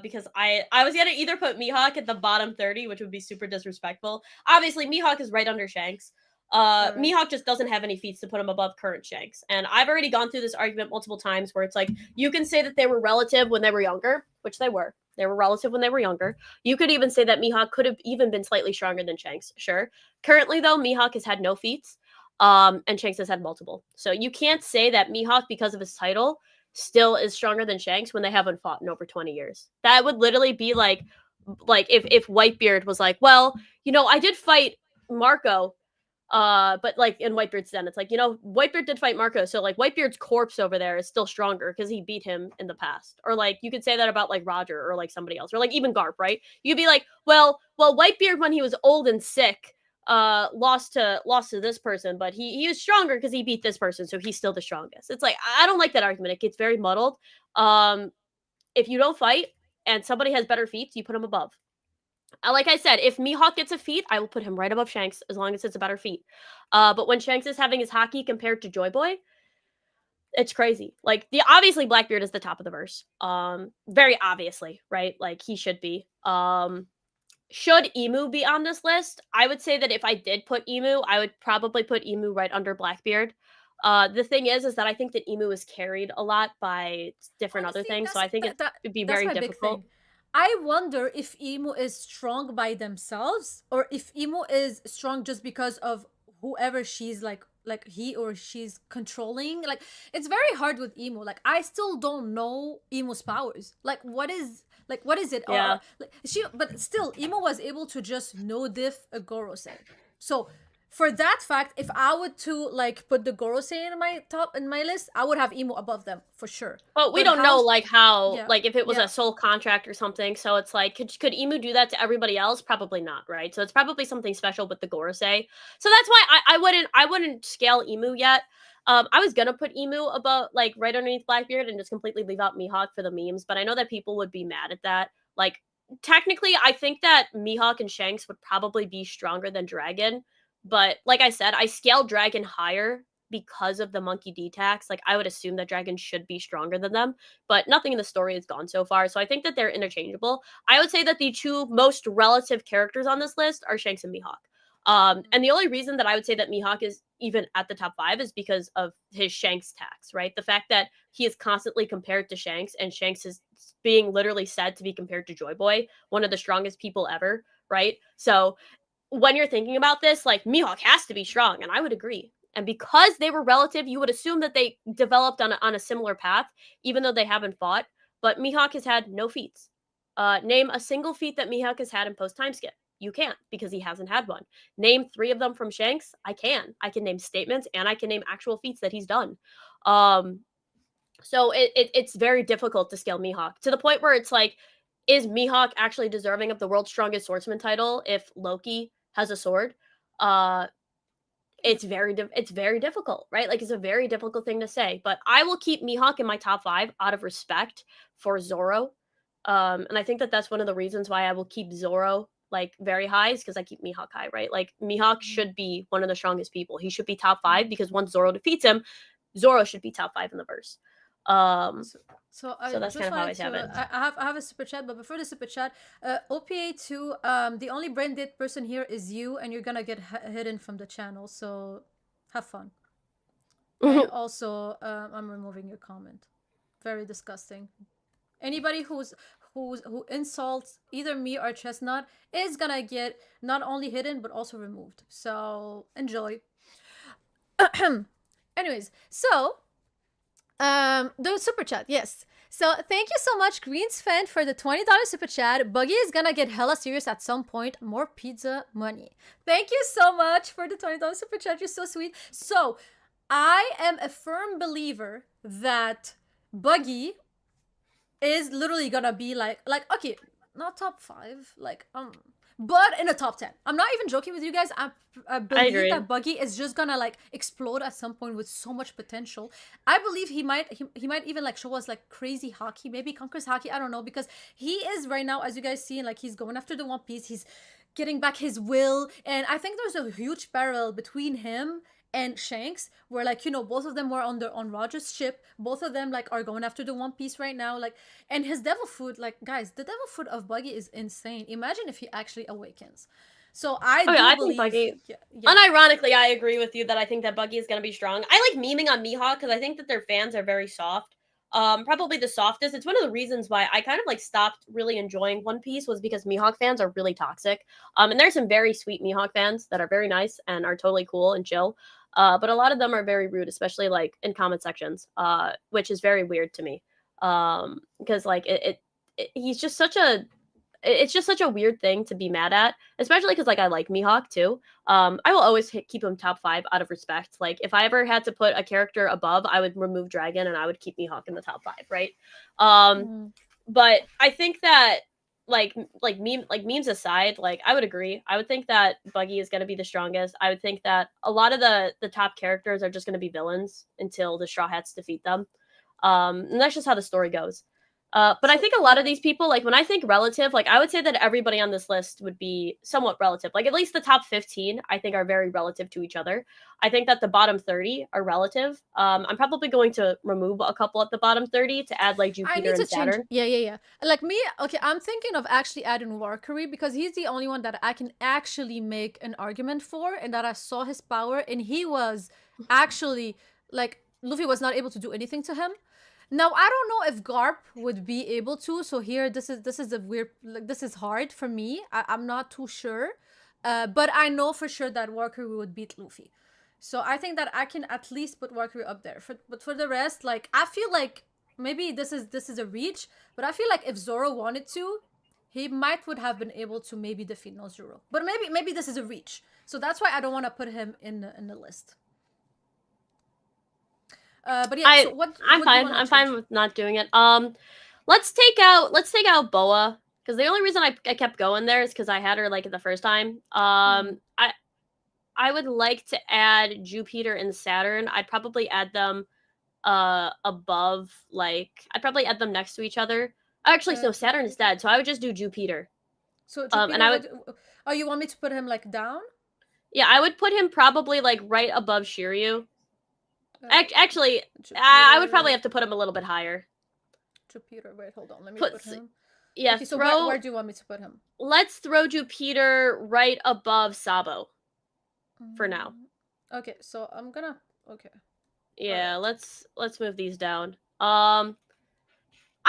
Because I was gonna either put Mihawk at the bottom 30, which would be super disrespectful. Obviously, Mihawk is right under Shanks. Right. Mihawk just doesn't have any feats to put him above current Shanks. And I've already gone through this argument multiple times, where it's like, you can say that they were relative when they were younger, which they were. They were relative when they were younger. You could even say that Mihawk could have even been slightly stronger than Shanks. Sure. Currently, though, Mihawk has had no feats. And Shanks has had multiple. So you can't say that Mihawk, because of his title, still is stronger than Shanks when they haven't fought in over 20 years. That would literally be like if Whitebeard was like, well, I did fight Marco, but like in Whitebeard's den, it's like, Whitebeard did fight Marco, so like Whitebeard's corpse over there is still stronger because he beat him in the past. Or like you could say that about like Roger or like somebody else, or like even Garp, right? You'd be like, well, Whitebeard, when he was old and sick, lost to this person, but he was stronger because he beat this person, so he's still the strongest. It's like, I don't like that argument. It gets very muddled. If you don't fight and somebody has better feats, you put them above. Like I said, if Mihawk gets a feat, I will put him right above Shanks as long as it's a better feat. But when Shanks is having his hockey compared to Joy Boy, it's crazy. Like, obviously Blackbeard is the top of the verse. Very obviously, right? Like, he should be. Should Emu be on this list? I would say that if I did put Emu, I would probably put Emu right under Blackbeard. The thing is that I think that Emu is carried a lot by different Honestly, other things, so I think it'd be very difficult. I wonder if Emu is strong by themselves or if Emu is strong just because of whoever she's like he or she's controlling. Like, it's very hard with Emu. Like, I still don't know Emu's powers. Like, what is it? Yeah. Like, but still, Emu was able to just no diff a Gorosei. So for that fact, if I were to like put the Gorosei in my list, I would have Emu above them for sure. But we don't know like how, Yeah. like if it was Yeah. a sole contract or something. So it's like, could Emu do that to everybody else? Probably not, right? So it's probably something special with the Gorosei. So that's why I wouldn't scale Emu yet. I was gonna put Emu above, like right underneath Blackbeard, and just completely leave out Mihawk for the memes. But I know that people would be mad at that. Like, technically, I think that Mihawk and Shanks would probably be stronger than Dragon. But like I said, I scaled Dragon higher because of the Monkey D tax. Like, I would assume that Dragon should be stronger than them, but nothing in the story has gone so far. So I think that they're interchangeable. I would say that the two most relative characters on this list are Shanks and Mihawk. And the only reason that I would say that Mihawk is even at the top 5 is because of his Shanks tax, right? The fact that he is constantly compared to Shanks, and Shanks is being literally said to be compared to Joy Boy, one of the strongest people ever, right? So when you're thinking about this, like, Mihawk has to be strong, and I would agree. And because they were relative, you would assume that they developed on a similar path, even though they haven't fought. But Mihawk has had no feats. Name a single feat that Mihawk has had in post time skip. You can't, because he hasn't had one. Name 3 of them from Shanks. I can. I can name statements, and I can name actual feats that he's done. So it's very difficult to scale Mihawk, to the point where it's like, is Mihawk actually deserving of the world's strongest swordsman title if Loki has a sword? It's very difficult, right? Like, it's a very difficult thing to say. But I will keep Mihawk in my top 5 out of respect for Zoro. And I think that that's one of the reasons why I will keep Zoro like very high, is because I keep Mihawk high, right? Like, Mihawk should be one of the strongest people. He should be top 5, because once Zoro defeats him, Zoro should be top 5 in the verse. So that's kind of how I have it. I have a super chat, but before the super chat, OPA2, the only brain dead person here is you, and you're gonna get hidden from the channel. So have fun. And also, I'm removing your comment. Very disgusting. Anybody who insults either me or Chestnut is gonna get not only hidden but also removed. So enjoy. Anyways, so the super chat, yes. So thank you so much, Greens fan, for the $20 super chat. Buggy is gonna get hella serious at some point. More pizza money. Thank you so much for the $20 super chat. You're so sweet. So I am a firm believer that Buggy is literally gonna be like okay, not top 5, like but in the top 10. I'm not even joking with you guys. I believe that Buggy is just gonna like explode at some point with so much potential. I believe he might even like show us like crazy hockey, maybe conquers hockey. I don't know, because he is right now, as you guys see, like, he's going after the One Piece. He's getting back his will, and I think there's a huge parallel between him and Shanks, where, like, you know, both of them were on Roger's ship. Both of them like are going after the One Piece right now. Like, and his devil fruit, like, guys, the devil fruit of Buggy is insane. Imagine if he actually awakens. So I believe, think Buggy. Yeah. Unironically, I agree with you that I think that Buggy is going to be strong. I like memeing on Mihawk because I think that their fans are very soft. Probably the softest. It's one of the reasons why I kind of like stopped really enjoying One Piece, was because Mihawk fans are really toxic. And there's some very sweet Mihawk fans that are very nice and are totally cool and chill. But a lot of them are very rude, especially like in comment sections, which is very weird to me. Because like he's just such a, it's just such a weird thing to be mad at, especially because like I like Mihawk too. I will always keep him top 5 out of respect. Like, if I ever had to put a character above, I would remove Dragon and I would keep Mihawk in the top 5, right? But I think that memes aside, like I would agree. I would think that Buggy is going to be the strongest. I would think that a lot of the top characters are just going to be villains until the Straw Hats defeat them. And that's just how the story goes. But I think a lot of these people, like when I think relative, like I would say that everybody on this list would be somewhat relative. Like at least the top 15, I think are very relative to each other. I think that the bottom 30 are relative. I'm probably going to remove a couple at the bottom 30 to add like I Jupiter need to and Saturn. change. Yeah. Like me, okay, I'm thinking of actually adding Warkery because he's the only one that I can actually make an argument for and that I saw his power and he was actually like Luffy was not able to do anything to him. Now I don't know if Garp would be able to. So here, this is a weird. Like this is hard for me. I'm not too sure, but I know for sure that Warkery would beat Luffy. So I think that I can at least put Warkery up there. But for the rest, like I feel like maybe this is a reach. But I feel like if Zoro wanted to, he might would have been able to maybe defeat No Zoro. But maybe this is a reach. So that's why I don't want to put him in the list. But yeah, so I'm fine. I'm fine with not doing it. Let's take out Boa because the only reason I kept going there is because I had her like the first time. I would like to add Jupiter and Saturn. I'd probably add them above, like I'd probably add them next to each other. Actually, no, Saturn is dead, so I would just do Jupiter. So Jupiter, and I would. Oh, you want me to put him like down? Yeah, I would put him probably like right above Shiryu. Actually, I would probably have to put him a little bit higher. Jupiter, wait, hold on. Let me put him. Yeah, okay, so where do you want me to put him? Let's throw Jupiter right above Sabo for now. Okay, so I'm gonna. Okay. Yeah, let's move these down. I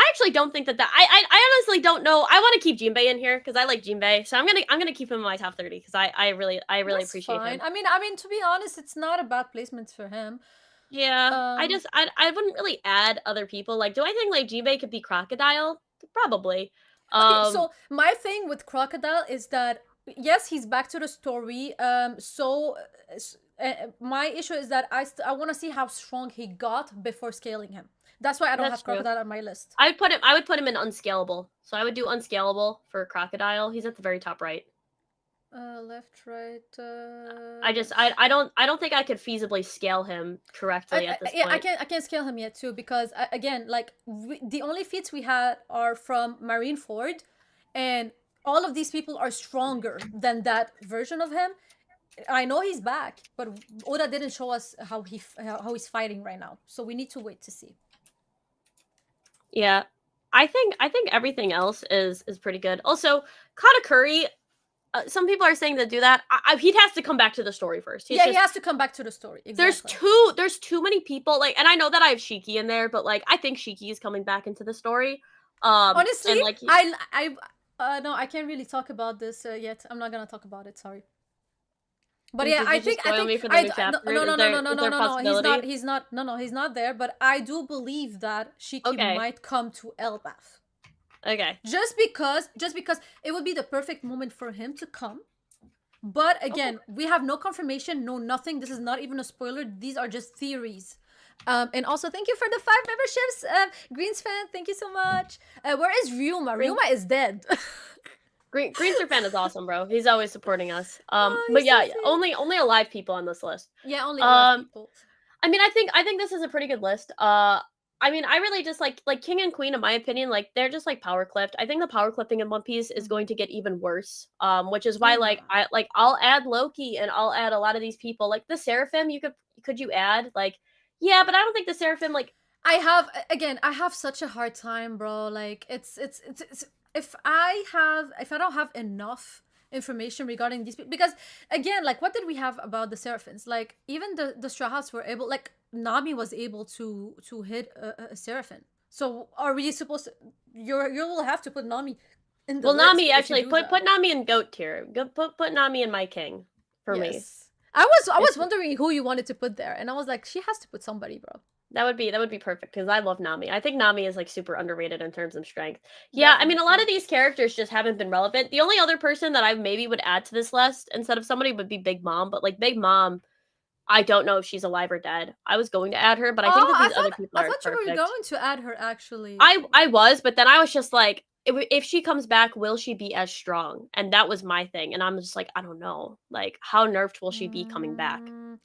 actually don't think that I honestly don't know. I want to keep Jinbe in here because I like Jinbe, so I'm gonna keep him in my top 30 because I really That's appreciate fine. him. I mean, to be honest, it's not a bad placement for him. Yeah, I wouldn't really add other people. Like, do I think like Jinbe could be Crocodile? Probably. Okay, so my thing with Crocodile is that yes, he's back to the story. My issue is that I want to see how strong he got before scaling him. That's why I don't have Crocodile on my list. I would put him in Unscalable. So I would do Unscalable for Crocodile. He's at the very top right. Left, right. I don't think I could feasibly scale him correctly at this point. Yeah, I can't scale him yet too because again, like the only feats we had are from Marineford, and all of these people are stronger than that version of him. I know he's back, but Oda didn't show us how he's fighting right now, so we need to wait to see. Yeah, I think everything else is pretty good. Also, Katakuri. Some people are saying to do that. He has to come back to the story first. He has to come back to the story. Exactly. There's too many people. Like, and I know that I have Shiki in there, but like, I think Shiki is coming back into the story. Honestly, and, like, no, I can't really talk about this yet. I'm not gonna talk about it. Sorry. But yeah, I think no. He's not there. But I do believe that Shiki might come to Elbaf. Okay. Just because it would be the perfect moment for him to come. But again, we have no confirmation, no nothing. This is not even a spoiler. These are just theories. And also, thank you for the 5 memberships. Greens fan, thank you so much. Where is Ryuma? Ryuma is dead. Greenser fan is awesome, bro. He's always supporting us. But yeah, so only alive people on this list. Yeah, only alive people. I mean, I think this is a pretty good list. I mean, I really just like King and Queen, in my opinion, like they're just like power clipped. I think the power clipping in One Piece is going to get even worse. Which is why I'll add Loki and I'll add a lot of these people. Like the Seraphim, could you add? Like, yeah, but I don't think the Seraphim like I have such a hard time, bro. Like it's if I don't have enough information regarding these people, because again, like what did we have about the Seraphims? Like even the Straw Hats were able, like Nami was able to hit a Seraphim. So are we supposed to? You will have to put Nami in the list. Nami actually put Nami in GOAT tier. Put Nami in my king for me. I was wondering who you wanted to put there, and I was like, she has to put somebody, bro. That would be perfect because I love Nami. I think Nami is like super underrated in terms of strength. Yeah, I mean a lot of these characters just haven't been relevant. The only other person that I maybe would add to this list instead of somebody would be Big Mom, but like Big Mom, I don't know if she's alive or dead. I was going to add her, but I think that these other people are perfect. I thought you were going to add her actually. I was, but then I was just like, if she comes back, will she be as strong? And that was my thing. And I'm just like, I don't know. Like, how nerfed will she be coming back? Mm,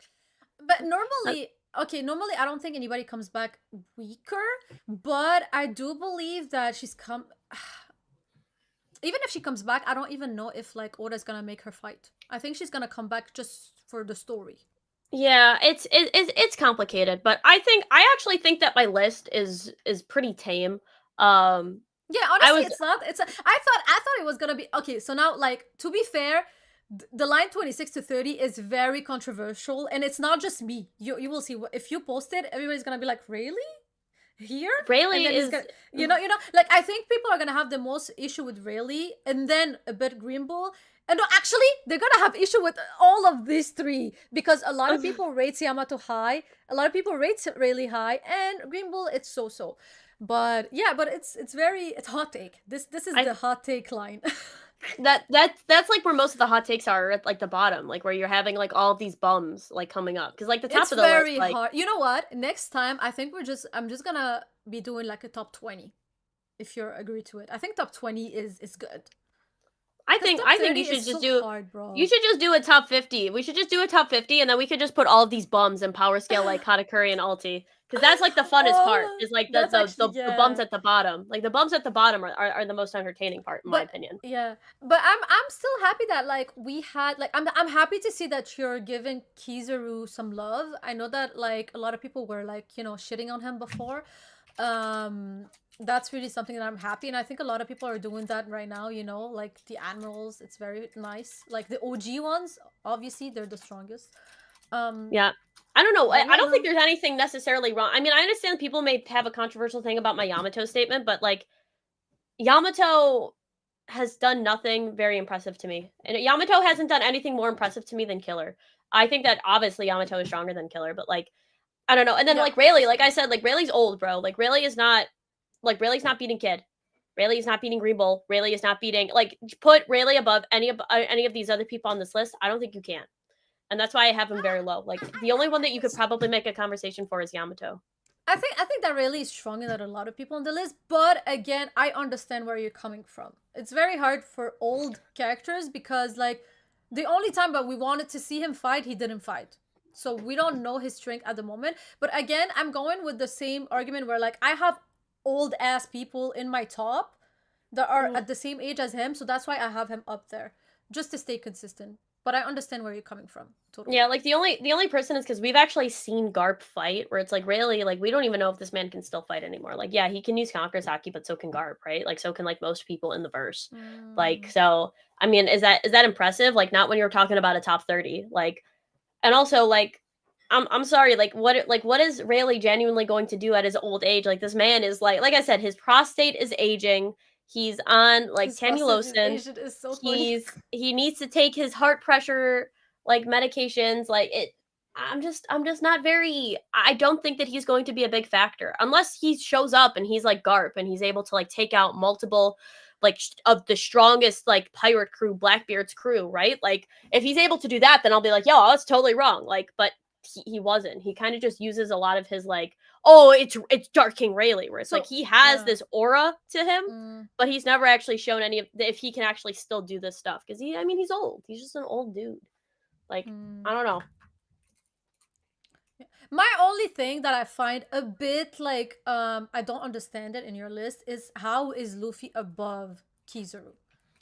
but Uh, normally, okay, normally I don't think anybody comes back weaker, but I do believe that she's come. Even if she comes back, I don't even know if like Oda's gonna make her fight. I think she's gonna come back just for the story. Yeah, it's complicated, but I actually think that my list is pretty tame. Yeah, I honestly, was it's not. I thought it was gonna be okay. So now, like, to be fair, the line 26 to 30 is very controversial, and it's not just me. You will see if you post it, everybody's gonna be like, really? Here? And Rayleigh then it's is gonna, like I think people are gonna have the most issue with Rayleigh, and then a bit Greenbull. And no, actually, they're gonna have issue with all of these three because a lot of people rate Yamato high, a lot of people rate Rayleigh high, and Greenbull it's so. But yeah, but it's hot take. This is I the hot take line. that's like where most of the hot takes are at like the bottom, like where you're having like all of these bums like coming up because like the top It's of the list, very like hard. You know what? Next time, I'm just gonna be doing like a top 20 if you're agree to it. I think top 20 is good. Because top I think 30 is so hard, you bro. should just do a top 50. We should just do a top 50 and then we could just put all of these bums in power scale like Katakuri and Ulti. Because that's like the funnest part, Oh, is like that's actually the bums yeah. at the bottom. Like the bums at the bottom are the most entertaining part, in my But opinion. yeah, but I'm still happy that like we had like I'm happy to see that you're giving Kizaru some love. I know that like a lot of people were like, shitting on him before. Um that's really something that I'm happy, and I think a lot of people are doing that right now, like the Admirals. It's very nice. Like the OG ones, obviously they're the strongest. Um Yeah. I don't know. but I yeah, don't think no. there's anything necessarily wrong. I mean, I understand people may have a controversial thing about my Yamato statement, but like Yamato has done nothing very impressive to me. And Yamato hasn't done anything more impressive to me than Killer. I think that obviously Yamato is stronger than Killer, but like I don't know. And then Yeah, like Rayleigh, like same. I said, like Rayleigh's old, bro. Rayleigh's not beating Kid. Rayleigh is not beating Greenbull. Rayleigh is not beating like put Rayleigh above any of these other people on this list. I don't think you can. And that's why I have him very low. Like the only one that you could probably make a conversation for is Yamato. I think that really is stronger than a lot of people on the list, but again, I understand where you're coming from. It's very hard for old characters because like the only time that we wanted to see him fight, he didn't fight. So we don't know his strength at the moment. But again, I'm going with the same argument where like I have old ass people in my top that are Mm. at the same age as him, so that's why I have him up there. Just to stay consistent. But I understand where you're coming from. Yeah, Totally. like the only person is because we've actually seen Garp fight, where it's like really like we don't even know if this man can still fight anymore. Like, yeah, he can use Conqueror's Haki, but so can Garp, right? Like, so can like most people in the verse. Like, Mm. so I mean, is that impressive? Like, not when you're talking about a top 30. Like, and also like I'm sorry, what is Rayleigh genuinely going to do at his old age? Like this man is like I said, his prostate is aging. He's on like His prosthetic Tannulostin. Asian is so funny. He needs to take his heart pressure like medications. Like it I'm just not very I don't think that he's going to be a big factor unless he shows up and he's like Garp and he's able to like take out multiple like of the strongest like pirate crew, Blackbeard's crew, right? Like if he's able to do that, then I'll be like, yo, that's totally wrong. Like, but he wasn't. He kind of just uses a lot of his like, oh, it's Dark King Rayleigh, where it's like So he has yeah. this aura to him, Mm, but he's never actually shown any of if he can actually still do this stuff because I mean, he's old. He's just an old dude. Like, mm. I don't know. My only thing that I find a bit like I don't understand it in your list is how is Luffy above Kizaru?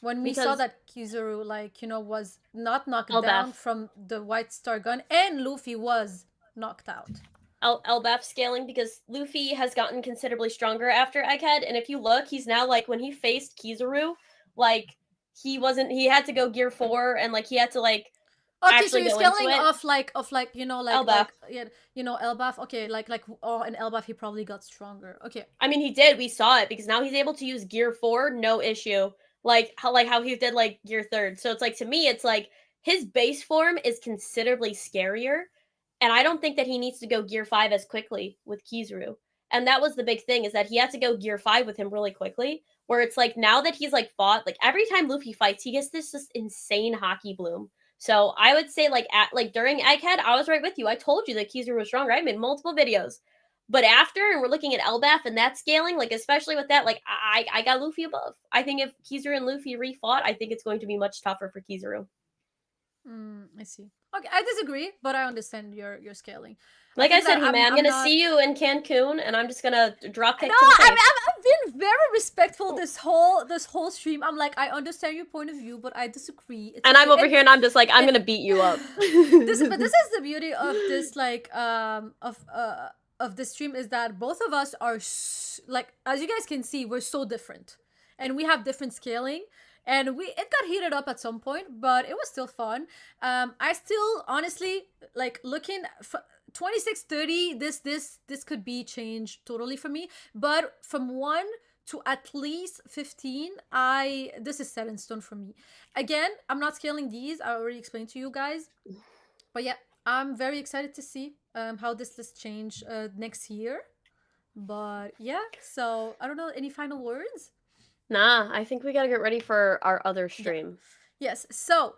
When we saw Because that Kizaru like, was not knocked down Elbaf, from the White Star gun and Luffy was knocked out. Elbaf scaling because Luffy has gotten considerably stronger after Egghead, and if you look, he's now like when he faced Kizaru, like he had to go gear 4 and like he had to like Okay, so actually you're go into scaling it. off like Elbaf. yeah, Elbaf. Okay, like oh, and Elbaf he probably got stronger. Okay. I mean, he did. We saw it because now he's able to use gear 4, no issue. Like how he did like gear 3rd. So it's like to me, it's like his base form is considerably scarier, and I don't think that he needs to go gear 5 as quickly with Kizaru. And that was the big thing is that he had to go gear 5 with him really quickly. Where it's like now that he's like fought, like every time Luffy fights, he gets this just insane hockey bloom. So I would say like at like during Egghead, I was right with you. I told you that Kizaru was stronger. I made multiple videos. But after, and we're looking at Elbaf and that scaling, like especially with that, like I got Luffy above. I think if Kizaru and Luffy refought, I think it's going to be much tougher for Kizaru. I see. Okay, I disagree, but I understand your scaling. Like I said, that Hime, I'm gonna not... see you in Cancun, and I'm just gonna drop kick No, to the face. I've been very respectful this whole stream. I'm like, I understand your point of view, but I disagree. It's and okay. I'm over here, and I'm just like, I'm gonna beat you up. But this is the beauty of this, like, of this stream, is that both of us are like, as you guys can see, we're so different, and we have different scaling. And it got heated up at some point, but it was still fun. I still honestly like looking 26-30. This could be changed totally for me, but from 1 to at least 15, this is set in stone for me. Again, I'm not scaling these. I already explained to you guys, but yeah, I'm very excited to see how this list change next year. But yeah, so I don't know, any final words? Nah, I think we gotta get ready for our other stream. Yeah. Yes. So,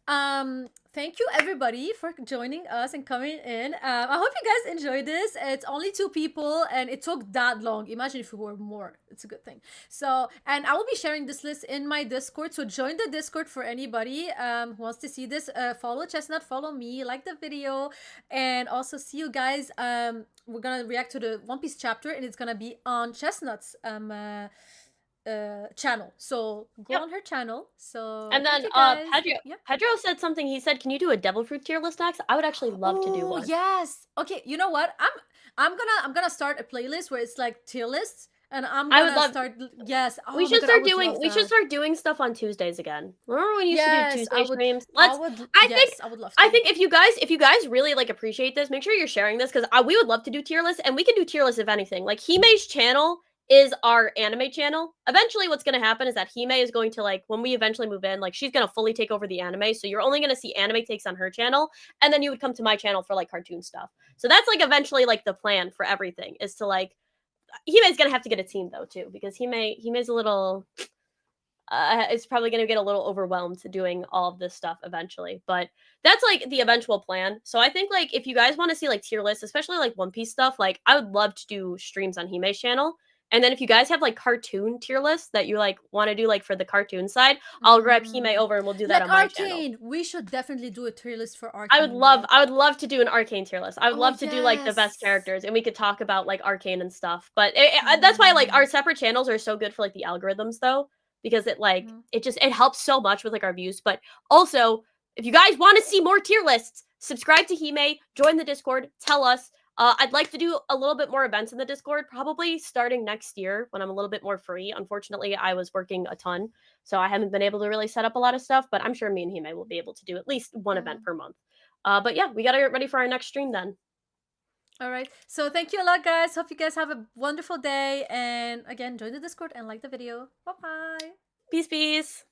thank you everybody for joining us and coming in. I hope you guys enjoyed this. It's only 2 people, and it took that long. Imagine if we were more. It's a good thing. So, and I will be sharing this list in my Discord. So join the Discord for anybody who wants to see this. Follow Chestnut, follow me, like the video, and also see you guys. We're gonna react to the One Piece chapter, and it's gonna be on Chestnut's channel, so go on her channel. So, and then Pedro said something. He said, can you do a devil fruit tier list next? I would actually love to do one. Yes. Okay, you know what, I'm gonna start a playlist where it's like tier lists, and I would love start. Yes. We should start doing stuff on Tuesdays again. Remember when we used to do Tuesday streams? I would love to. I think if you guys really like appreciate this, make sure you're sharing this, because we would love to do tier lists, and we can do tier lists if anything. Like Hime's channel is our anime channel. Eventually what's going to happen is that Hime is going to, like, when we eventually move in, like, she's going to fully take over the anime, so you're only going to see anime takes on her channel, and then you would come to my channel for, like, cartoon stuff. So that's, like, eventually, like, the plan for everything, is to, like, Hime's going to have to get a team, though, too, because Hime's a little, it's probably going to get a little overwhelmed doing all of this stuff eventually, but that's, like, the eventual plan. So I think, like, if you guys want to see, like, tier lists, especially, like, One Piece stuff, like, I would love to do streams on Hime's channel. And then if you guys have like cartoon tier lists that you like want to do like for the cartoon side, I'll grab Hime over and we'll do that on my channel. We should definitely do a tier list for Arcane. I would love to do an Arcane tier list. I would love to do like the best characters, and we could talk about like Arcane and stuff. But that's why like our separate channels are so good for like the algorithms, though, because it like it helps so much with like our views. But also, if you guys want to see more tier lists, subscribe to Hime, join the Discord, tell us. I'd like to do a little bit more events in the Discord, probably starting next year when I'm a little bit more free. Unfortunately, I was working a ton, so I haven't been able to really set up a lot of stuff, but I'm sure me and Hime will be able to do at least one event per month. But yeah, we got to get ready for our next stream then. All right. So thank you a lot, guys. Hope you guys have a wonderful day. And again, join the Discord and like the video. Bye-bye. Peace, peace.